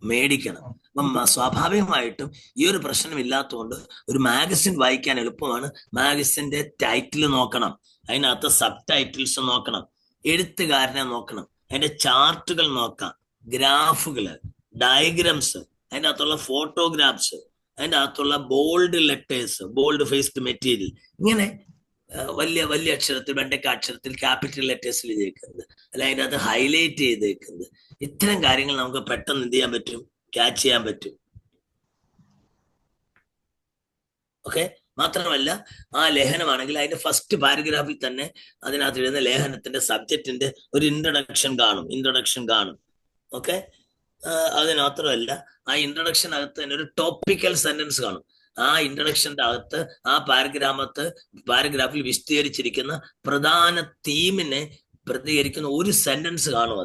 മേടിക്കണം. അപ്പം സ്വാഭാവികമായിട്ടും ഈ ഒരു പ്രശ്നം ഇല്ലാത്തതുകൊണ്ട് ഒരു മാഗസിൻ വായിക്കാൻ എളുപ്പമാണ്. മാഗസിന്റെ ടൈറ്റിൽ നോക്കണം, അതിനകത്ത് സബ് ടൈറ്റിൽസ് നോക്കണം, എഴുത്തുകാരനെ നോക്കണം, അതിന്റെ ചാർട്ടുകൾ നോക്കാം, ഗ്രാഫുകള്, ഡയഗ്രാംസ്, അതിൻ്റെ അകത്തുള്ള ഫോട്ടോഗ്രാഫ്സ്, അതിൻ്റെ അകത്തുള്ള bold letters, bold faced material, ഇങ്ങനെ വലിയ വലിയ അക്ഷരത്തിൽ, വെണ്ടയ്ക്ക അക്ഷരത്തിൽ ക്യാപിറ്റൽ ലെറ്റേഴ്സിൽ ചെയ്തേക്കുന്നത്, അല്ല അതിൻ്റെ അകത്ത് ഹൈലൈറ്റ് ചെയ്തേക്കുന്നത്. ഇത്തരം കാര്യങ്ങൾ നമുക്ക് പെട്ടെന്ന് എന്ത് ചെയ്യാൻ പറ്റും, ക്യാച്ച് ചെയ്യാൻ പറ്റും. ഓക്കെ, മാത്രമല്ല ആ ലേഖനമാണെങ്കിൽ അതിന്റെ ഫസ്റ്റ് പാരഗ്രാഫിൽ തന്നെ അതിനകത്ത് എഴുതുന്ന ലേഖനത്തിന്റെ സബ്ജക്റ്റിന്റെ ഒരു ഇൻട്രൊഡക്ഷൻ കാണും. ഓക്കെ, അതിന് മാത്രമല്ല ആ ഇൻട്രൊഡക്ഷൻ അകത്ത് തന്നെ ഒരു ടോപ്പിക്കൽ സെന്റൻസ് കാണും. ആ ഇൻട്രൊഡക്ഷന്റെ അകത്ത് ആ പാരഗ്രാഫിൽ വിശദീകരിച്ചിരിക്കുന്ന പ്രധാന തീമിനെ പ്രതികരിക്കുന്ന ഒരു സെന്റൻസ് കാണും.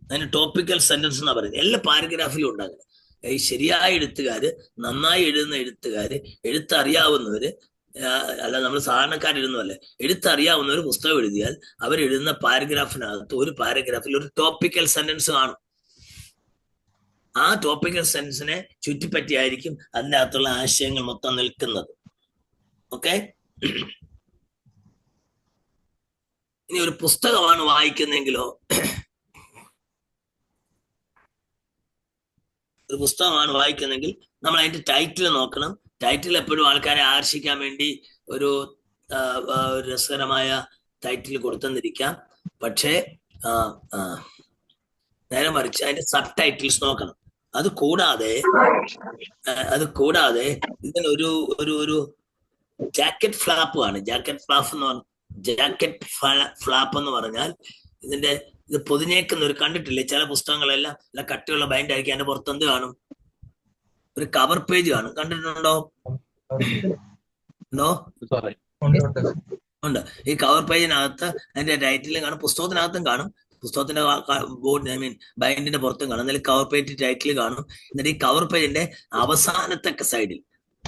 അതിന് ടോപ്പിക്കൽ സെന്റൻസ് എന്നാ പറയുന്നത്. എല്ലാ പാരഗ്രാഫിലും ഉണ്ടാകുന്നത്. ഈ ശരിയായ എഴുത്തുകാര്, നന്നായി എഴുതുന്ന എഴുത്തുകാര്, എഴുത്തറിയാവുന്നവര്, അല്ല നമ്മൾ സാധാരണക്കാരെഴുതുന്നതല്ലേ, എഴുത്തറിയാവുന്നവർ പുസ്തകം എഴുതിയാൽ അവരെഴുതുന്ന പാരഗ്രാഫിനകത്ത് ഒരു പാരഗ്രാഫിൽ ഒരു ടോപ്പിക്കൽ സെന്റൻസ് കാണും. ആ ടോപ്പിക്കൽ സെന്റൻസിനെ ചുറ്റിപ്പറ്റിയായിരിക്കും അതിൻ്റെ അകത്തുള്ള ആശയങ്ങൾ മൊത്തം നിൽക്കുന്നത്. ഓക്കെ, ഇനി ഒരു പുസ്തകമാണ് വായിക്കുന്നതെങ്കിലോ, നമ്മൾ അതിന്റെ ടൈറ്റിൽ നോക്കണം. ടൈറ്റിൽ എപ്പോഴും ആൾക്കാരെ ആകർഷിക്കാൻ വേണ്ടി ഒരു രസകരമായ ടൈറ്റിൽ കൊടുത്തെന്നിരിക്കാം. പക്ഷേ നേരെ മറിച്ച് അതിന്റെ സബ് ടൈറ്റിൽസ് നോക്കണം. അത് കൂടാതെ ഇതിനൊരു ഒരു ജാക്കറ്റ് ഫ്ലാപ്പ് ആണ്. ജാക്കറ്റ് ഫ്ലാപ്പ് എന്ന് പറഞ്ഞാൽ ഇത് പൊതിഞ്ഞേക്കുന്ന ഒരു, കണ്ടിട്ടില്ലേ ചില പുസ്തകങ്ങളെല്ലാം നല്ല കട്ടിയുള്ള ബൈൻഡ് ആയിരിക്കും, അതിന്റെ പുറത്തെന്ത് കാണും, ഒരു കവർ പേജ് കാണും. കണ്ടിട്ടുണ്ടോ? ഉണ്ട്. ഈ കവർ പേജിനകത്ത് അതിന്റെ ടൈറ്റിലും കാണും, പുസ്തകത്തിനകത്തും കാണും, പുസ്തകത്തിന്റെ ബോർഡ് ബൈൻഡിന്റെ പുറത്തും കാണും. എന്നാലും കവർ പേജ് ടൈറ്റിൽ കാണും. എന്നിട്ട് ഈ കവർ പേജിന്റെ അവസാനത്തെ സൈഡിൽ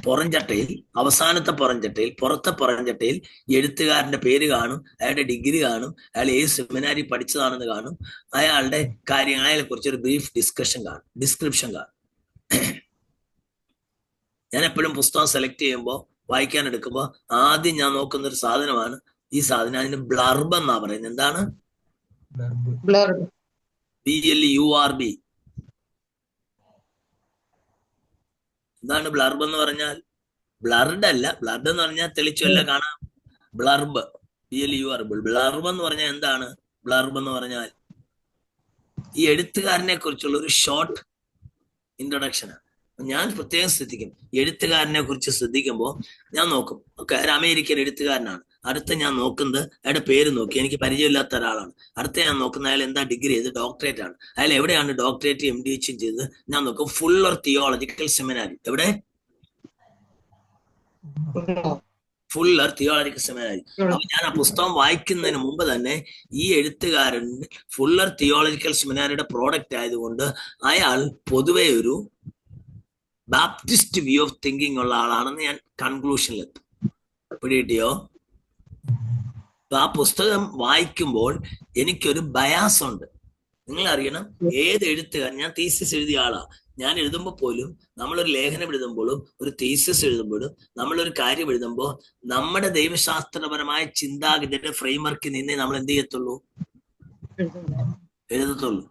പുറംചട്ടയിൽ, അവസാനത്തെ പുറംചട്ടയിൽ, പുറത്തെ പുറംചട്ടയിൽ എഴുത്തുകാരന്റെ പേര് കാണും, അയാളുടെ ഡിഗ്രി കാണും, അയാൾ ഏത് സെമിനാരി പഠിച്ചതാണെന്ന് കാണും, അയാളുടെ കാര്യങ്ങൾ, അയാളെ കുറിച്ച് ഒരു ബ്രീഫ് ഡിസ്ക്രിപ്ഷൻ കാണും. ഞാൻ എപ്പോഴും പുസ്തകം സെലക്ട് ചെയ്യുമ്പോൾ, വായിക്കാൻ എടുക്കുമ്പോൾ ആദ്യം ഞാൻ നോക്കുന്ന ഒരു സാധനമാണ് ഈ സാധനം. അതിന് ബ്ലർബ് എന്നാ പറയുന്നത്. എന്താണ്? ബ്ലർബ്. BLURB. എന്താണ് ബ്ലർബ് എന്ന് പറഞ്ഞാൽ? ബ്ലർഡ് അല്ല. ബ്ലർഡ് എന്ന് പറഞ്ഞാൽ തെളിച്ചല്ല കാണാം. Blurb, BLURB. ബ്ലർബ് എന്ന് പറഞ്ഞാൽ എന്താണ്? ബ്ലർബ് എന്ന് പറഞ്ഞാൽ ഈ എഴുത്തുകാരനെ കുറിച്ചുള്ള ഒരു ഷോർട്ട് ഇൻട്രൊഡക്ഷനാണ്. ഞാൻ പ്രത്യേകം ശ്രദ്ധിക്കും. എഴുത്തുകാരനെ കുറിച്ച് ശ്രദ്ധിക്കുമ്പോൾ ഞാൻ നോക്കും, ഓക്കെ, ഒരു അമേരിക്കൻ എഴുത്തുകാരനാണ്. അടുത്ത ഞാൻ നോക്കുന്നത് അയാളുടെ പേര് നോക്കി, എനിക്ക് പരിചയമില്ലാത്ത ഒരാളാണ്. അടുത്ത ഞാൻ നോക്കുന്ന അയാൾ എന്താ ഡിഗ്രി ചെയ്ത്, ഡോക്ടറേറ്റ് ആണ്. അയാൾ എവിടെയാണ് ഡോക്ടറേറ്റ് MDHും ചെയ്തത്? ഞാൻ നോക്കും ഫുള്ളർ തിയോളജിക്കൽ സെമിനാരി. എവിടെ? Fuller theological seminary. അപ്പൊ ഞാൻ ആ പുസ്തകം വായിക്കുന്നതിന് മുമ്പ് തന്നെ ഈ എഴുത്തുകാരൻ ഫുള്ളർ തിയോളജിക്കൽ സെമിനാരിയുടെ പ്രോഡക്റ്റ് ആയതുകൊണ്ട് അയാൾ പൊതുവെ ഒരു ബാപ്റ്റിസ്റ്റ് വ്യൂ ഓഫ് തിങ്കിങ് ഉള്ള ആളാണെന്ന് ഞാൻ കൺക്ലൂഷനിലെത്തും. പിടികിട്ടിയോ? അപ്പൊ ആ പുസ്തകം വായിക്കുമ്പോൾ എനിക്കൊരു ബയാസ് ഉണ്ട്. നിങ്ങൾ അറിയണം, ഏത് എഴുത്തുകാരൻ, ഞാൻ തീസിസ് എഴുതിയ ആളാ. ഞാൻ എഴുതുമ്പോൾ പോലും, നമ്മളൊരു ലേഖനം എഴുതുമ്പോഴും ഒരു തീസിസ് എഴുതുമ്പോഴും നമ്മളൊരു കാര്യം എഴുതുമ്പോൾ നമ്മുടെ ദൈവശാസ്ത്രപരമായ ചിന്താഗതിയുടെ ഫ്രെയിംവർക്കിൽ നിന്നേ നമ്മൾ എന്ത് ചെയ്യത്തുള്ളൂ, എഴുതത്തുള്ളൂ.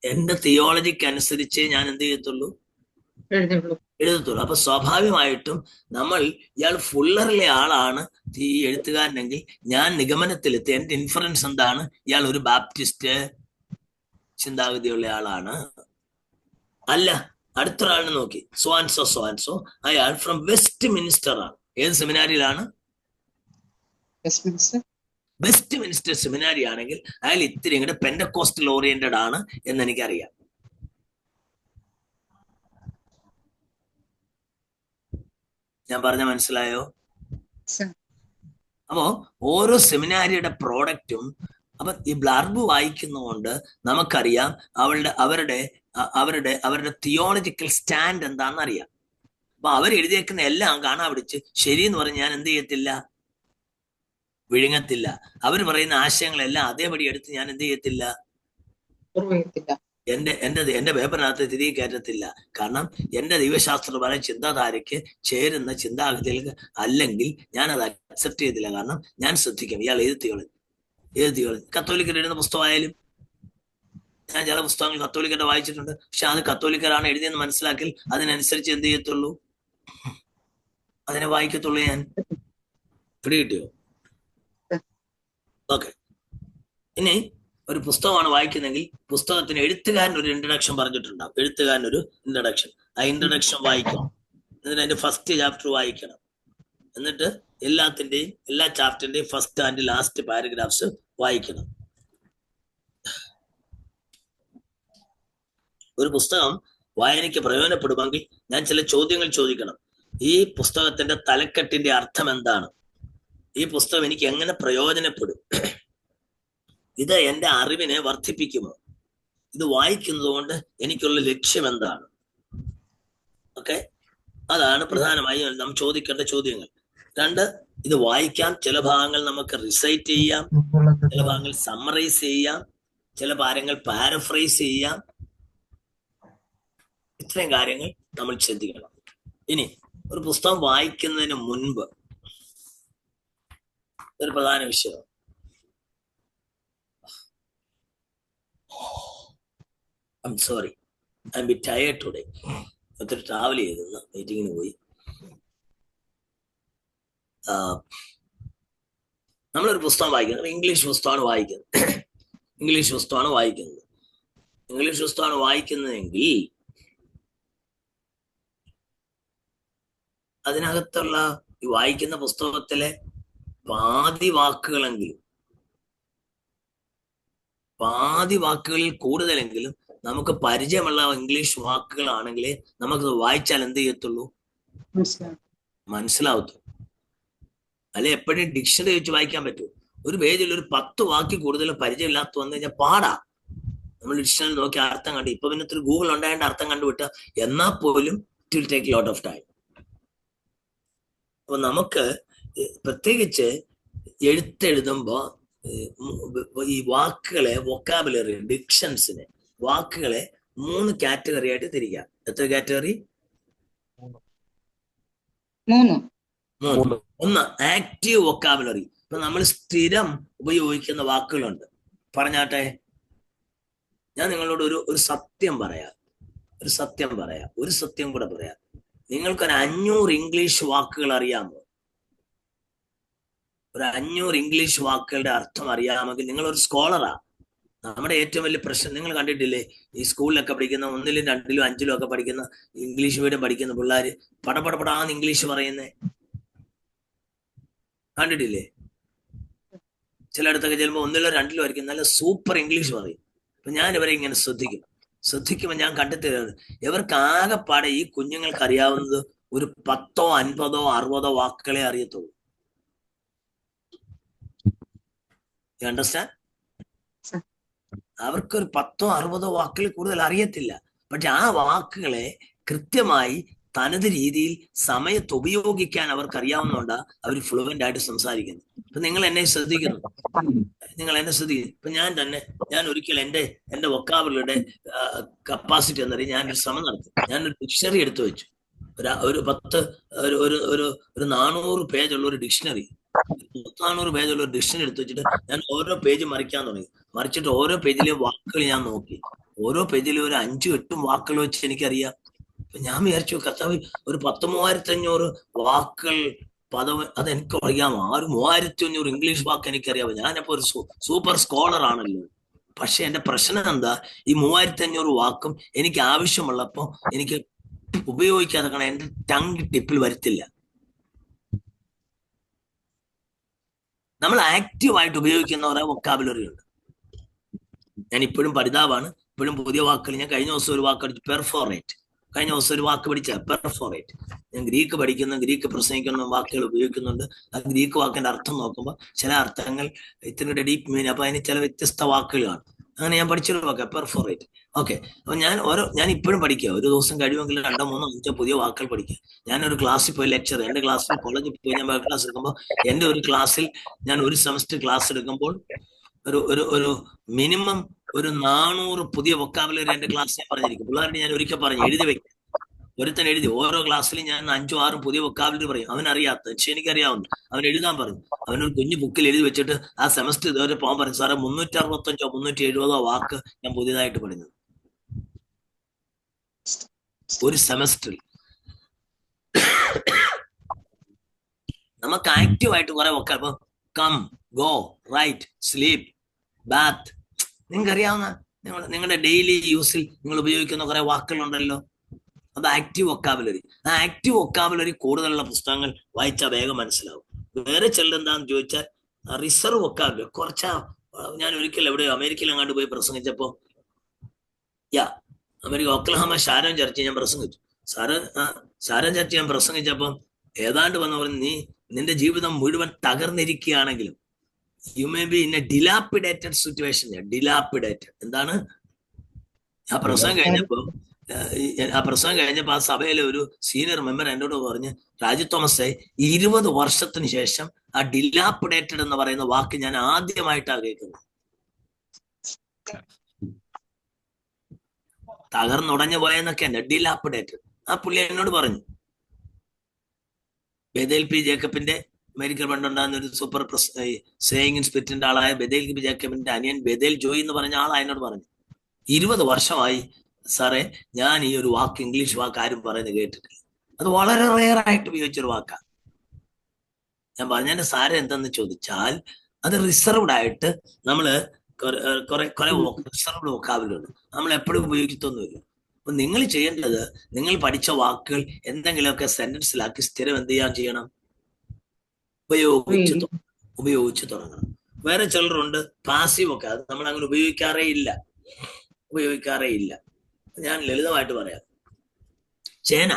എന്റെ തിയോളജിക്ക് അനുസരിച്ച് ഞാൻ എന്ത് ചെയ്യത്തുള്ളൂ, എഴുതത്തുള്ളൂ. അപ്പൊ സ്വാഭാവികമായിട്ടും നമ്മൾ ഇയാൾ ഫുള്ളറിലെ ആളാണ് ഈ എഴുത്തുകാരനെങ്കിൽ ഞാൻ നിഗമനത്തിലെത്തി, എന്റെ ഇൻഫറൻസ് എന്താണ്, ഇയാൾ ഒരു ബാപ്റ്റിസ്റ്റ് ചിന്താഗതിയുള്ള ആളാണ്. അല്ല, അടുത്തൊരാളിനെ നോക്കി, സോൻസോ അയാൾ ഫ്രം വെസ്റ്റ് മിനിസ്റ്റർ ആണ്. ഏത് സെമിനാരിയിലാണ്? വെസ്റ്റ് മിനിസ്റ്റർ സെമിനാരി ആണെങ്കിൽ അയാൾ ഇത്തിരി ഇങ്ങോട്ട് പെൻഡക്കോസ്റ്റൽ ഓറിയന്റഡ് ആണ് എന്ന് എനിക്കറിയാം. ഞാൻ പറഞ്ഞ മനസ്സിലായോ? അപ്പോ ഓരോ സെമിനാരിയുടെ പ്രോഡക്റ്റും, അപ്പൊ ഈ ബ്ലർബ് വായിക്കുന്നതുകൊണ്ട് നമുക്കറിയാം അവരുടെ തിയോളജിക്കൽ സ്റ്റാൻഡ് എന്താണെന്ന് അറിയാം. അപ്പൊ അവരെഴുതിയേക്കുന്ന എല്ലാം കാണാൻ പിടിച്ച് ശരിയെന്ന് പറഞ്ഞ് ഞാൻ എന്ത് ചെയ്യത്തില്ല, വിഴുങ്ങത്തില്ല. അവർ പറയുന്ന ആശയങ്ങളെല്ലാം അതേപടി എടുത്ത് ഞാൻ എന്ത് ചെയ്യത്തില്ല, എന്റെ പേപ്പറിനകത്ത് തിരികെ കയറ്റത്തില്ല. കാരണം എന്റെ ദൈവശാസ്ത്രപരമായ ചിന്താധാരയ്ക്ക് ചേരുന്ന ചിന്താഗതികൾക്ക് അല്ലെങ്കിൽ ഞാൻ അത് അക്സെപ്റ്റ് ചെയ്തില്ല. കാരണം ഞാൻ ശ്രദ്ധിക്കും ഇയാൾ ഏത് തിയോളജി. കത്തോലിക്കർ എഴുതുന്ന പുസ്തകമായാലും, ഞാൻ ചില പുസ്തകങ്ങൾ കത്തോലിക്കരുടെ വായിച്ചിട്ടുണ്ട്. പക്ഷെ അത് കത്തോലിക്കരാണ് എഴുതിയെന്ന് മനസ്സിലാക്കി അതിനനുസരിച്ച് എന്ത് ചെയ്യത്തുള്ളൂ, അതിനെ വായിക്കത്തുള്ളൂ. ഞാൻ പിടികിട്ടിയോ? ഓക്കെ. ഇനി ഒരു പുസ്തകമാണ് വായിക്കുന്നെങ്കിൽ പുസ്തകത്തിന് എഴുത്തുകാരൻ ഒരു ഇൻട്രഡക്ഷൻ പറഞ്ഞിട്ടുണ്ടാവും. എഴുത്തുകാരൻ ഒരു ഇൻട്രഡക്ഷൻ, ആ ഇൻട്രഡക്ഷൻ വായിക്കണം. എന്നിട്ട് അതിന്റെ ഫസ്റ്റ് ചാപ്റ്റർ വായിക്കണം. എന്നിട്ട് എല്ലാ ചാപ്റ്ററിന്റെയും ഫസ്റ്റ് ആൻഡ് ലാസ്റ്റ് പാരഗ്രാഫ്സ് വായിക്കണം. ഒരു പുസ്തകം വായനയ്ക്ക് പ്രയോജനപ്പെടുമെങ്കിൽ ഞാൻ ചില ചോദ്യങ്ങൾ ചോദിക്കണം. ഈ പുസ്തകത്തിന്റെ തലക്കെട്ടിന്റെ അർത്ഥം എന്താണ്? ഈ പുസ്തകം എനിക്ക് എങ്ങനെ പ്രയോജനപ്പെടും? ഇത് എന്റെ അറിവിനെ വർദ്ധിപ്പിക്കുമോ? ഇത് വായിക്കുന്നത് കൊണ്ട് എനിക്കുള്ള ലക്ഷ്യം എന്താണ്? ഓക്കെ, അതാണ് പ്രധാനമായും നാം ചോദിക്കേണ്ട ചോദ്യങ്ങൾ. 2, ഇത് വായിക്കാം. ചില ഭാഗങ്ങൾ നമുക്ക് റിസൈറ്റ് ചെയ്യാം, ചില ഭാഗങ്ങൾ സമ്മറൈസ് ചെയ്യാം, ചില ഭാഗങ്ങൾ പാരഫ്രൈസ് ചെയ്യാം. ഇത്രയും കാര്യങ്ങൾ നമ്മൾ ശ്രദ്ധിക്കണം. ഇനി ഒരു പുസ്തകം വായിക്കുന്നതിന് മുൻപ് ഒരു പ്രധാന വിഷയം, I'm sorry, I'm a bit tired today. ഒത്തിരി ട്രാവൽ ചെയ്തിരുന്നു, മീറ്റിങ്ങിന് പോയി. നമ്മളൊരു പുസ്തകം വായിക്കുന്നത്, ഇംഗ്ലീഷ് പുസ്തകമാണ് വായിക്കുന്നതെങ്കിൽ അതിനകത്തുള്ള ഈ വായിക്കുന്ന പുസ്തകത്തിലെ പാതി വാക്കുകളിൽ കൂടുതലെങ്കിലും നമുക്ക് പരിചയമുള്ള ഇംഗ്ലീഷ് വാക്കുകളാണെങ്കിലേ നമുക്കത് വായിച്ചാൽ എന്ത് ചെയ്യത്തുള്ളൂ, മനസ്സിലാവത്തുള്ളൂ. അല്ലെ എപ്പോഴും ഡിക്ഷണറി വെച്ച് വായിക്കാൻ പറ്റൂ. ഒരു പേജിൽ ഒരു 10 വാക്ക് കൂടുതൽ പരിചയമില്ലാത്ത വന്നു കഴിഞ്ഞാൽ പാടാ. നമ്മൾ ഡിക്ഷണറി നോക്കി അർത്ഥം കണ്ടു. ഇപ്പൊ പിന്നെ ഇത്തിരി ഗൂഗിൾ ഉണ്ടായതിന്റെ അർത്ഥം കണ്ടുവിട്ട എന്നാൽ പോലും it will take lot of time. അപ്പൊ നമുക്ക് പ്രത്യേകിച്ച് എഴുത്തെഴുതുമ്പോ ഈ വാക്കുകളെ, വൊക്കാബുലറി, ഡിക്ഷൻസിനെ, വാക്കുകളെ 3 കാറ്റഗറി ആയിട്ട് തിരിക്കാം. എത്ര കാറ്റഗറി? 3. 3. ഒന്ന് ആക്റ്റീവ് വൊക്കാബുലറി. ഇപ്പൊ നമ്മൾ സ്ഥിരം ഉപയോഗിക്കുന്ന വാക്കുകളുണ്ട്. പറഞ്ഞാട്ടെ, ഞാൻ നിങ്ങളോട് ഒരു സത്യം പറയാം. ഒരു സത്യം കൂടെ പറയാം. നിങ്ങൾക്കൊരു 500 ഇംഗ്ലീഷ് വാക്കുകൾ അറിയാമോ? ഒരു 500 ഇംഗ്ലീഷ് വാക്കുകളുടെ അർത്ഥം അറിയാമെങ്കിൽ നിങ്ങൾ ഒരു സ്കോളറാ. നമ്മുടെ ഏറ്റവും വലിയ പ്രശ്നം നിങ്ങൾ കണ്ടിട്ടില്ലേ? ഈ സ്കൂളിലൊക്കെ പഠിക്കുന്ന 1ലും 2ലും 5ലും ഒക്കെ പഠിക്കുന്ന ഇംഗ്ലീഷ് മീഡിയം പഠിക്കുന്ന പിള്ളേര് പടപടപടാന്ന് ഇംഗ്ലീഷ് പറയുന്നേ കണ്ടിട്ടില്ലേ? ചിലയിടത്തൊക്കെ ചെല്ലുമ്പോൾ 1ലോ 2ലോ ആയിരിക്കും നല്ല സൂപ്പർ ഇംഗ്ലീഷ് പറയും. അപ്പൊ ഞാൻ ഇവരെ ഇങ്ങനെ ശ്രദ്ധിക്കുമ്പോൾ ഞാൻ കണ്ടെത്തിയത് ഇവർക്ക് ആകെപ്പാടെ ഈ കുഞ്ഞുങ്ങൾക്ക് അറിയാവുന്നത് ഒരു 10ഓ 50ഓ 60ഓ വാക്കുകളെ അറിയത്തുള്ളൂ. You understand? അവർക്കൊരു 10ഓ 60ഓ വാക്കുകൾ കൂടുതൽ അറിയത്തില്ല. പക്ഷെ ആ വാക്കുകളെ കൃത്യമായി തനത് രീതിയിൽ സമയത്ത് ഉപയോഗിക്കാൻ അവർക്ക് അറിയാവുന്നതുകൊണ്ടാ അവർ ഫ്ലുവന്റ് ആയിട്ട് സംസാരിക്കുന്നത്. ഇപ്പൊ നിങ്ങൾ എന്നെ ശ്രദ്ധിക്കുന്നു. ഇപ്പൊ ഞാൻ ഒരിക്കൽ എന്റെ വൊക്കാബുലറിയുടെ കപ്പാസിറ്റി എന്നറിയാൻ ഞാനൊരു ശ്രമം നടത്തി. ഞാനൊരു ഡിക്ഷണറി എടുത്തു വെച്ചു. ഒരു 400 പേജുള്ള ഒരു ഡിക്ഷണറി, 400 പേജുള്ള ഒരു ഡിക്ഷണറി എടുത്തു വെച്ചിട്ട് ഞാൻ ഓരോ പേജ് മറിക്കാൻ തുടങ്ങി. മറിച്ചിട്ട് ഓരോ പേജിലെയും വാക്കുകൾ ഞാൻ നോക്കി. ഓരോ പേജിലും ഒരു 5-8 വാക്കുകൾ വെച്ച് എനിക്കറിയാം. അപ്പൊ ഞാൻ വിചാരിച്ചു, കർത്താവ്, ഒരു 10,500 വാക്കുകൾ പദം അതെനിക്ക് അറിയാമോ? 3,500 ഇംഗ്ലീഷ് വാക്ക് എനിക്കറിയാമോ? ഞാനപ്പോ ഒരു സൂപ്പർ സ്കോളർ ആണല്ലോ. പക്ഷെ എന്റെ പ്രശ്നം എന്താ? ഈ 3,500 വാക്കും എനിക്ക് ആവശ്യമുള്ളപ്പോ എനിക്ക് ഉപയോഗിക്കാതെ കാരണം എന്റെ ടങ് ടിപ്പിൽ വരുത്തില്ല. നമ്മൾ ആക്റ്റീവായിട്ട് ഉപയോഗിക്കുന്ന കുറെ വൊക്കാബുലറി ഉണ്ട്. ഞാൻ ഇപ്പോഴും പരിതാപമാണ്. ഇപ്പോഴും പുതിയ വാക്കുകൾ. ഞാൻ കഴിഞ്ഞ ദിവസം ഒരു വാക്ക് പഠിച്ചു, പെർഫോറേറ്റ്. കഴിഞ്ഞ ദിവസം ഒരു വാക്ക് പഠിച്ച പെർഫോറേറ്റ്. ഞാൻ ഗ്രീക്ക് പഠിക്കുന്ന, ഗ്രീക്ക് പ്രസംഗിക്കുന്ന വാക്കുകൾ ഉപയോഗിക്കുന്നുണ്ട്. ആ ഗ്രീക്ക് വാക്കിന്റെ അർത്ഥം നോക്കുമ്പോൾ ചില അർത്ഥങ്ങൾ ഇത്തിരി ഡീപ്പ് മീനിങ്, അപ്പൊ അതിന് ചില വ്യത്യസ്ത വാക്കുകളാണ്. അങ്ങനെ ഞാൻ പഠിച്ചൊരു വാക്ക് പെർഫോറേറ്റ്. ഓക്കെ. അപ്പൊ ഞാൻ ഇപ്പോഴും പഠിക്കുക. ഒരു ദിവസം കഴിയുമെങ്കിൽ 2, 3, 5 പുതിയ വാക്കുകൾ പഠിക്കുക. ഞാനൊരു ക്ലാസ്സിൽ പോയി ലെക്ചർ, എന്റെ ക്ലാസ്സിൽ കോളേജിൽ പോയി ഞാൻ ക്ലാസ് എടുക്കുമ്പോൾ എന്റെ ഒരു ക്ലാസ്സിൽ ഞാൻ ഒരു സെമസ്റ്റർ ക്ലാസ് എടുക്കുമ്പോൾ ഒരു മിനിമം ഒരു 400 പുതിയ വൊക്കാബുലറി എന്റെ ക്ലാസ്സിൽ പറഞ്ഞിരിക്കും. പിള്ളേരുടെ ഞാൻ ഒരിക്കൽ പറഞ്ഞു എഴുതി വെക്കും. ഒരുത്തൻ എഴുതി. ഓരോ ക്ലാസ്സിലും ഞാൻ 5, 6 പുതിയ വൊക്കാബുലറി പറയും. അവനറിയാത്ത, പക്ഷെ എനിക്കറിയാവുന്നു. അവൻ എഴുതാൻ പറഞ്ഞു. അവനൊരു കുഞ്ഞു ബുക്കിൽ എഴുതി വെച്ചിട്ട് ആ സെമസ്റ്റർ ഇതുവരെ പോകാൻ പറഞ്ഞു. സാറേ 365ഓ 370ഓ വാക്ക് ഞാൻ പുതിയതായിട്ട് പഠിച്ചു ഒരു സെമസ്റ്ററിൽ. നമുക്ക് ആക്റ്റീവായിട്ട് കുറെ vocab, come, go, write, sleep, bath, നിങ്ങൾക്ക് അറിയാവുന്ന നിങ്ങളുടെ ഡെയിലി യൂസിൽ നിങ്ങൾ ഉപയോഗിക്കുന്ന കുറെ വാക്കുകളുണ്ടല്ലോ. അത് ആക്റ്റീവ് വൊക്കാബുലറി. ആ ആക്റ്റീവ് വൊക്കാബുലറി കൂടുതലുള്ള പുസ്തകങ്ങൾ വായിച്ചാൽ വേഗം മനസ്സിലാവും. വേറെ ചിലരെന്താന്ന് ചോദിച്ചാൽ റിസർവ് വൊക്കാബുലറി ഞാൻ ഒരിക്കൽ എവിടെയോ അമേരിക്കയിൽ അങ്ങാണ്ട് പോയി പ്രസംഗിച്ചപ്പോ, ഒക്ലഹോമ ഷാരോൺ ചർച്ച് ഞാൻ പ്രസംഗിച്ചു. ഷാരോൺ ചർച്ച് ഞാൻ പ്രസംഗിച്ചപ്പോ ഏതാണ്ട് വന്ന് പറഞ്ഞു, നിന്റെ ജീവിതം മുഴുവൻ തകർന്നിരിക്കുകയാണെങ്കിലും you may be in a dilapidated situation. Dilapidated എന്താണ്? ആ പ്രസംഗം കഴിഞ്ഞപ്പോ ആ സഭയിലെ ഒരു സീനിയർ മെമ്പർ എന്നോട് പറഞ്ഞ്, രാജു തോമസേ, 20 വർഷത്തിന് ശേഷം ആ ഡിലാപ്പിഡേറ്റഡ് എന്ന് പറയുന്ന വാക്ക് ഞാൻ ആദ്യമായിട്ടാണ് കേൾക്കുന്നത്. തകർന്നുടഞ്ഞു പോയെന്നൊക്കെ ഉണ്ട് ഡിലാപ്പിഡേറ്റഡ്. ആ പുള്ളി എന്നോട് പറഞ്ഞു. ബെഥേൽ പി ജേക്കബിന്റെ അമേരിക്കൻ പണ്ടുണ്ടാകുന്ന ഒരു സൂപ്പർ സേയിങ് സ്പിരിറ്റിന്റെ ആളായ ബെഥേൽ പി ജേക്കബിന്റെ അനിയൻ ബെഥേൽ ജോയി എന്ന് പറഞ്ഞ ആളാ എന്നോട് പറഞ്ഞു, 20 വർഷമായി സാറേ ഞാൻ ഈ ഒരു വാക്ക്, ഇംഗ്ലീഷ് വാക്ക് ആരും പറയുന്നത് കേട്ടിട്ടില്ല. അത് വളരെ റെയർ ആയിട്ട് ഉപയോഗിച്ചൊരു വാക്കാണ്. ഞാൻ പറഞ്ഞതിന്റെ സാരം എന്തെന്ന് ചോദിച്ചാൽ, അത് റിസർവ്ഡ് ആയിട്ട് നമ്മള് കുറെ റിസർവ്ഡ് വൊക്കാബുലറി നമ്മൾ എപ്പോഴും ഉപയോഗിക്കത്തൊന്നുമില്ല. അപ്പൊ നിങ്ങൾ ചെയ്യേണ്ടത്, നിങ്ങൾ പഠിച്ച വാക്കുകൾ എന്തെങ്കിലുമൊക്കെ സെന്റൻസിലാക്കി സ്ഥിരം എന്ത് ചെയ്യണം? ഉപയോഗിച്ച് തുടങ്ങണം. വേറെ ചിലരുണ്ട് പാസീവ് ഒക്കെ, അത് നമ്മൾ അങ്ങനെ ഉപയോഗിക്കാറേ ഇല്ല. ഞാൻ ലളിതമായിട്ട് പറയാം. ചേന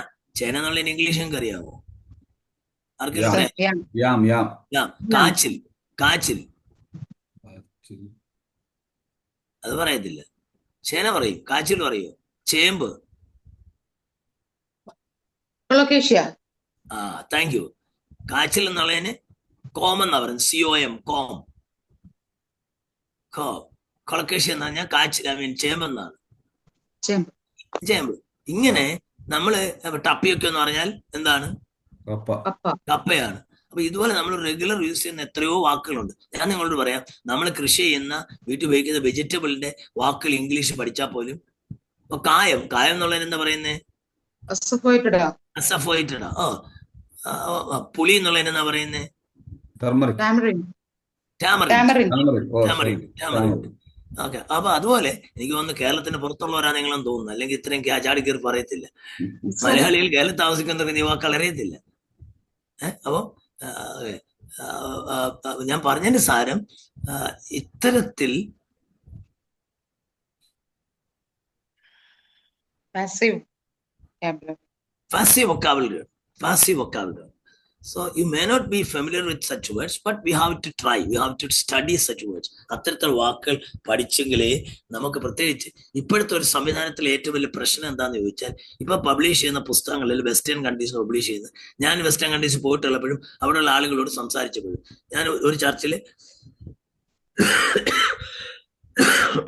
എന്നുള്ള ഇംഗ്ലീഷ് നിങ്ങൾക്ക് അറിയാമോ? കാച്ചിൽ അത് പറയത്തില്ല. ചേന പറയും, കാച്ചിൽ പറയൂ, ചേമ്പ്. കൊളോക്കേഷ്യ. ആ, താങ്ക് യു. കാച്ചിൽ എന്നുള്ളതിന് കോം എന്നാ പറയുന്നത്, COM, കോം. കൊളക്കേഷ്യ എന്ന് പറഞ്ഞാൽ കാച്ചിൽ, ചേമ്പ് എന്നാണ്. ചേമ്പ്. ചേമ്പ്. ഇങ്ങനെ നമ്മള് ടപ്പിയൊക്കെ എന്ന് പറഞ്ഞാൽ എന്താണ്? കപ്പ. കപ്പ. കപ്പയാണ്. അപ്പൊ ഇതുപോലെ നമ്മൾ റെഗുലർ യൂസ് ചെയ്യുന്ന എത്രയോ വാക്കുകളുണ്ട്. ഞാൻ നിങ്ങളോട് പറയാം, നമ്മൾ കൃഷി ചെയ്യുന്ന വീട്ടിൽ ഉപയോഗിക്കുന്ന വെജിറ്റബിളിന്റെ വാക്കുകൾ ഇംഗ്ലീഷ് പഠിച്ചാൽ പോലും. ഇപ്പൊ കായം എന്നുള്ളതിന് എന്താ പറയുന്നത്? അസഫോയിറ്റഡാ. അസഫോയിറ്റഡാ. പുളി എന്നുള്ളതിന് എന്താ പറയുന്നത്? Turmeric. Tamarind. Tamarind. Tamarind. Turmeric. Oh tamarind. Sorry. Tamarind. Turmeric. Okay. അപ്പൊ അതുപോലെ എനിക്ക് തോന്നുന്നു കേരളത്തിന് പുറത്തുള്ളവരാ നിങ്ങളും തോന്നുന്നു, അല്ലെങ്കിൽ ഇത്രയും ചാടി കയറി പറയത്തില്ല. മലയാളികൾ കേരളത്തിൽ താമസിക്കുന്നവർക്ക് ഈ വാക്കുകൾ അറിയത്തില്ല. അപ്പൊ ഞാൻ പറഞ്ഞതിന്റെ സാരം ഇത്തരത്തിൽ passive vocabulary. So you may not be familiar with such words, but we have to try. We have to study such words. അത്തരത്തിൽ വാക്കുകൾ പഠിച്ചെങ്കിലേ നമുക്ക്, പ്രത്യേകിച്ച് ഇപ്പോഴത്തെ ഒരു സംവിധാനത്തിൽ ഏറ്റവും വലിയ പ്രശ്നം എന്താണെന്ന് ചോദിച്ചാൽ, ഇപ്പൊ പബ്ലിഷ് ചെയ്യുന്ന പുസ്തകങ്ങളിൽ വെസ്റ്റേൺ കൺട്രീസിൽ പബ്ലിഷ് ചെയ്യുന്നത്, ഞാൻ വെസ്റ്റേൺ കൺട്രീസിൽ പോയിട്ടുള്ളപ്പോഴും അവിടെയുള്ള ആളുകളോട് സംസാരിച്ചപ്പോഴും, ഞാൻ ഒരു ചർച്ചിൽ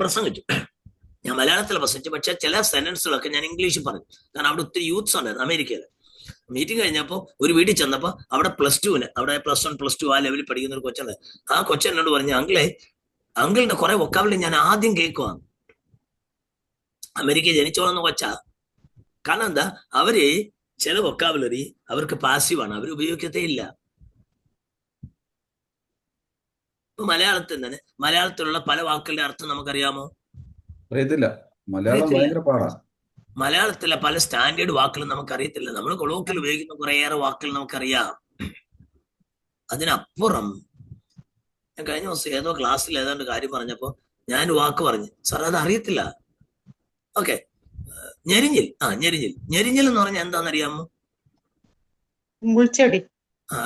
പ്രസംഗിച്ചു. ഞാൻ മലയാളത്തിൽ പ്രസംഗിച്ചു, പക്ഷെ ചില സെന്റൻസുകളൊക്കെ ഞാൻ ഇംഗ്ലീഷിൽ പറഞ്ഞു. കാരണം അവിടെ ഒത്തിരി യൂത്ത്സ് ഉണ്ടായിരുന്നു അമേരിക്കയിൽ. മീറ്റിംഗ് കഴിഞ്ഞപ്പോൾ ഒരു വീട്ടിൽ ചെന്നപ്പോൾ അവിടെ +2 അവിടെ +1 +2 ആ ലെവലിൽ പഠിക്കുന്ന ഒരു കൊച്ചുണ്ട്. ആ കൊച്ചെന്നോട് പറഞ്ഞു, അങ്കിളിന്റെ കുറെ വൊക്കാബുലറി ഞാൻ ആദ്യം കേൾക്കുവാണ്. അമേരിക്ക ജനിച്ചോളെന്ന കൊച്ചാ. കാരണം എന്താ, അവര് ചില വൊക്കാബുലറി അവർക്ക് പാസീവാണ്, അവർ ഉപയോഗിക്കത്തേ ഇല്ല. മലയാളത്തിലുള്ള പല വാക്കുകളുടെ അർത്ഥം നമുക്കറിയാമോ? അറിയത്തില്ല. മലയാളം ഭയങ്കര പാടാ. മലയാളത്തിലെ പല സ്റ്റാൻഡേർഡ് വാക്കുകൾ നമുക്കറിയത്തില്ല. നമ്മൾ കൊളോക്കിൽ ഉപയോഗിക്കുന്ന കുറേയേറെ വാക്കുകൾ നമുക്കറിയാം. അതിനപ്പുറം ഞാൻ കഴിഞ്ഞ ദിവസം ഏതോ ക്ലാസ്സിൽ ഏതാണ്ട് കാര്യം പറഞ്ഞപ്പോ ഞാൻ വാക്ക് പറഞ്ഞു, സാർ അത് അറിയത്തില്ല. ഓക്കെ, ഞെരിഞ്ഞിൽ. ഞെരിഞ്ഞിൽ എന്ന് പറഞ്ഞാൽ എന്താണെന്നറിയാമോ? മുൾച്ചെടി.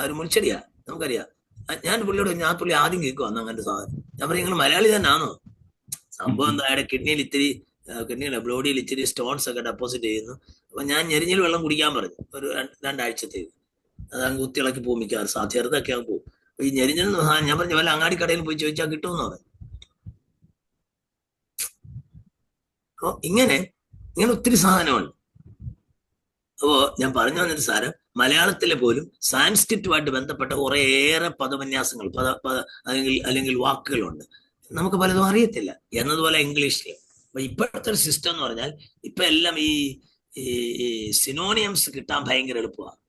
ഒരു മുൾച്ചെടിയാ, നമുക്കറിയാം. ഞാൻ പുള്ളിയോട് പുള്ളി ആദ്യം കേൾക്കുവാന്ന് അങ്ങനത്തെ സാധനം. ഞാൻ പറയും, നിങ്ങൾ മലയാളി തന്നെ ആണോ? സംഭവം എന്താ, അയാളുടെ കിഡ്നിയുടെ ബ്ലോഡിയിൽ ഇച്ചിരി സ്റ്റോൺസ് ഒക്കെ ഡെപ്പോസിറ്റ് ചെയ്യുന്നു. അപ്പൊ ഞാൻ ഞെരിഞ്ഞിൽ വെള്ളം കുടിക്കാൻ പറഞ്ഞു ഒരു 2 ആഴ്ചത്തേക്ക്. അത് അങ്ങ് കുത്തിളക്കി പോകും മിക്കാറ്, ചെറുതൊക്കെ അങ്ങ് പോകും. ഈ ഞെരിഞ്ഞിൽ ഞാൻ പറഞ്ഞു, വല്ല അങ്ങാടി കടയിൽ പോയി ചോദിച്ചാൽ കിട്ടുമെന്ന് പറഞ്ഞു. അപ്പൊ ഇങ്ങനെ ഒത്തിരി സാധനമുണ്ട്. അപ്പോ ഞാൻ പറഞ്ഞു വന്നൊരു സാരം, മലയാളത്തിലെ പോലും സാൻസ്ക്രിറ്റുമായിട്ട് ബന്ധപ്പെട്ട കുറേയേറെ പദവിന്യാസങ്ങൾ അല്ലെങ്കിൽ വാക്കുകളുണ്ട്, നമുക്ക് പലതും അറിയത്തില്ല. എന്നതുപോലെ ഇംഗ്ലീഷിൽ അപ്പൊ ഇപ്പോഴത്തെ ഒരു സിസ്റ്റം എന്ന് പറഞ്ഞാൽ, ഇപ്പൊ എല്ലാം ഈ സിനോണിയംസ് കിട്ടാൻ ഭയങ്കര എളുപ്പമാണ്.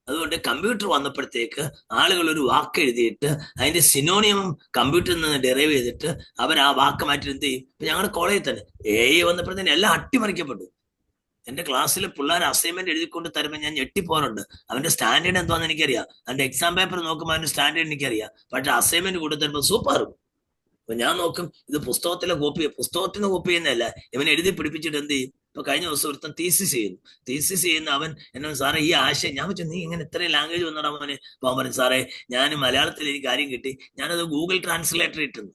അതുകൊണ്ട് കമ്പ്യൂട്ടർ വന്നപ്പോഴത്തേക്ക് ആളുകൾ ഒരു വാക്ക് എഴുതിയിട്ട് അതിന്റെ സിനോണിയം കമ്പ്യൂട്ടറിൽ നിന്ന് ഡെറൈവ് ചെയ്തിട്ട് അവർ ആ വാക്ക് മാറ്റി എന്ത് ചെയ്യും. ഇപ്പൊ ഞങ്ങളുടെ കോളേജിൽ തന്നെ AI വന്നപ്പോഴത്തേന് എല്ലാം അട്ടിമറിക്കപ്പെട്ടു. എന്റെ ക്ലാസ്സിൽ പിള്ളേർ അസൈൻമെന്റ് എഴുതിക്കൊണ്ട് തരുമ്പോൾ ഞാൻ ഞെട്ടിപ്പോറുണ്ട്. അവന്റെ സ്റ്റാൻഡേർഡ് എന്താണെന്ന് എനിക്കറിയാം, അവന്റെ എക്സാം പേപ്പർ നോക്കുമ്പോൾ അവന്റെ സ്റ്റാൻഡേർഡ് എനിക്കറിയാം. പക്ഷെ അസൈൻമെന്റ് കൊടുത്തരുമ്പോൾ സൂപ്പറും. അപ്പൊ ഞാൻ നോക്കും, ഇത് പുസ്തകത്തിന് കോപ്പി ചെയ്യുന്നതല്ല, ഇവൻ എഴുതി പിടിപ്പിച്ചിട്ട് എന്ത് ചെയ്യും. ഇപ്പൊ കഴിഞ്ഞ ദിവസം ഒരുത്തൻ തീസിസ് ചെയ്യുന്ന അവൻ എന്നോട്, സാറേ ഈ ആശയം, ഞാൻ വെച്ചു നീ ഇങ്ങനെ ഇത്രയും ലാംഗ്വേജ് വന്നടാ മോനെ. അപ്പൊ അവൻ പറഞ്ഞു, സാറേ ഞാൻ മലയാളത്തിൽ എനിക്ക് കാര്യം കിട്ടി, ഞാനത് ഗൂഗിൾ ട്രാൻസ്ലേറ്റർ ഇട്ടുന്നു.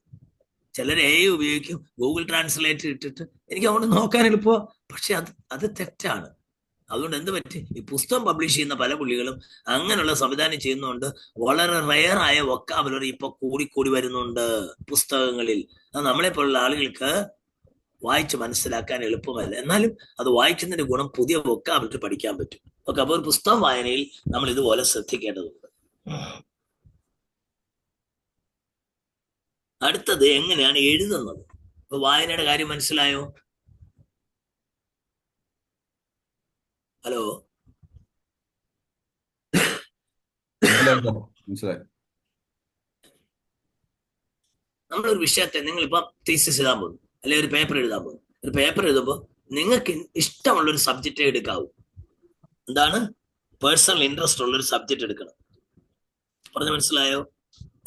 ചിലർ AI ഉപയോഗിക്കും, ഗൂഗിൾ ട്രാൻസ്ലേറ്റർ ഇട്ടിട്ട് എനിക്ക് അതുകൊണ്ട് നോക്കാൻ എളുപ്പമോ. പക്ഷെ അത് തെറ്റാണ്. അതുകൊണ്ട് എന്ത് പറ്റി, ഈ പുസ്തകം പബ്ലിഷ് ചെയ്യുന്ന പല പുള്ളികളും അങ്ങനെയുള്ള സംവിധാനം ചെയ്യുന്നതുകൊണ്ട് വളരെ റെയറായ വൊക്കാബുലറി ഇപ്പൊ കൂടിക്കൂടി വരുന്നുണ്ട് പുസ്തകങ്ങളിൽ. അത് നമ്മളെ പോലുള്ള ആളുകൾക്ക് വായിച്ച് മനസ്സിലാക്കാൻ എളുപ്പമല്ല. എന്നാലും അത് വായിക്കുന്നതിന്റെ ഗുണം പുതിയ വൊക്കാബുലറി പഠിക്കാൻ പറ്റും. ഓക്കെ, അപ്പൊ ഒരു പുസ്തകം വായനയിൽ നമ്മൾ ഇതുപോലെ ശ്രദ്ധിക്കേണ്ടതുണ്ട്. അടുത്തത് എങ്ങനെയാണ് എഴുതുന്നത്. ഇപ്പൊ വായനയുടെ കാര്യം മനസ്സിലായോ? ഹലോ, മനസ്സിലായി. നമ്മളൊരു വിഷയത്തെ നിങ്ങളിപ്പം തീസിസ് എഴുതാൻ പോകുന്നു, അല്ലെങ്കിൽ ഒരു പേപ്പർ എഴുതാൻ പോകുന്നു. ഒരു പേപ്പർ എഴുതുമ്പോൾ നിങ്ങൾക്ക് ഇഷ്ടമുള്ള ഒരു സബ്ജക്റ്റ് എടുക്കാവൂ. എന്താണ്? പേഴ്സണൽ ഇൻട്രസ്റ്റ് ഉള്ള ഒരു സബ്ജക്റ്റ് എടുക്കണം. പറഞ്ഞ മനസ്സിലായോ?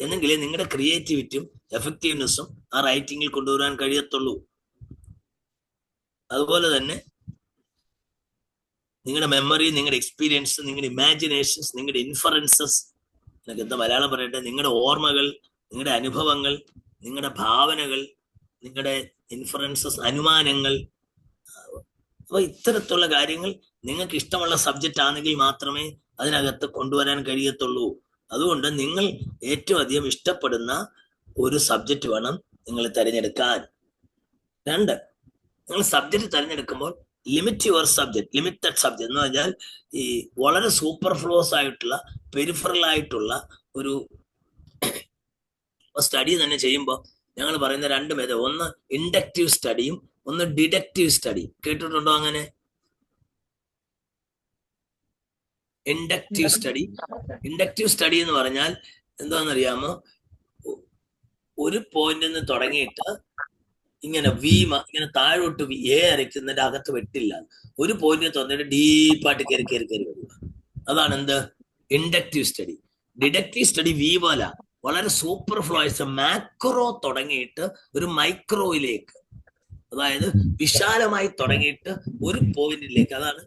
എന്നെങ്കിലേ നിങ്ങളുടെ ക്രിയേറ്റിവിറ്റിയും എഫക്റ്റീവ്നെസ്സും ആ റൈറ്റിങ്ങിൽ കൊണ്ടുവരാൻ കഴിയത്തുള്ളൂ. അതുപോലെ തന്നെ നിങ്ങളുടെ മെമ്മറി, നിങ്ങളുടെ എക്സ്പീരിയൻസ്, നിങ്ങളുടെ ഇമാജിനേഷൻസ്, നിങ്ങളുടെ ഇൻഫറൻസസ്, നിങ്ങൾക്ക് എന്താ മലയാളം പറയട്ടെ, നിങ്ങളുടെ ഓർമ്മകൾ, നിങ്ങളുടെ അനുഭവങ്ങൾ, നിങ്ങളുടെ ഭാവനകൾ, നിങ്ങളുടെ ഇൻഫറൻസസ്, അനുമാനങ്ങൾ. അപ്പൊ ഇത്തരത്തിലുള്ള കാര്യങ്ങൾ നിങ്ങൾക്ക് ഇഷ്ടമുള്ള സബ്ജക്റ്റ് ആണെങ്കിൽ മാത്രമേ അതിനകത്ത് കൊണ്ടുവരാൻ കഴിയത്തുള്ളൂ. അതുകൊണ്ട് നിങ്ങൾ ഏറ്റവും അധികം ഇഷ്ടപ്പെടുന്ന ഒരു സബ്ജക്റ്റ് വേണം നിങ്ങൾ തിരഞ്ഞെടുക്കാൻ. 2, നിങ്ങൾ സബ്ജക്റ്റ് തിരഞ്ഞെടുക്കുമ്പോൾ limit your subject, limited subject എന്ന് പറഞ്ഞാൽ ഈ വളരെ സൂപ്പർഫ്ലോസ് ആയിട്ടുള്ള, പെരിഫറൽ ആയിട്ടുള്ള ഒരു സ്റ്റഡി തന്നെ ചെയ്യുമ്പോൾ ഞങ്ങൾ പറയുന്ന 2 മെത്തേഡ്, ഒന്ന് ഇൻഡക്റ്റീവ് സ്റ്റഡിയും ഒന്ന് ഡിഡക്റ്റീവ് സ്റ്റഡി. കേട്ടിട്ടുണ്ടോ അങ്ങനെ? ഇൻഡക്റ്റീവ് സ്റ്റഡി എന്ന് പറഞ്ഞാൽ എന്താണെന്നറിയാമോ? ഒരു പോയിന്റിൽ നിന്ന് തുടങ്ങിയിട്ട് ഇങ്ങനെ ഇങ്ങനെ താഴോട്ട് എ അരയ്ക്കുന്നതിന്റെ അകത്ത് വെട്ടില്ല. ഒരു പോയിന്റിൽ തുറന്നിട്ട് ഡീപ്പായിട്ട് കയറി വരിക. അതാണ് എന്ത്? Inductive study. ഡിഡക്റ്റീവ് സ്റ്റഡി പോലെ വളരെ സൂപ്പർഫ്ലോയ്സ്, മാക്രോ തുടങ്ങിയിട്ട് ഒരു മൈക്രോയിലേക്ക്, അതായത് വിശാലമായി തുടങ്ങിയിട്ട് ഒരു പോയിന്റിലേക്ക്, അതാണ്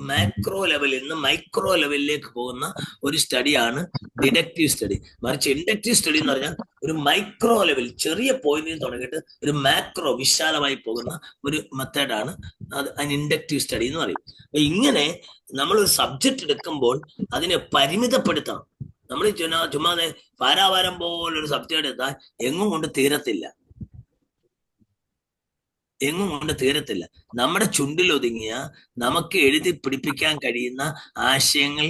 മാക്രോ ലെവലിൽ നിന്ന് മൈക്രോ ലെവലിലേക്ക് പോകുന്ന ഒരു സ്റ്റഡിയാണ് ഡിഡക്റ്റീവ് സ്റ്റഡി. മറിച്ച് ഇൻഡക്റ്റീവ് സ്റ്റഡി എന്ന് പറഞ്ഞാൽ ഒരു മൈക്രോ ലെവൽ, ചെറിയ പോയിന്റിൽ തുടങ്ങിയിട്ട് ഒരു മാക്രോ വിശാലമായി പോകുന്ന ഒരു മെത്തേഡാണ് അത് ഇൻഡക്റ്റീവ് സ്റ്റഡി എന്ന് പറയും. അപ്പൊ ഇങ്ങനെ നമ്മൾ ഒരു സബ്ജക്റ്റ് എടുക്കുമ്പോൾ അതിനെ പരിമിതപ്പെടുത്തണം. നമ്മൾ ചുമ്മാതെ പാരാവാരം പോലൊരു സബ്ജക്റ്റ് എടുത്താൽ എങ്ങും കൊണ്ട് തീരത്തില്ല. നമ്മുടെ ചുണ്ടിലൊതുങ്ങിയ, നമുക്ക് എഴുതി പിടിപ്പിക്കാൻ കഴിയുന്ന ആശയങ്ങൾ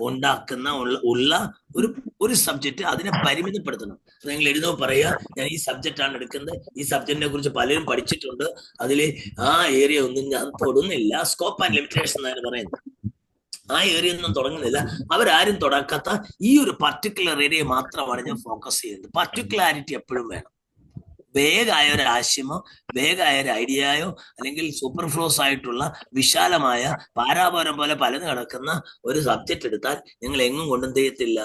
ഉണ്ടാക്കുന്ന ഉള്ള ഒരു സബ്ജക്റ്റ് അതിനെ പരിമിതപ്പെടുത്തണം. നിങ്ങൾ എഴുതുമ്പോൾ പറയുക, ഞാൻ ഈ സബ്ജക്റ്റ് ആണ് എടുക്കുന്നത്, ഈ സബ്ജക്റ്റിനെ കുറിച്ച് പലരും പഠിച്ചിട്ടുണ്ട്, അതിൽ ആ ഏരിയ ഒന്നും ഞാൻ തൊടുന്നില്ല, സ്കോപ്പ് ആൻഡ് ലിമിറ്റേഷൻ എന്നാണ് പറയുന്നത്. ആ ഏരിയ ഒന്നും തുടങ്ങുന്നില്ല, അവരാരും തുടക്കാത്ത ഈ ഒരു പർട്ടിക്കുലർ ഏരിയ മാത്രമാണ് ഞാൻ ഫോക്കസ് ചെയ്യുന്നത്. പർട്ടിക്കുലാരിറ്റി എപ്പോഴും വേണം. വേഗമായ ഒരു ആശയമോ വേഗമായ ഒരു ഐഡിയയോ അല്ലെങ്കിൽ സൂപ്പർഫ്ലോസ് ആയിട്ടുള്ള വിശാലമായ പാരാപാരം പോലെ പലത് കിടക്കുന്ന ഒരു സബ്ജക്റ്റ് എടുത്താൽ നിങ്ങൾ എങ്ങും കൊണ്ടും തീർക്കത്തില്ല.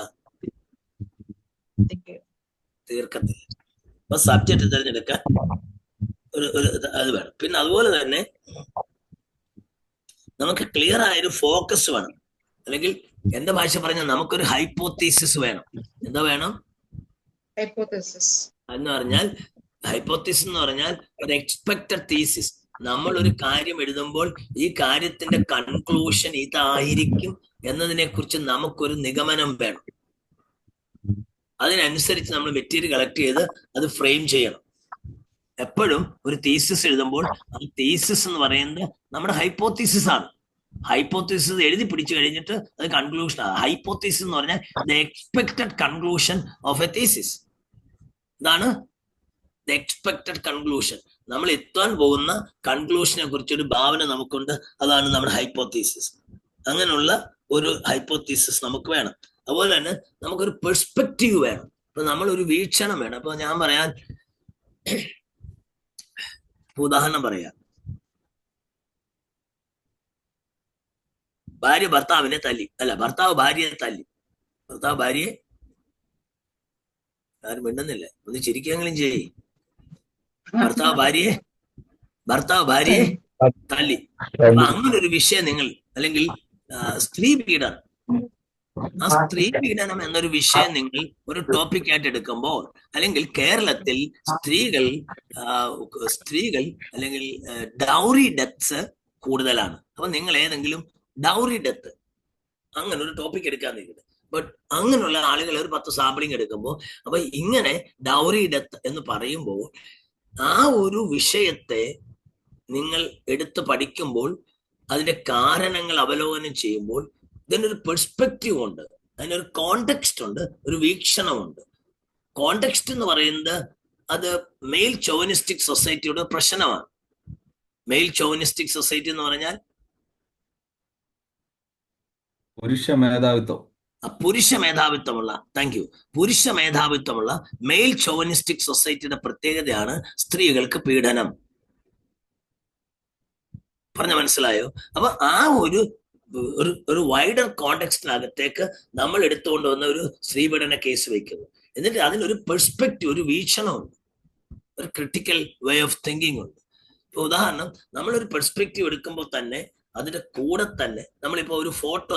അപ്പൊ സബ്ജക്റ്റ് തിരഞ്ഞെടുക്കാൻ ഒരു അത് വേണം. പിന്നെ അതുപോലെ തന്നെ നമുക്ക് ക്ലിയർ ആയൊരു ഫോക്കസ് വേണം. അല്ലെങ്കിൽ എന്റെ ഭാഷ പറഞ്ഞാൽ നമുക്കൊരു ഹൈപ്പോത്തീസിസ് വേണം. എന്താ വേണം? ഹൈപ്പോത്തസിസ് എന്ന് പറഞ്ഞാൽ, ഹൈപ്പോത്തീസിസ് എന്ന് പറഞ്ഞാൽ ഒരു എക്സ്പെക്റ്റഡ് തീസിസ്. നമ്മൾ ഒരു കാര്യം എഴുതുമ്പോൾ ഈ കാര്യത്തിന്റെ കൺക്ലൂഷൻ ഇതായിരിക്കും എന്നതിനെ കുറിച്ച് നമുക്കൊരു നിഗമനം വേണം. അതിനനുസരിച്ച് നമ്മൾ മെറ്റീരിയൽ കളക്ട് ചെയ്ത് അത് ഫ്രെയിം ചെയ്യണം. എപ്പോഴും ഒരു തീസിസ് എഴുതുമ്പോൾ ആ തീസിസ് എന്ന് പറയുന്നത് നമ്മുടെ ഹൈപ്പോത്തീസിസ് ആണ്. ഹൈപ്പോത്തീസിസ് എഴുതി പിടിച്ചു കഴിഞ്ഞിട്ട് അത് കൺക്ലൂഷൻ ആണ്. ഹൈപ്പോത്തീസിസ് എന്ന് പറഞ്ഞാൽ the expected conclusion of A thesis. ഇതാണ് ദ എക്സ്പെക്റ്റഡ് കൺക്ലൂഷൻ. നമ്മൾ എത്താൻ പോകുന്ന കൺക്ലൂഷനെ കുറിച്ചൊരു ഭാവന നമുക്കുണ്ട്, അതാണ് നമ്മുടെ ഹൈപ്പോത്തീസിസ്. അങ്ങനെയുള്ള ഒരു ഹൈപ്പോത്തീസിസ് നമുക്ക് വേണം. അതുപോലെ തന്നെ നമുക്കൊരു പെർസ്പെക്റ്റീവ് വേണം. അപ്പൊ നമ്മളൊരു വീക്ഷണം വേണം. അപ്പൊ ഞാൻ പറയാൻ ഉദാഹരണം പറയാം. ഭാര്യ ഭർത്താവിനെ തല്ലി, അല്ല ഭർത്താവ് ഭാര്യയെ തല്ലി. ഭർത്താവ് ഭാര്യയെ, ആരും മിണ്ടുന്നില്ല, ഒന്ന് ചിരിക്കെങ്കിലും ചെയ്യ്. ഭർത്താവ് ഭാര്യയെ തല്ലി. അപ്പൊ അങ്ങനെ ഒരു വിഷയം നിങ്ങൾ, അല്ലെങ്കിൽ സ്ത്രീ പീഡനം, ആ സ്ത്രീ പീഡനം എന്നൊരു വിഷയം നിങ്ങൾ ഒരു ടോപ്പിക് ആയിട്ട് എടുക്കുമ്പോൾ, അല്ലെങ്കിൽ കേരളത്തിൽ സ്ത്രീകൾ അല്ലെങ്കിൽ ഡൗറി ഡെത്ത്സ് കൂടുതലാണ്. അപ്പൊ നിങ്ങൾ ഏതെങ്കിലും ഡൗറി ഡെത്ത് അങ്ങനെ ഒരു ടോപ്പിക് എടുക്കാൻ നിൽക്കുന്നത്. ബട്ട് അങ്ങനെയുള്ള ആളുകൾ ഒരു 10 സാമ്പിളിങ് എടുക്കുമ്പോൾ, അപ്പൊ ഇങ്ങനെ ഡൗറി ഡെത്ത് എന്ന് പറയുമ്പോൾ ആ ഒരു വിഷയത്തെ നിങ്ങൾ എടുത്ത് പഠിക്കുമ്പോൾ, അതിന്റെ കാരണങ്ങൾ അവലോകനം ചെയ്യുമ്പോൾ ഇതിനൊരു പെർസ്പെക്റ്റീവ് ഉണ്ട്, അതിനൊരു കോണ്ടെക്സ്റ്റ് ഉണ്ട്, ഒരു വീക്ഷണമുണ്ട്. കോണ്ടെക്സ്റ്റ് എന്ന് പറയുന്നത് അത് മെയിൽ ചോവനിസ്റ്റിക് സൊസൈറ്റിയുടെ പ്രശ്നമാണ്. മെയിൽ ചോവനിസ്റ്റിക് സൊസൈറ്റി എന്ന് പറഞ്ഞാൽ പുരുഷ മേധാവിത്വമുള്ള പുരുഷ മേധാവിത്വമുള്ള മെയിൽ ചോവനിസ്റ്റിക് സൊസൈറ്റിയുടെ പ്രത്യേകതയാണ് സ്ത്രീകൾക്ക് പീഡനം. പറഞ്ഞ മനസ്സിലായോ? അപ്പൊ ആ ഒരു വൈഡർ കോണ്ടെക്സ്റ്റിനകത്തേക്ക് നമ്മൾ എടുത്തുകൊണ്ടുവന്ന ഒരു സ്ത്രീപീഡന കേസ് വയ്ക്കുന്നു. എന്നിട്ട് അതിനൊരു പെർസ്പെക്റ്റീവ്, ഒരു വീക്ഷണമുണ്ട്, ഒരു ക്രിട്ടിക്കൽ വേ ഓഫ് തിങ്കിങ് ഉണ്ട്. ഇപ്പൊ ഉദാഹരണം, നമ്മളൊരു പെർസ്പെക്റ്റീവ് എടുക്കുമ്പോൾ തന്നെ അതിന്റെ കൂടെ തന്നെ നമ്മളിപ്പോ ഒരു ഫോട്ടോ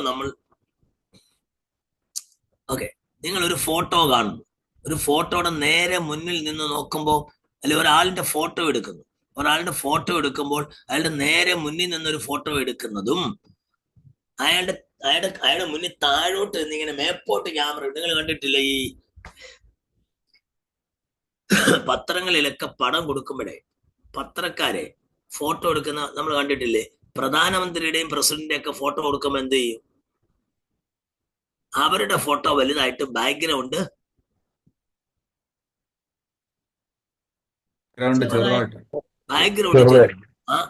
നിങ്ങൾ ഒരു ഫോട്ടോ കാണുന്നു. ഒരു ഫോട്ടോയുടെ നേരെ മുന്നിൽ നിന്ന് നോക്കുമ്പോൾ അല്ലെ ഒരാളിന്റെ ഫോട്ടോ എടുക്കുന്നു. ഒരാളുടെ ഫോട്ടോ എടുക്കുമ്പോൾ അയാളുടെ നേരെ മുന്നിൽ നിന്നൊരു ഫോട്ടോ എടുക്കുന്നതും അയാളുടെ മുന്നിൽ താഴോട്ട് എന്നിങ്ങനെ മേപ്പോട്ട് ക്യാമറ. നിങ്ങൾ കണ്ടിട്ടില്ലേ ഈ പത്രങ്ങളിലൊക്കെ പടം കൊടുക്കുമ്പോഴേ പത്രക്കാരെ ഫോട്ടോ എടുക്കുന്ന നമ്മൾ കണ്ടിട്ടില്ലേ? പ്രധാനമന്ത്രിയുടെയും പ്രസിഡന്റിന്റെയും ഒക്കെ ഫോട്ടോ കൊടുക്കുമ്പോൾ എന്ത് ചെയ്യും? അവരുടെ ഫോട്ടോ വലുതായിട്ട് ബാക്ക്ഗ്രൗണ്ട്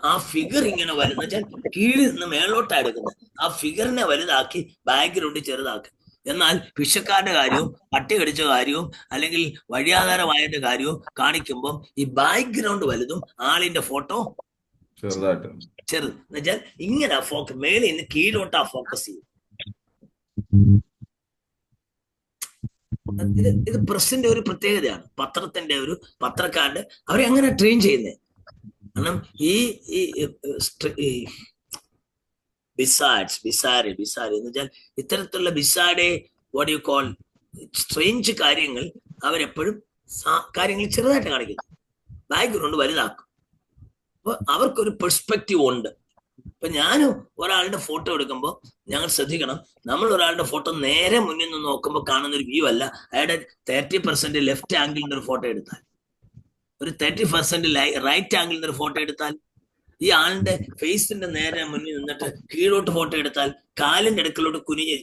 ആ ഫിഗർ ഇങ്ങനെ വരുന്ന വെച്ചാൽ കീഴിൽ നിന്ന് മേളോട്ടാ എടുക്കുന്നത്. ആ ഫിഗറിനെ വലുതാക്കി ബാക്ക്ഗ്രൗണ്ട് ചെറുതാക്കി. എന്നാൽ ഭിക്ഷക്കാരുടെ കാര്യവും പട്ടി കടിച്ച കാര്യവും അല്ലെങ്കിൽ വഴിയാധാരമായതിന്റെ കാര്യവും കാണിക്കുമ്പോൾ ഈ ബാക്ക്ഗ്രൗണ്ട് വലുതും ആളിന്റെ ഫോട്ടോ ചെറുത്. എന്നുവെച്ചാൽ ഇങ്ങനെ മേളിൽ നിന്ന് കീഴോട്ടാ ഫോക്കസ് ചെയ്യും. ഇത് പ്രസിന്റെ ഒരു പ്രത്യേകതയാണ്. പത്രത്തിന്റെ ഒരു പത്രക്കാരുടെ അവരെ അങ്ങനെ ട്രെയിൻ ചെയ്യുന്നത്. കാരണം ഈ ബിസാരി എന്ന് വെച്ചാൽ ഇത്തരത്തിലുള്ള ബിസാഡെ വാട്ട് യു കോൾ സ്ട്രേഞ്ച് കാര്യങ്ങൾ അവരെപ്പോഴും കാര്യങ്ങൾ ചെറുതായിട്ട് കാണിക്കുന്നു, ബാക്ക്ഗ്രൗണ്ട് വലുതാക്കും. അപ്പൊ അവർക്കൊരു പെർസ്പെക്റ്റീവ് ഉണ്ട്. ഇപ്പൊ ഞാനും ഒരാളുടെ ഫോട്ടോ എടുക്കുമ്പോൾ ഞങ്ങൾ ശ്രദ്ധിക്കണം, നമ്മൾ ഒരാളുടെ ഫോട്ടോ നേരെ മുന്നിൽ നിന്ന് നോക്കുമ്പോൾ കാണുന്ന ഒരു വ്യൂ അല്ല. അയാളുടെ 30% ലെഫ്റ്റ് ആംഗിളിന്റെ ഒരു ഫോട്ടോ എടുത്താൽ, ഒരു 30% റൈറ്റ് ആംഗിളിന്റെ ഒരു ഫോട്ടോ എടുത്താൽ, ഈ ആളിന്റെ ഫേസിന്റെ നേരെ മുന്നിൽ നിന്നിട്ട് കീഴോട്ട് ഫോട്ടോ എടുത്താൽ, കാലിന്റെ അടുക്കലോട്ട് കുനിഞ്ഞ്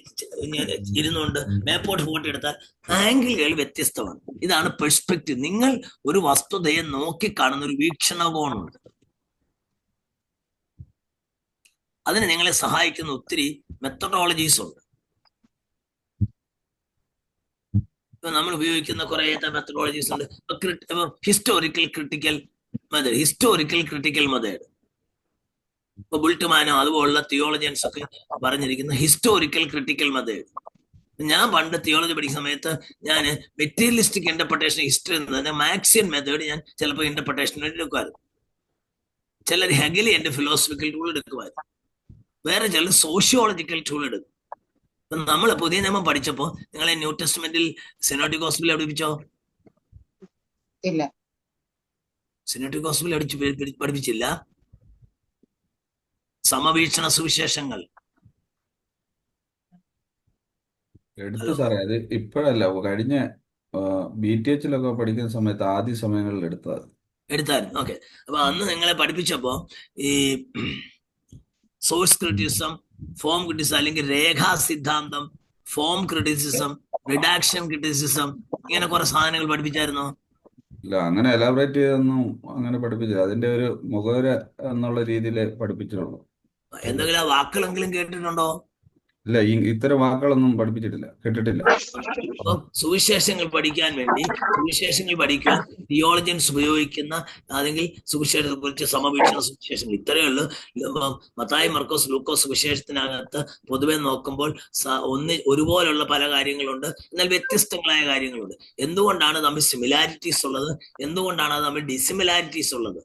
ഇരുന്നുകൊണ്ട് മേപ്പോട്ട് ഫോട്ടോ എടുത്താൽ ആംഗിളുകൾ വ്യത്യസ്തമാണ്. ഇതാണ് പെർസ്പെക്റ്റീവ്. നിങ്ങൾ ഒരു വസ്തുതയെ നോക്കി കാണുന്ന ഒരു വീക്ഷണകോണുണ്ട്. അതിന് നിങ്ങളെ സഹായിക്കുന്ന ഒത്തിരി മെത്തഡോളജീസ് ഉണ്ട്. ഇപ്പൊ നമ്മൾ ഉപയോഗിക്കുന്ന കുറെ മെത്തഡോളജീസ് ഉണ്ട്. ഹിസ്റ്റോറിക്കൽ ക്രിട്ടിക്കൽ മെത്തേഡ്, ഇപ്പൊ ബുൾട്ട്മാനോ അതുപോലുള്ള തിയോളജിയൻസ് ഒക്കെ പറഞ്ഞിരിക്കുന്ന ഹിസ്റ്റോറിക്കൽ ക്രിട്ടിക്കൽ മെത്തേഡ്. ഞാൻ പണ്ട് തിയോളജി പഠിക്കുന്ന സമയത്ത് ഞാൻ മെറ്റീരിയലിസ്റ്റിക് ഇന്റർപ്രിട്ടേഷൻ ഹിസ്റ്ററി എന്നതിന്റെ മാക്സിയൻ മെത്തേഡ് ഞാൻ ചിലപ്പോൾ ഇന്റർപ്രിട്ടേഷന് വേണ്ടി എടുക്കുമായിരുന്നു. ചിലർ ഹെഗലിയന്റെ ഫിലോസഫിക്കൽ ടൂൾ എടുക്കുമായിരുന്നു, വേറെ ചിലർ സോഷ്യോളജിക്കൽ ടൂൾ എടുക്കും. ഇപ്പൊ നമ്മൾ പുതിയ നിയമം പഠിച്ചപ്പോ നിങ്ങളെ ന്യൂ ടെസ്റ്റ്മെന്റിൽ സിനോപ്റ്റിക് ഗോസ്പൽ പഠിപ്പിച്ചോ? ഇല്ല. Synoptic gospel പഠിപ്പിച്ചില്ല. സമവീക്ഷണ സുവിശേഷങ്ങൾ എടുത്തു സാറേ. അത് ഇപ്പോഴല്ല, കഴിഞ്ഞ BTH-ലൊക്കെ പഠിക്കുന്ന സമയത്ത് ആദ്യ സമയങ്ങളിൽ എടുത്തായിരുന്നു. ഓക്കെ. അപ്പൊ അന്ന് നിങ്ങളെ പഠിപ്പിച്ചപ്പോ ഈ സോഴ്സ് ക്രിറ്റിസിസം, ഫോം ക്രിറ്റിസിസം അല്ലെങ്കിൽ രേഖാ സിദ്ധാന്തം, ഫോം ക്രിറ്റിസിസം, റിഡാക്ഷൻ ക്രിറ്റിസിസം, ഇങ്ങനെ കുറെ സാധനങ്ങൾ പഠിപ്പിച്ചായിരുന്നോ? ഇല്ല, അങ്ങനെ എലാബറേറ്റ് ചെയ്തൊന്നും അങ്ങനെ പഠിപ്പിച്ചില്ല. അതിന്റെ ഒരു മുഖവര എന്നുള്ള രീതിയിൽ പഠിപ്പിച്ചിട്ടുള്ളൂ. എന്തെങ്കിലും വാക്കുകളെങ്കിലും കേട്ടിട്ടുണ്ടോ? ഇല്ല, ഇത്തരം വാക്കുകളൊന്നും കേട്ടിട്ടില്ല. അപ്പൊ സുവിശേഷങ്ങൾ പഠിക്കാൻ വേണ്ടി പഠിക്കാൻ തിയോളജിയൻസ് ഉപയോഗിക്കുന്ന അല്ലെങ്കിൽ സുവിശേഷത്തെ കുറിച്ച് സമവീക്ഷണ സുവിശേഷങ്ങൾ ഇത്രയേ ഉള്ളൂ. മത്തായി, മർക്കോസ്, ലൂക്കോസ് സുവിശേഷത്തിനകത്ത് പൊതുവെ നോക്കുമ്പോൾ ഒരുപോലുള്ള പല കാര്യങ്ങളുണ്ട്, എന്നാൽ വ്യത്യസ്തങ്ങളായ കാര്യങ്ങളുണ്ട്. എന്തുകൊണ്ടാണ് തമ്മിൽ സിമിലാരിറ്റീസ് ഉള്ളത്, എന്തുകൊണ്ടാണ് തമ്മിൽ ഡിസിമിലാരിറ്റീസ് ഉള്ളത്,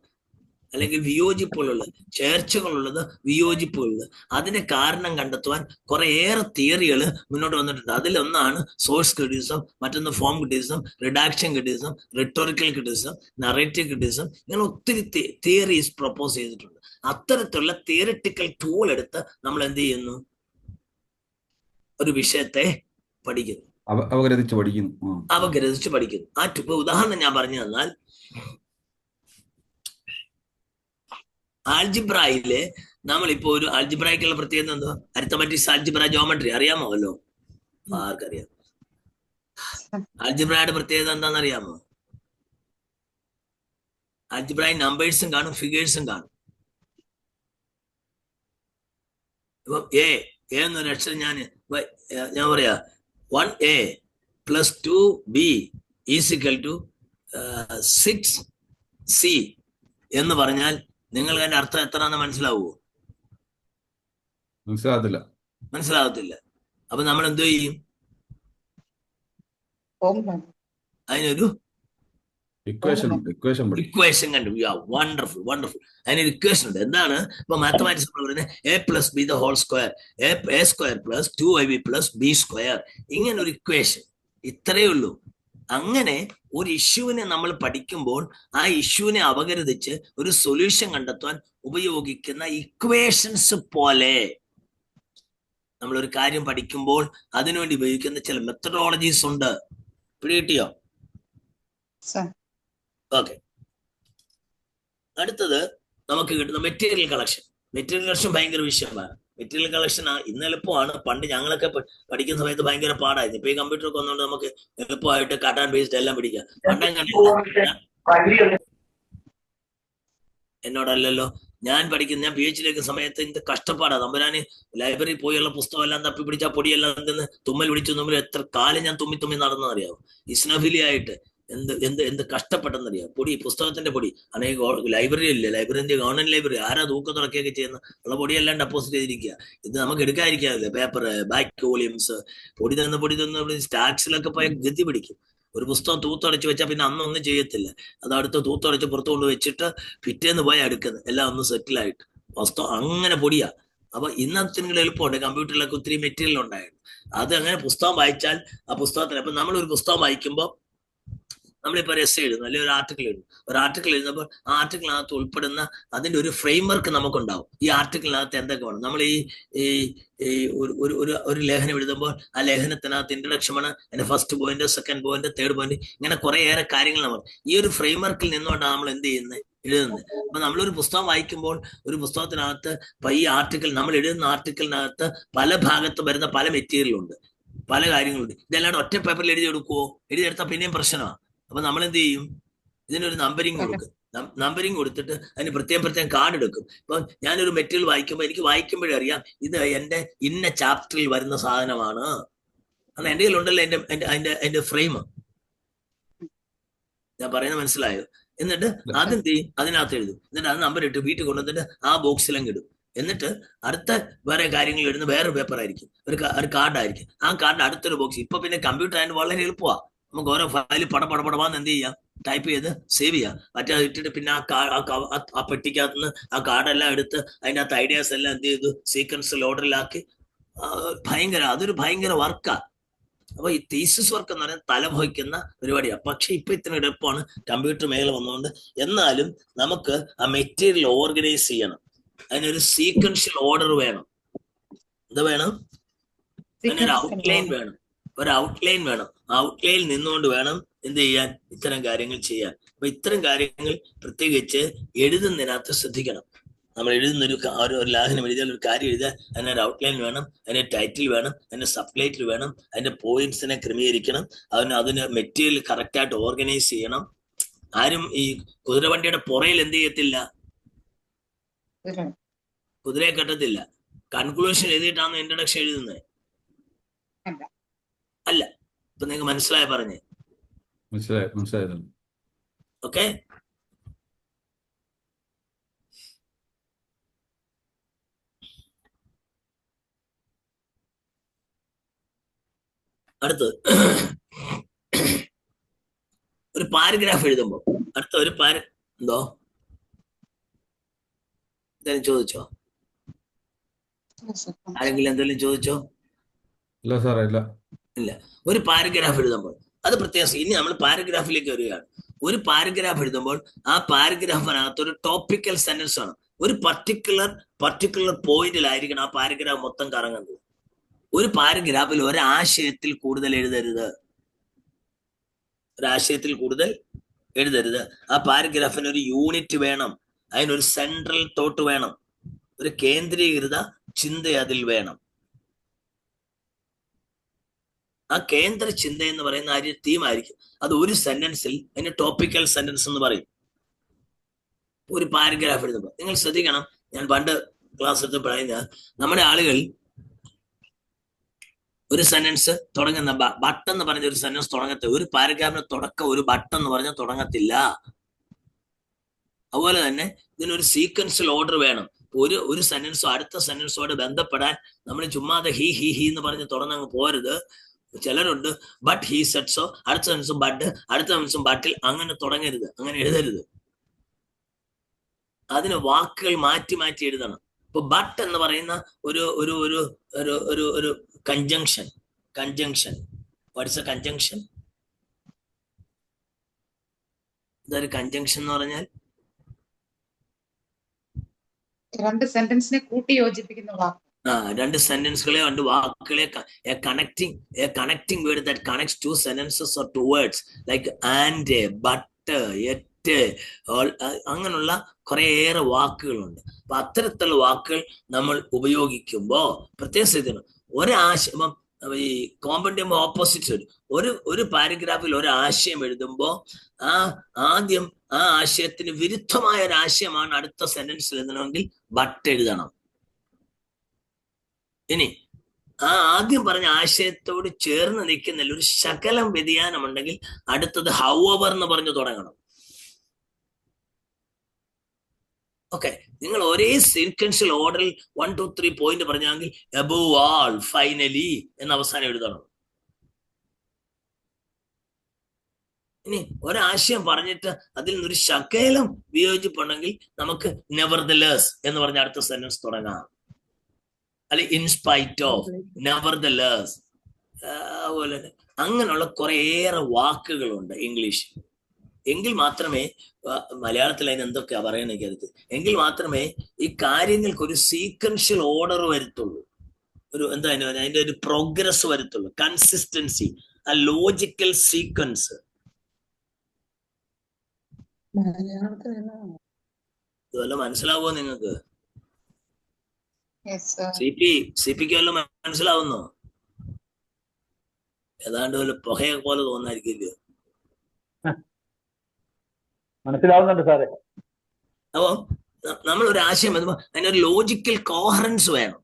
അല്ലെങ്കിൽ വിയോജിപ്പുകളുള്ളത്, ചേർച്ചകളുള്ളത്, വിയോജിപ്പുകളുള്ളത്? അതിന്റെ കാരണം കണ്ടെത്തുവാൻ കുറേയേറെ തിയറികൾ മുന്നോട്ട് വന്നിട്ടുണ്ട്. അതിലൊന്നാണ് സോഴ്സ് ക്രിറ്റിസിസം, മറ്റൊന്ന് form criticism, redaction criticism, rhetorical criticism, narrative criticism. ഇങ്ങനെ ഒത്തിരി തിയറീസ് പ്രൊപ്പോസ് ചെയ്തിട്ടുണ്ട്. അത്തരത്തിലുള്ള തിയറിറ്റിക്കൽ ടൂൾ എടുത്ത് നമ്മൾ എന്ത് ചെയ്യുന്നു? ഒരു വിഷയത്തെ പഠിക്കുന്നു, അപഗ്രഥിച്ച് പഠിക്കുന്നു. ഉദാഹരണം ഞാൻ പറഞ്ഞു തന്നാൽ, ആൽജിബ്രയില് നമ്മളിപ്പോ ഒരു ആൽജിബ്രയ്ക്കുള്ള പ്രത്യേകത എന്തോ? അരിത്തമാറ്റിക്സ്, ആൽജിബ്ര, ജോമെട്രി അറിയാമോല്ലോ? ആർക്കറിയാം? ആൽജിബ്രയുടെ പ്രത്യേകത എന്താണെന്നറിയാമോ? ആൽജിബ്രയിൽ നമ്പേഴ്സും കാണും, ഫിഗേഴ്സും കാണും. ഇപ്പം എ എന്നൊരു അക്ഷരം ഞാൻ പറയാ 1a + 2b = 6c എന്ന് പറഞ്ഞാൽ നിങ്ങൾ അതിന്റെ അർത്ഥം എത്രയാണെന്ന് മനസ്സിലാവുമോ? മനസ്സിലാകത്തില്ല. അപ്പൊ നമ്മൾ എന്തോ ചെയ്യും? അതിനൊരു ഇക്വേഷൻ കണ്ടു. വണ്ടർഫുൾ. അതിനൊരു ഇക്വേഷൻ ഉണ്ട്. എന്താണ്? ഇപ്പൊ മാത്തമാറ്റിക്സ് പറയുന്നത് a + b² a² + 2ab + b². ഇങ്ങനെ ഒരു ഇക്വേഷൻ. ഇത്രയേ ഉള്ളൂ. അങ്ങനെ ഒരു ഇഷ്യൂവിനെ നമ്മൾ പഠിക്കുമ്പോൾ ആ ഇഷ്യൂവിനെ അപഗ്രഥിച്ച് ഒരു സൊല്യൂഷൻ കണ്ടെത്താൻ ഉപയോഗിക്കുന്ന ഇക്വേഷൻസ് പോലെ നമ്മളൊരു കാര്യം പഠിക്കുമ്പോൾ അതിനുവേണ്ടി ഉപയോഗിക്കുന്ന ചില മെത്തഡോളജീസ് ഉണ്ട്. പിടികിട്ടിയോ? സർ. ഓക്കെ. അടുത്തത് നമുക്ക് കിട്ടുന്ന മെറ്റീരിയൽ കളക്ഷൻ. മെറ്റീരിയൽ കളക്ഷൻ ഭയങ്കര വിഷയമാണ്. മെറ്റീരിയൽ കളക്ഷൻ ഇന്ന് എളുപ്പമാണ്. പണ്ട് ഞങ്ങളൊക്കെ പഠിക്കുന്ന സമയത്ത് ഭയങ്കര പാടായിരുന്നു. ഇപ്പൊ ഈ കമ്പ്യൂട്ടറൊക്കെ വന്നുകൊണ്ട് നമുക്ക് എളുപ്പമായിട്ട് കട്ട് ആൻഡ് പേസ്റ്റ് എല്ലാം പിടിക്കാം. എന്നോടല്ലല്ലോ, ഞാൻ പഠിക്കുന്ന ഞാൻ PhD എടുക്കുന്ന സമയത്ത് ഇത് കഷ്ടപ്പാടാ. തമ്പുരാന് ലൈബ്രറി പോയുള്ള പുസ്തകം എല്ലാം തപ്പി പിടിച്ച പൊടിയെല്ലാം എന്തെന്ന് തുമ്മൽ പിടിച്ചു തുമ്മൽ എത്ര കാലം ഞാൻ തുമ്മി നടന്നറിയാവും. ഇസ്നഫിലിയായിട്ട് എന്ത് കഷ്ടപ്പെട്ടെന്നറിയാം. പൊടി, പുസ്തകത്തിന്റെ പൊടി. അല്ലെങ്കിൽ ലൈബ്രറി ഇല്ലേ, ലൈബ്രറിന്റെ ഗവൺമെന്റ് ലൈബ്രറി ആരാ തൂക്കം തുറക്കുകയൊക്കെ ചെയ്യുന്ന ഉള്ള പൊടിയെല്ലാം ഡെപ്പോസിറ്റ് ചെയ്തിരിക്കുക. ഇത് നമുക്ക് എടുക്കാതിരിക്കാറില്ല. പേപ്പർ, ബാക്ക് വോളിയംസ്, പൊടി തന്ന് സ്റ്റാക്സിലൊക്കെ പോയ ഗതി പിടിക്കും. ഒരു പുസ്തകം തൂത്തടച്ച് വെച്ചാൽ പിന്നെ അന്നൊന്നും ചെയ്യത്തില്ല. അത് അടുത്ത് തൂത്തടച്ച് പുറത്തു കൊണ്ട് വെച്ചിട്ട് പിറ്റേന്ന് പോയി അടുക്കുന്നത് എല്ലാം ഒന്ന് സെറ്റിലായിട്ട് പുസ്തകം അങ്ങനെ പൊടിയാ. അപ്പൊ ഇന്നത്തെ എളുപ്പമുണ്ട്. കമ്പ്യൂട്ടറിലൊക്കെ ഒത്തിരി മെറ്റീരിയൽ ഉണ്ടായിരുന്നു. അത് അങ്ങനെ പുസ്തകം വായിച്ചാൽ ആ പുസ്തകത്തിന്, അപ്പൊ നമ്മളൊരു പുസ്തകം വായിക്കുമ്പോൾ നമ്മളിപ്പോൾ എസ് എഴുതുന്നു, അല്ലെങ്കിൽ ഒരു ആർട്ടിക്കിൾ എഴുതുന്നു. ഒരു ആർട്ടിക്കിൾ എഴുതുമ്പോൾ ആ ആർട്ടിക്കിളിനകത്ത് ഉൾപ്പെടുന്ന അതിന്റെ ഒരു ഫ്രെയിം വർക്ക് നമുക്കുണ്ടാവും. ഈ ആർട്ടിക്കിളിനകത്ത് എന്തൊക്കെ വേണം. നമ്മൾ ഒരു ലേഖനം എഴുതുമ്പോൾ ആ ലേഖനത്തിനകത്ത് ഇൻട്രഡക്ഷൻ വേണം, അതിന്റെ first point, second point, third point, ഇങ്ങനെ കുറേയേറെ കാര്യങ്ങൾ നമ്മൾ ഈ ഒരു ഫ്രെയിം വർക്കിൽ നിന്നുകൊണ്ടാണ് നമ്മൾ എന്ത് ചെയ്യുന്നത്, എഴുതുന്നത്. അപ്പൊ നമ്മളൊരു പുസ്തകം വായിക്കുമ്പോൾ ഒരു പുസ്തകത്തിനകത്ത് ഈ ആർട്ടിക്കിൾ, നമ്മൾ എഴുതുന്ന ആർട്ടിക്കിളിനകത്ത് പല ഭാഗത്ത് വരുന്ന പല മെറ്റീരിയൽ ഉണ്ട്, പല കാര്യങ്ങളുണ്ട്. ഇതെല്ലാം ഒറ്റ പേപ്പറിൽ എഴുതി എടുക്കുവോ? എഴുതിയെടുത്താൽ പിന്നെയും പ്രശ്നമാണ്. അപ്പൊ നമ്മൾ എന്ത് ചെയ്യും, ഇതിനൊരു നമ്പറിങ് കൊടുക്കും. നമ്പറിങ് കൊടുത്തിട്ട് അതിന് പ്രത്യേകം കാർഡ് എടുക്കും. ഇപ്പൊ ഞാനൊരു മെറ്റീരിയൽ വായിക്കുമ്പോൾ എനിക്ക് വായിക്കുമ്പോഴേ അറിയാം ഇത് എന്റെ ഇന്ന ചാപ്റ്ററിൽ വരുന്ന സാധനമാണ്. അന്ന് എൻ്റെ കയ്യിലുണ്ടല്ലോ അതിന്റെ ഫ്രെയിം. ഞാൻ പറയുന്നത് മനസ്സിലായോ? എന്നിട്ട് അതെന്ത് ചെയ്യും, അതിനകത്ത് എഴുതും. എന്നിട്ട് അത് നമ്പർ ഇട്ട് വീട്ടിൽ കൊണ്ടുവന്നിട്ട് ആ ബോക്സിലങ്ങ് ഇടും. എന്നിട്ട് അടുത്ത വേറെ കാര്യങ്ങൾ എഴുതുന്ന വേറൊരു പേപ്പർ ആയിരിക്കും, ഒരു കാർഡായിരിക്കും. ആ കാർഡ് അടുത്തൊരു ബോക്സ്. ഇപ്പൊ പിന്നെ കമ്പ്യൂട്ടർ ആയതുകൊണ്ട് വളരെ എളുപ്പമാണ്. നമുക്ക് ഓരോ ഫയൽ പടപടപടവാന്ന് എന്ത് ചെയ്യാം, ടൈപ്പ് ചെയ്ത് സേവ് ചെയ്യാം. മറ്റേ ഇട്ടിട്ട് പിന്നെ ആ പെട്ടിക്കകത്ത് നിന്ന് ആ കാർഡെല്ലാം എടുത്ത് അതിനകത്ത് ഐഡിയാസ് എല്ലാം എന്ത് ചെയ്തു, സീക്വൻസിൽ ഓർഡറിലാക്കി. അതൊരു ഭയങ്കര വർക്കാ. അപ്പൊ ഈ തീസിസ് വർക്ക് എന്ന് പറയുന്നത് തലവഹിക്കുന്ന പരിപാടിയാണ്. പക്ഷെ ഇപ്പൊ ഇത്ര എളുപ്പമാണ് കമ്പ്യൂട്ടർ മേഖല വന്നുകൊണ്ട്. എന്നാലും നമുക്ക് ആ മെറ്റീരിയൽ ഓർഗനൈസ് ചെയ്യണം. അതിനൊരു സീക്വൻഷ്യൽ ഓർഡർ വേണം. എന്താ വേണം? അതിനൊരു ഔട്ട്ലൈൻ വേണം. ഔട്ട്ലൈനിൽ നിന്നുകൊണ്ട് വേണം എന്ത് ചെയ്യാൻ, ഇത്തരം കാര്യങ്ങൾ ചെയ്യാൻ. അപ്പൊ ഇത്തരം കാര്യങ്ങൾ പ്രത്യേകിച്ച് എഴുതുന്നതിനകത്ത് ശ്രദ്ധിക്കണം. നമ്മൾ എഴുതുന്ന ഒരു ലേഖനം എഴുതിയാൽ, ഒരു കാര്യം എഴുതിയാൽ അതിനൊരു ഔട്ട്ലൈൻ വേണം, അതിന് ടൈറ്റിൽ വേണം, അതിന്റെ സബ്ടൈറ്റിൽ വേണം, അതിന്റെ പോയിന്റ്സിനെ ക്രമീകരിക്കണം, അതിന് മെറ്റീരിയൽ കറക്റ്റായിട്ട് ഓർഗനൈസ് ചെയ്യണം. ആരും ഈ കുതിരവണ്ടിയുടെ പുറയിൽ എന്ത് ചെയ്യത്തില്ല, കുതിരയെ കെട്ടത്തില്ല. കൺക്ലൂഷൻ എഴുതിയിട്ടാണ് ഇൻട്രഡക്ഷൻ എഴുതുന്നത് അല്ല. ഇപ്പൊ നിങ്ങൾക്ക് മനസ്സിലായ പറഞ്ഞേ? മനസ്സിലായത്. ഓക്കെ. അടുത്തത് ഒരു പാരഗ്രാഫ് എഴുതുമ്പോ അടുത്ത ഒരു എന്തോ എന്തെങ്കിലും ചോദിച്ചോ? ആരെങ്കിലും എന്തെങ്കിലും ചോദിച്ചോ? ഇല്ല സാറേ, ഇല്ല. ഒരു പാരഗ്രാഫ് എഴുതുമ്പോൾ അത് പ്രത്യേകം. ഇനി നമ്മൾ പാരഗ്രാഫിലേക്ക് വരികയാണ്. ഒരു പാരഗ്രാഫ് എഴുതുമ്പോൾ ആ പാരഗ്രാഫിനകത്ത് ഒരു ടോപ്പിക്കൽ സെന്റൻസ് ആണ്. ഒരു പർട്ടിക്കുലർ പോയിന്റിലായിരിക്കണം ആ പാരഗ്രാഫ് മൊത്തം കറങ്ങുന്നത്. ഒരു പാരഗ്രാഫിൽ ഒരാശയത്തിൽ കൂടുതൽ എഴുതരുത്. ആ പാരഗ്രാഫിന് ഒരു യൂണിറ്റ് വേണം, അതിനൊരു സെൻട്രൽ തോട്ട് വേണം, ഒരു കേന്ദ്രീകൃത ചിന്ത അതിൽ വേണം. ആ കേന്ദ്ര ചിന്ത എന്ന് പറയുന്ന ഒരു തീമായിരിക്കും. അത് ഒരു സെന്റൻസിൽ അതിന് ടോപ്പിക്കൽ സെന്റൻസ് എന്ന് പറയും. ഒരു പാരഗ്രാഫ് എഴുതുമ്പോൾ നിങ്ങൾ ശ്രദ്ധിക്കണം. ഞാൻ പണ്ട് ക്ലാസ് എടുത്ത് പറയുന്ന നമ്മുടെ ആളുകൾ ഒരു സെന്റൻസ് തുടങ്ങുന്ന ബട്ട് എന്ന് പറഞ്ഞ ഒരു സെന്റൻസ് തുടങ്ങത്തില്ല. ഒരു പാരഗ്രാഫിന് തുടക്കം ഒരു ബട്ട് എന്ന് പറഞ്ഞാൽ തുടങ്ങത്തില്ല. അതുപോലെ തന്നെ ഇതിനൊരു സീക്വൻഷ്യൽ ഓർഡർ വേണം. ഒരു സെന്റൻസോ അടുത്ത സെന്റൻസോട് ബന്ധപ്പെടാൻ നമ്മൾ ചുമ്മാതെ ഹി എന്ന് പറഞ്ഞ് തുടങ്ങ് പോരുത്. ചിലരുണ്ട് ബട്ട് ഹി സെറ്റ്സോ, അടുത്ത സെൻസും ബട്ട്, അടുത്ത സെൻസും ബട്ടിൽ, അങ്ങനെ തുടങ്ങരുത്, അങ്ങനെ എഴുതരുത്. അതിന് വാക്കുകൾ മാറ്റി എഴുതണം. ഇപ്പൊ ബട്ട് എന്ന് പറയുന്ന ഒരു കൺജങ്ഷൻ. What's a conjunction? ഇതൊരു കൺജങ്ഷൻ എന്ന് പറഞ്ഞാൽ രണ്ട് സെന്റൻസിനെ കൂട്ടി യോജിപ്പിക്കുന്ന വാക്ക്. രണ്ട് സെന്റൻസുകളെ രണ്ട് വാക്കുകളെ connecting word that connects two sentences or two words like and, but, എറ്റ്, അങ്ങനെയുള്ള കുറേയേറെ വാക്കുകളുണ്ട്. അപ്പൊ അത്തരത്തിലുള്ള വാക്കുകൾ നമ്മൾ ഉപയോഗിക്കുമ്പോൾ പ്രത്യേക സ്ഥിതിയാണ് ഒരാശയം. ഈ കോമ്പൗണ്ടിയം ഓപ്പോസിറ്റ്സ് ഒരു പാരഗ്രാഫിൽ ഒരു ആശയം എഴുതുമ്പോൾ ആദ്യം ആ ആശയത്തിന് വിരുദ്ധമായ ഒരു ആശയമാണ് അടുത്ത സെന്റൻസിൽ എഴുതണമെങ്കിൽ ബട്ട് എഴുതണം. ഇനി ആദ്യം പറഞ്ഞ ആശയത്തോട് ചേർന്ന് നിൽക്കുന്നില്ല ഒരു ശകലം വ്യതിയാനമുണ്ടെങ്കിൽ അടുത്തത് ഹൗവർ എന്ന് പറഞ്ഞു തുടങ്ങണം. ഓക്കെ, നിങ്ങൾ ഒരേ സീക്വൻഷ്യൽ ഓർഡറിൽ 1, 2, 3 പോയിന്റ് പറഞ്ഞെങ്കിൽ അബോവ് ആൾ, ഫൈനലി എന്ന അവസാനം എഴുതണം. ഇനി ഒരാശയം പറഞ്ഞിട്ട് അതിൽ നിന്നൊരു ശകലം വിയോജിപ്പുണ്ടെങ്കിൽ നമുക്ക് നെവർദലെസ് എന്ന് പറഞ്ഞ അടുത്ത സെന്റൻസ് തുടങ്ങാം. അല്ലെ ഇൻസ്പൈറ്റ് ഓഫ്, നെവർദലെസ്, അതുപോലെ അങ്ങനെയുള്ള കുറേയേറെ വാക്കുകളുണ്ട് ഇംഗ്ലീഷ്. എങ്കിൽ മാത്രമേ മലയാളത്തിൽ അതിന് എന്തൊക്കെയാ പറയുന്നത് എനിക്കടുത്ത്, എങ്കിൽ മാത്രമേ ഈ കാര്യങ്ങൾക്ക് ഒരു സീക്വൻഷ്യൽ ഓർഡർ വരുത്തുള്ളൂ, ഒരു എന്താ അതിന്റെ ഒരു പ്രോഗ്രസ് വരുത്തുള്ളൂ, കൺസിസ്റ്റൻസി, ആ ലോജിക്കൽ സീക്വൻസ്. ഇതുവല്ല മനസ്സിലാവുമോ നിങ്ങൾക്ക്? സിപിക്ക് വല്ല മനസ്സിലാവുന്നോ? ഏതാണ്ട് വല്ല പുകയെ പോലെ തോന്നായിരിക്കില്ലയോ? മനസ്സിലാവുന്നുണ്ട് സാറേ. അപ്പൊ നമ്മൾ ഒരു ആശയം വരുമ്പോ അതിനൊരു ലോജിക്കൽ കോഹറൻസ് വേണം.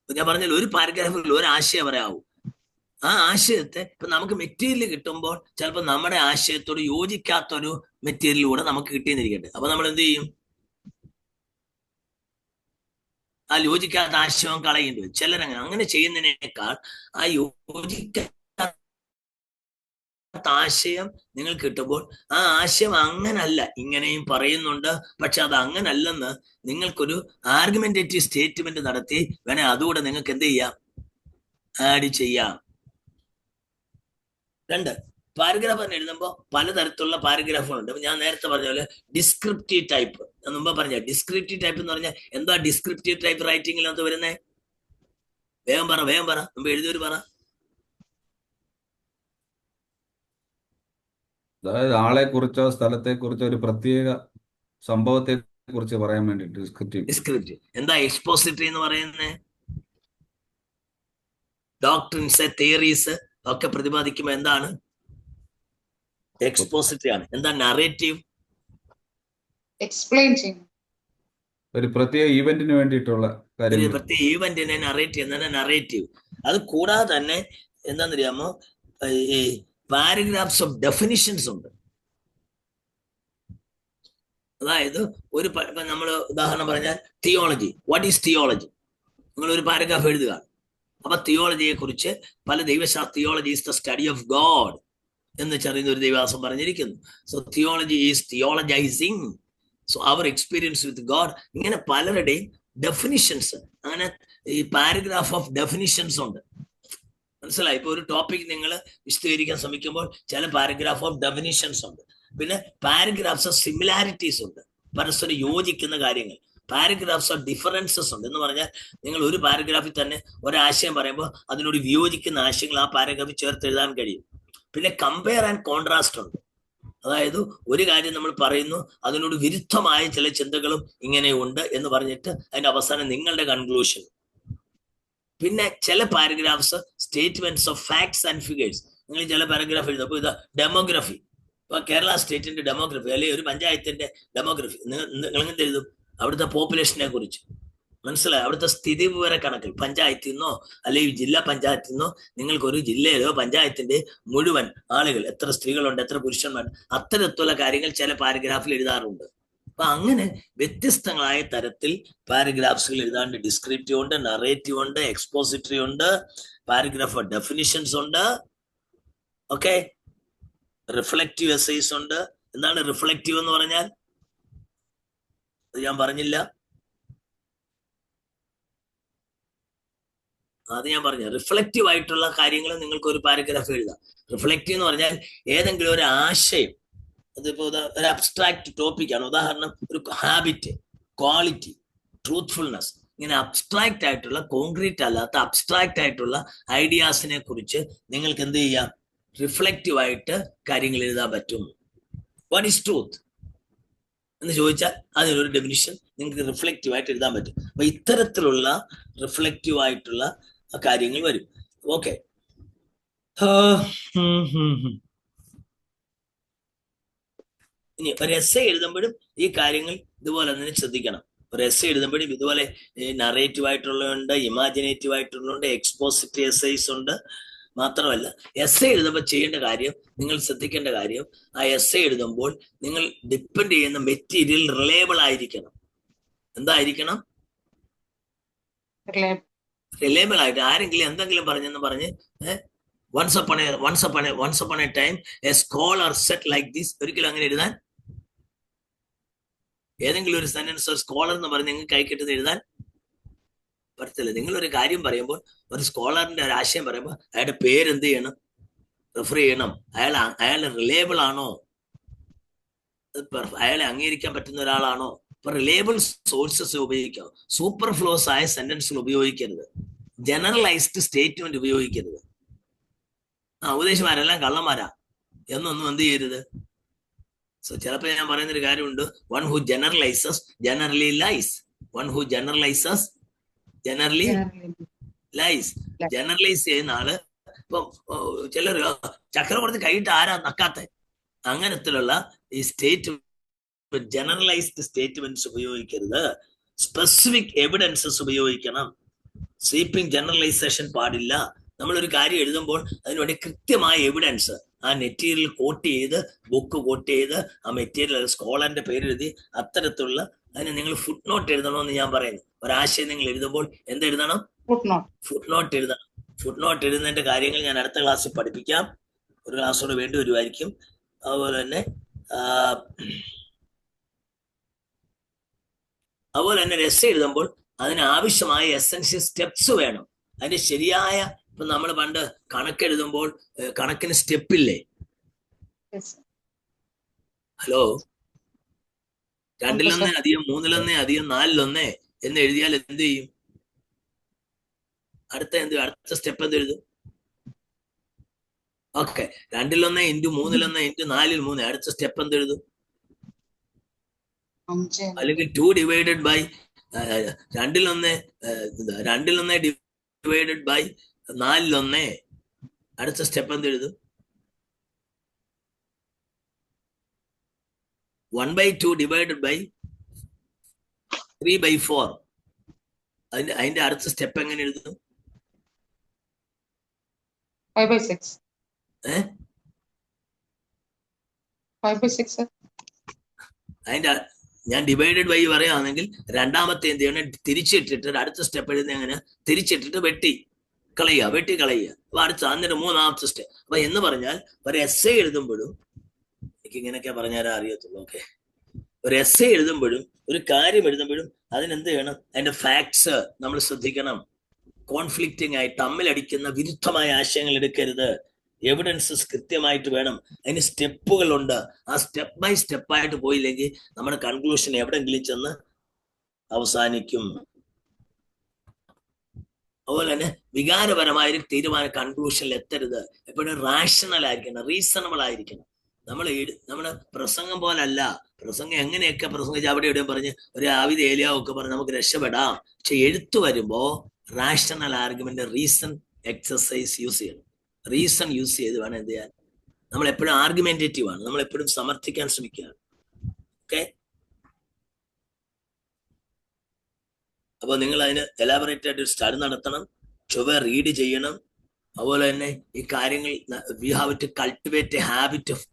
ഞാൻ പറഞ്ഞാൽ ഒരു പാരഗ്രാഫിൽ ഒരു ആശയം പറയാവൂ. ആ ആശയത്തെ ഇപ്പൊ നമുക്ക് മെറ്റീരിയൽ കിട്ടുമ്പോൾ ചിലപ്പോൾ നമ്മുടെ ആശയത്തോട് യോജിക്കാത്തൊരു മെറ്റീരിയലൂടെ നമുക്ക് കിട്ടിയെന്നിരിക്കട്ടെ. അപ്പൊ നമ്മൾ എന്ത് ചെയ്യും? ആ യോജിക്കാത്ത ആശയം കളയേണ്ടി വരും. ചിലരങ്ങനെ ചെയ്യുന്നതിനേക്കാൾ ആ യോജിക്കാത്ത ആശയം നിങ്ങൾ കിട്ടുമ്പോൾ ആ ആശയം അങ്ങനല്ല, ഇങ്ങനെയും പറയുന്നുണ്ട്, പക്ഷെ അത് അങ്ങനല്ലെന്ന് നിങ്ങൾക്കൊരു ആർഗ്യുമെന്റേറ്റീവ് സ്റ്റേറ്റ്മെന്റ് നടത്തി വേണേ അതുകൂടെ നിങ്ങൾക്ക് എന്ത് ചെയ്യാം? ആഡ് ചെയ്യാം. 2, പാരഗ്രാഫ് എഴുതുമ്പോൾ പലതരത്തിലുള്ള പാരഗ്രാഫുകളുണ്ട്. ഞാൻ നേരത്തെ പറഞ്ഞ പോലെ ഡിസ്ക്രിപ്റ്റീവ് ടൈപ്പ്, മുമ്പ് പറഞ്ഞ ഡിസ്ക്രിപ്റ്റീവ് ടൈപ്പ് എന്ന് പറഞ്ഞാൽ എന്താ? ഡിസ്ക്രിപ്റ്റീവ് ടൈപ്പ് റൈറ്റിംഗിനകത്ത് വരുന്നേ? വേഗം പറ, മുമ്പ് എഴുതിയൊരു പറ. അതായത് ആളെ കുറിച്ചോ സ്ഥലത്തെ കുറിച്ചോ ഒരു പ്രത്യേക സംഭവത്തെ കുറിച്ച് പറയാൻ വേണ്ടി ഡിസ്ക്രിപ്റ്റീവ്. എന്താ എക്സ്പോസിറ്ററി എന്ന് പറയുന്നത്? ഡോക്ട്രിൻസ്, തിയറീസ് ഒക്കെ പ്രതിപാദിക്കുമ്പോൾ എന്താണ്? എക്സ്പോസിറ്ററി ആണ്. എന്താ നറേറ്റീവ്? എക്സ്പ്ലെയിൻ ചെയ്യും. ഒരു പ്രത്യേക ഈവന്റിന് വേണ്ടിയിട്ടുള്ള ഒരു പ്രത്യേക ഈവന്റിനെ നറേറ്റ് ചെയ്യുന്നതാണ് നറേറ്റീവ്. അത് കൂടാതെ തന്നെ എന്താണെന്നറിയാമോ, ഈ പാരഗ്രാഫ്സ് ഓഫ് ഡെഫിനിഷൻസ് ഉണ്ട്. അതായത് ഒരു നമ്മൾ ഉദാഹരണം പറഞ്ഞാൽ തിയോളജി, വാട്ട് ഈസ് തിയോളജി? നിങ്ങൾ ഒരു പാരഗ്രാഫ് എഴുതുക. അപ്പൊ തിയോളജിയെ കുറിച്ച് പല ദൈവശാസ്ത്ര, theology is the study of God എന്ന് ചെറിയ ഒരു ദൈവദാസം പറഞ്ഞിരിക്കുന്നു. So theology is theologising, so അവർ എക്സ്പീരിയൻസ് വിത്ത് ഗോഡ്. ഇങ്ങനെ പലരുടെയും ഡെഫിനിഷൻസ്, അങ്ങനെ ഈ പാരഗ്രാഫ് ഓഫ് ഡെഫിനിഷൻസ് ഉണ്ട്. മനസ്സിലായി? ഇപ്പൊ ഒരു ടോപ്പിക് നിങ്ങൾ വിശദീകരിക്കാൻ ശ്രമിക്കുമ്പോൾ ചില പാരഗ്രാഫ് ഓഫ് ഡെഫിനിഷൻസ് ഉണ്ട്. പിന്നെ പാരഗ്രാഫ്സ് ഓഫ് സിമിലാരിറ്റീസ് ഉണ്ട്, പരസ്പരം യോജിക്കുന്ന കാര്യങ്ങൾ. പാരഗ്രാഫ്സ് ഓഫ് ഡിഫറൻസസ് ഉണ്ട്. എന്ന് പറഞ്ഞാൽ നിങ്ങൾ ഒരു പാരഗ്രാഫിൽ തന്നെ ഒരാശയം പറയുമ്പോൾ അതിനോട് വിയോജിക്കുന്ന ആശയങ്ങൾ ആ പാരഗ്രാഫിൽ ചേർത്ത് എഴുതാൻ കഴിയും. പിന്നെ കമ്പയർ ആൻഡ് കോൺട്രാസ്റ്റ് ഉണ്ട്. അതായത് ഒരു കാര്യം നമ്മൾ പറയുന്നു, അതിനോട് വിരുദ്ധമായ ചില ചിന്തകളും ഇങ്ങനെയുണ്ട് എന്ന് പറഞ്ഞിട്ട് അതിന്റെ അവസാനം നിങ്ങളുടെ കൺക്ലൂഷൻ. പിന്നെ ചില paragraphs statements of facts and figures. നിങ്ങൾ ചില പാരഗ്രാഫ് എഴുതും. അപ്പൊ ഇത് ഡെമോഗ്രഫി, ഇപ്പൊ കേരള സ്റ്റേറ്റിന്റെ ഡെമോഗ്രഫി അല്ലെങ്കിൽ ഒരു പഞ്ചായത്തിന്റെ ഡെമോഗ്രഫി, നിങ്ങൾ എന്ത് എഴുതും? അവിടുത്തെ പോപ്പുലേഷനെ കുറിച്ച്, മനസ്സിലായി? അവിടുത്തെ സ്ഥിതി വിവര കണക്കിൽ പഞ്ചായത്തിൽ നിന്നോ അല്ലെങ്കിൽ ജില്ലാ പഞ്ചായത്തിൽ നിന്നോ നിങ്ങൾക്കൊരു ജില്ലയിലോ പഞ്ചായത്തിന്റെ മുഴുവൻ ആളുകൾ, എത്ര സ്ത്രീകളുണ്ട്, എത്ര പുരുഷന്മാർ, അത്തരത്തിലുള്ള കാര്യങ്ങൾ ചില പാരഗ്രാഫിൽ എഴുതാറുണ്ട്. അപ്പൊ അങ്ങനെ വ്യത്യസ്തങ്ങളായ തരത്തിൽ പാരഗ്രാഫ്സുകൾ എഴുതാണ്ട് ഡിസ്ക്രിപ്റ്റീവ് ഉണ്ട്, നറേറ്റീവ് ഉണ്ട്, എക്സ്പോസിറ്ററി ഉണ്ട്, പാരഗ്രാഫ് ഓഫ് ഡെഫിനിഷൻസ് ഉണ്ട്, ഓക്കെ, റിഫ്ലക്റ്റീവ് എസ്സേസ് ഉണ്ട്. എന്താണ് റിഫ്ലക്റ്റീവ് എന്ന് പറഞ്ഞാൽ? അത് ഞാൻ പറഞ്ഞില്ല. അത് ഞാൻ പറഞ്ഞു. റിഫ്ലക്റ്റീവ് ആയിട്ടുള്ള കാര്യങ്ങൾ നിങ്ങൾക്ക് ഒരു പാരഗ്രാഫ് എഴുതാം. റിഫ്ലക്റ്റീവ് എന്ന് പറഞ്ഞാൽ ഏതെങ്കിലും ഒരു ആശയം, അതിപ്പോ ഒരു അബ്സ്ട്രാക്ട് ടോപ്പിക്കാണ്. ഉദാഹരണം ഒരു ഹാബിറ്റ്, ക്വാളിറ്റി, ട്രൂത്ത്ഫുൾനെസ്, ഇങ്ങനെ അബ്സ്ട്രാക്ട് ആയിട്ടുള്ള, കോൺക്രീറ്റ് അല്ലാത്ത അബ്സ്ട്രാക്ട് ആയിട്ടുള്ള ഐഡിയാസിനെ കുറിച്ച് നിങ്ങൾക്ക് എന്ത് ചെയ്യാം? റിഫ്ലക്റ്റീവ് ആയിട്ട് കാര്യങ്ങൾ എഴുതാൻ പറ്റും. വാട്ട് ഈസ് ട്രൂത്ത് എന്ന് ചോദിച്ചാൽ അതിനൊരു ഡെഫിനിഷൻ നിങ്ങൾക്ക് റിഫ്ലക്റ്റീവ് ആയിട്ട് എഴുതാൻ പറ്റും. അപ്പൊ ഇത്തരത്തിലുള്ള റിഫ്ലക്റ്റീവ് ആയിട്ടുള്ള കാര്യങ്ങൾ വരും. ഓക്കെ, ഇനി ഒരു എസ്സേ എഴുതുമ്പോഴും ഈ കാര്യങ്ങൾ ഇതുപോലെ തന്നെ ശ്രദ്ധിക്കണം. ഒരു എസ്സേ എഴുതുമ്പോഴും ഇതുപോലെ നറേറ്റീവ് ആയിട്ടുള്ളതുണ്ട്, ഇമാജിനേറ്റീവ് ആയിട്ടുള്ളതുണ്ട്, എക്സ്പോസിറ്റീവ് എസ്സേസ് ഉണ്ട്. മാത്രമല്ല എസ്സേ എഴുതുമ്പോൾ ചെയ്യേണ്ട കാര്യം, നിങ്ങൾ ശ്രദ്ധിക്കേണ്ട കാര്യം, ആ എസ്സേ എഴുതുമ്പോൾ നിങ്ങൾ ഡിപ്പെൻഡ് ചെയ്യുന്ന മെറ്റീരിയൽ റിലയബിൾ ആയിരിക്കണം. എന്തായിരിക്കണം? റിലയബിൾ ആയിട്ട്. ആരെങ്കിലും എന്തെങ്കിലും പറഞ്ഞെന്ന് പറഞ്ഞ് once upon a time a scholar said like this, ഒരിക്കലും അങ്ങനെ എഴുതാൻ, ഏതെങ്കിലും ഒരു സെന്റൻസ് സ്കോളർ എന്ന് പറഞ്ഞ് നിങ്ങൾക്ക് കൈ കിട്ടുന്ന എഴുതാൻ പറ്റത്തില്ല. നിങ്ങളൊരു കാര്യം പറയുമ്പോൾ, ഒരു സ്കോളറിന്റെ ഒരു ആശയം പറയുമ്പോൾ അയാളുടെ പേര് എന്ത് ചെയ്യണം? റെഫർ ചെയ്യണം. അയാൾ റിലയബിൾ ആണോ, അയാളെ അംഗീകരിക്കാൻ പറ്റുന്ന ഒരാളാണോ? അപ്പൊ റിലയബിൾ സോഴ്സസ് ഉപയോഗിക്കാം. സൂപ്പർ ഫ്ലോസ് ആയ സെന്റൻസുകൾ ഉപയോഗിക്കരുത്. ജനറലൈസ്ഡ് സ്റ്റേറ്റ്മെന്റ് ഉപയോഗിക്കരുത്. ഉപദേശമാരെല്ലാം കള്ളന്മാരാ എന്നൊന്നും എന്ത് ചെയ്യരുത്. സോ ചിലപ്പോൾ ഞാൻ പറയുന്നൊരു കാര്യമുണ്ട്, one who generalises generally lies. One who generalises generally lies. Generalise ചെയ്യുന്ന ആള്, ഇപ്പൊ ചിലർ ചക്രവർത്തി കൈയിട്ട് ആരാ നക്കാത്ത, അങ്ങനത്തിലുള്ള ഈ ജനറലൈസ്ഡ് സ്റ്റേറ്റ്മെന്റ്സ് ഉപയോഗിക്കരുത്. സ്പെസിഫിക് എവിഡൻസസ് ഉപയോഗിക്കണം. സ്വീപ്പിംഗ് ജനറലൈസേഷൻ പാടില്ല. നമ്മളൊരു കാര്യം എഴുതുമ്പോൾ അതിനുവേണ്ടി കൃത്യമായ എവിഡൻസ്, ആ മെറ്റീരിയൽ കോട്ട് ചെയ്ത്, ബുക്ക് കോട്ട് ചെയ്ത്, ആ മെറ്റീരിയൽ സ്കോളറിന്റെ പേരെഴുതി, അത്തരത്തിലുള്ള അതിന് നിങ്ങൾ ഫുട് നോട്ട് എഴുതണമെന്ന് ഞാൻ പറയുന്നു. ഒരാശയം നിങ്ങൾ എഴുതുമ്പോൾ എന്തെഴുതണം? ഫുട് നോട്ട് എഴുതണം. ഫുട് നോട്ട് എഴുതുന്നതിന്റെ കാര്യങ്ങൾ ഞാൻ അടുത്ത ക്ലാസ്സിൽ പഠിപ്പിക്കാം. ഒരു ക്ലാസ്സോട് വേണ്ടി വരുമായിരിക്കും. അതുപോലെ തന്നെ ഒരു എസ്സേ എഴുതുമ്പോൾ അതിന് ആവശ്യമായ എസെൻഷ്യൽ സ്റ്റെപ്സ് വേണം. അതിന്റെ ശരിയായ, ഇപ്പൊ നമ്മൾ പണ്ട് കണക്കെഴുതുമ്പോൾ കണക്കിന് സ്റ്റെപ്പില്ലേ? ഹലോ, 2 + 1 = 3 + 1 = 4 എന്ന് എഴുതിയാൽ എന്ത് ചെയ്യും? അടുത്ത സ്റ്റെപ്പ് എന്ത് എഴുതും? ഓക്കെ, 2 ൽ 1 × 3 ൽ 1 × 4 ൽ 3. അടുത്ത സ്റ്റെപ്പ് എന്ത് എഴുതും? അല്ലെങ്കിൽ 2 ഡിവൈഡഡ് ബൈ 2 ൽ 1 ഡിവൈഡഡ് ബൈ 4 ൽ 1. അടുത്ത സ്റ്റെപ്പ് എന്ത് എഴുതും? 1/2 ഡിവൈഡഡ് ബൈ 3/4. അതിന്റെ അടുത്ത സ്റ്റെപ്പ് എങ്ങനെ എഴുതും? 5/6. 5/6. അതിന്റെ ഞാൻ ഡിവൈഡഡ് ബൈ പറയുകയാണെങ്കിൽ രണ്ടാമത്തെ എന്ത് ചെയ്യണം? തിരിച്ചിട്ടിട്ട് അടുത്ത സ്റ്റെപ്പ് എഴുതുന്ന എങ്ങനെ? തിരിച്ചിട്ടിട്ട് വെട്ടി കളയുക. അപ്പൊ അന്നേരം 3ാമത്തെ സ്റ്റെപ്പ്. അപ്പൊ എന്ന് പറഞ്ഞാൽ ഒരു എസ്സേ എഴുതുമ്പോഴും, എനിക്ക് ഇങ്ങനെയൊക്കെ പറഞ്ഞാലേ അറിയത്തുള്ളൂ. ഓക്കെ, ഒരു എസ്സേ എഴുതുമ്പോഴും ഒരു കാര്യം എഴുതുമ്പോഴും അതിനെന്ത് ചെയ്യണം? അതിന്റെ ഫാക്ട്സ് നമ്മൾ ശ്രദ്ധിക്കണം. കോൺഫ്ലിക്റ്റിംഗ് ആയി തമ്മിലടിക്കുന്ന വിരുദ്ധമായ ആശയങ്ങൾ എടുക്കരുത്. എവിഡൻസസ് കൃത്യമായിട്ട് വേണം. അതിന് സ്റ്റെപ്പുകളുണ്ട്. ആ സ്റ്റെപ്പ് ബൈ സ്റ്റെപ്പായിട്ട് പോയില്ലെങ്കിൽ നമ്മുടെ കൺക്ലൂഷൻ എവിടെങ്കിലും ചെന്ന് അവസാനിക്കും. അതുപോലെ തന്നെ വികാരപരമായൊരു തീരുമാനം കൺക്ലൂഷനിൽ എത്തരുത്. എപ്പോഴും റാഷണൽ ആയിരിക്കണം, റീസണബിൾ ആയിരിക്കണം. നമ്മുടെ പ്രസംഗം പോലല്ല. പ്രസംഗം എങ്ങനെയൊക്കെ പ്രസംഗിച്ച് അവിടെ എവിടെയും പറഞ്ഞ് ഒരു ആവിധ ഏലിയാവൊക്കെ പറഞ്ഞ് നമുക്ക് രക്ഷപ്പെടാം. പക്ഷെ എഴുത്തു വരുമ്പോ rational argument, reason exercise use ചെയ്യണം. റീസൺ യൂസ് ചെയ്ത് വേണം എന്ത് ചെയ്യാൻ. നമ്മൾ എപ്പോഴും ആർഗ്യുമെന്റേറ്റീവ് ആണ്, നമ്മൾ എപ്പോഴും സമർത്ഥിക്കാൻ ശ്രമിക്കുകയാണ്. ഓക്കെ, അപ്പൊ നിങ്ങൾ അതിന് എലാബറേറ്റ് ആയിട്ട് സ്റ്റഡി നടത്തണം, ചൊവ്വ റീഡ് ചെയ്യണം. അതുപോലെ തന്നെ ഈ കാര്യങ്ങൾ we have to cultivate a habit of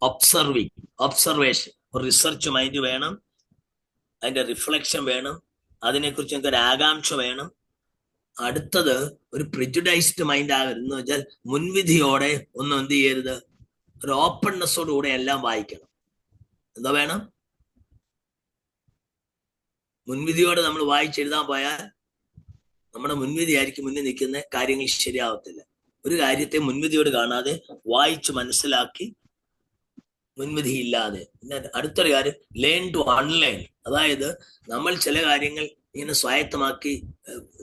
observation. ഒരു റിസർച്ച് മൈൻഡ് വേണം, അതിന്റെ റിഫ്ലക്ഷൻ വേണം, അതിനെക്കുറിച്ച് നമുക്ക് ഒരു ആകാംക്ഷ വേണം. അടുത്തത് ഒരു പ്രിജുഡൈസ്ഡ് മൈൻഡ് ആകരുത്. എന്ന് വെച്ചാൽ മുൻവിധിയോടെ ഒന്നും എന്ത് ചെയ്യരുത്, ഒരു ഓപ്പൺനെസ്സോടുകൂടെ എല്ലാം വായിക്കണം. എന്താ വേണം? മുൻവിധിയോടെ നമ്മൾ വായിച്ചെഴുതാൻ പോയാൽ നമ്മുടെ മുൻവിധി ആയിരിക്കും മുന്നിൽ നിൽക്കുന്ന കാര്യങ്ങൾ ശരിയാവത്തില്ല. ഒരു കാര്യത്തെ മുൻവിധിയോട് കാണാതെ വായിച്ച് മനസ്സിലാക്കി മുൻവിധി ഇല്ലാതെ. പിന്നെ അടുത്തൊരു കാര്യം, ലേൺ ടു അൺലേൺ. അതായത് നമ്മൾ ചില കാര്യങ്ങൾ ഇങ്ങനെ സ്വായത്തമാക്കി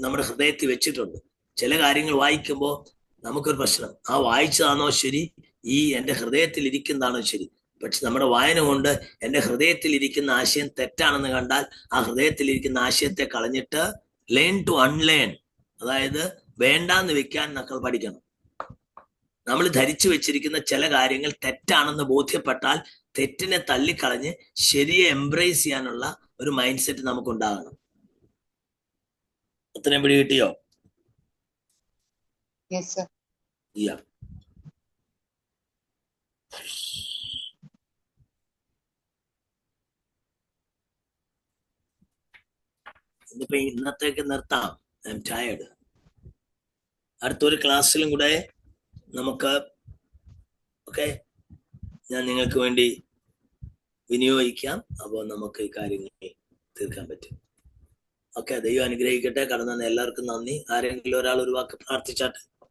നമ്മുടെ ഹൃദയത്തിൽ വെച്ചിട്ടുണ്ട്. ചില കാര്യങ്ങൾ വായിക്കുമ്പോൾ നമുക്കൊരു പ്രശ്നം, ആ വായിച്ചതാണോ ശരി, ഈ എൻ്റെ ഹൃദയത്തിൽ ഇരിക്കുന്നതാണോ ശരി. പക്ഷെ നമ്മുടെ വായന കൊണ്ട് എൻ്റെ ഹൃദയത്തിൽ ഇരിക്കുന്ന ആശയം തെറ്റാണെന്ന് കണ്ടാൽ ആ ഹൃദയത്തിൽ ഇരിക്കുന്ന ആശയത്തെ കളഞ്ഞിട്ട് ലേൺ ടു അൺലേൺ, അതായത് വേണ്ടാന്ന് വെക്കാൻ നമ്മൾ പഠിക്കണം. നമ്മൾ ധരിച്ചു വെച്ചിരിക്കുന്ന ചില കാര്യങ്ങൾ തെറ്റാണെന്ന് ബോധ്യപ്പെട്ടാൽ തെറ്റിനെ തള്ളിക്കളഞ്ഞ് ശരിയെ എംബ്രേസ് ചെയ്യാനുള്ള ഒരു മൈൻഡ് സെറ്റ് നമുക്ക് ഉണ്ടാകണം. അത്രയും പിടി കിട്ടിയോ? Yes sir. ഇന്നിപ്പോ ഇന്നത്തേക്ക് നിർത്താം. I M tired. അടുത്തൊരു ക്ലാസ്സിലും കൂടെ നമുക്ക് ഞാൻ നിങ്ങൾക്ക് വേണ്ടി വിനിയോഗിക്കാം. അപ്പോൾ നമുക്ക് ഈ കാര്യങ്ങൾ തീർക്കാൻ പറ്റും. ദൈവം അനുഗ്രഹിക്കട്ടെ. കടന്നു എല്ലാവർക്കും നന്ദി. ആരെങ്കിലും ഒരാൾ ഒരു വാക്ക് പ്രാർത്ഥിച്ചാട്ടെ.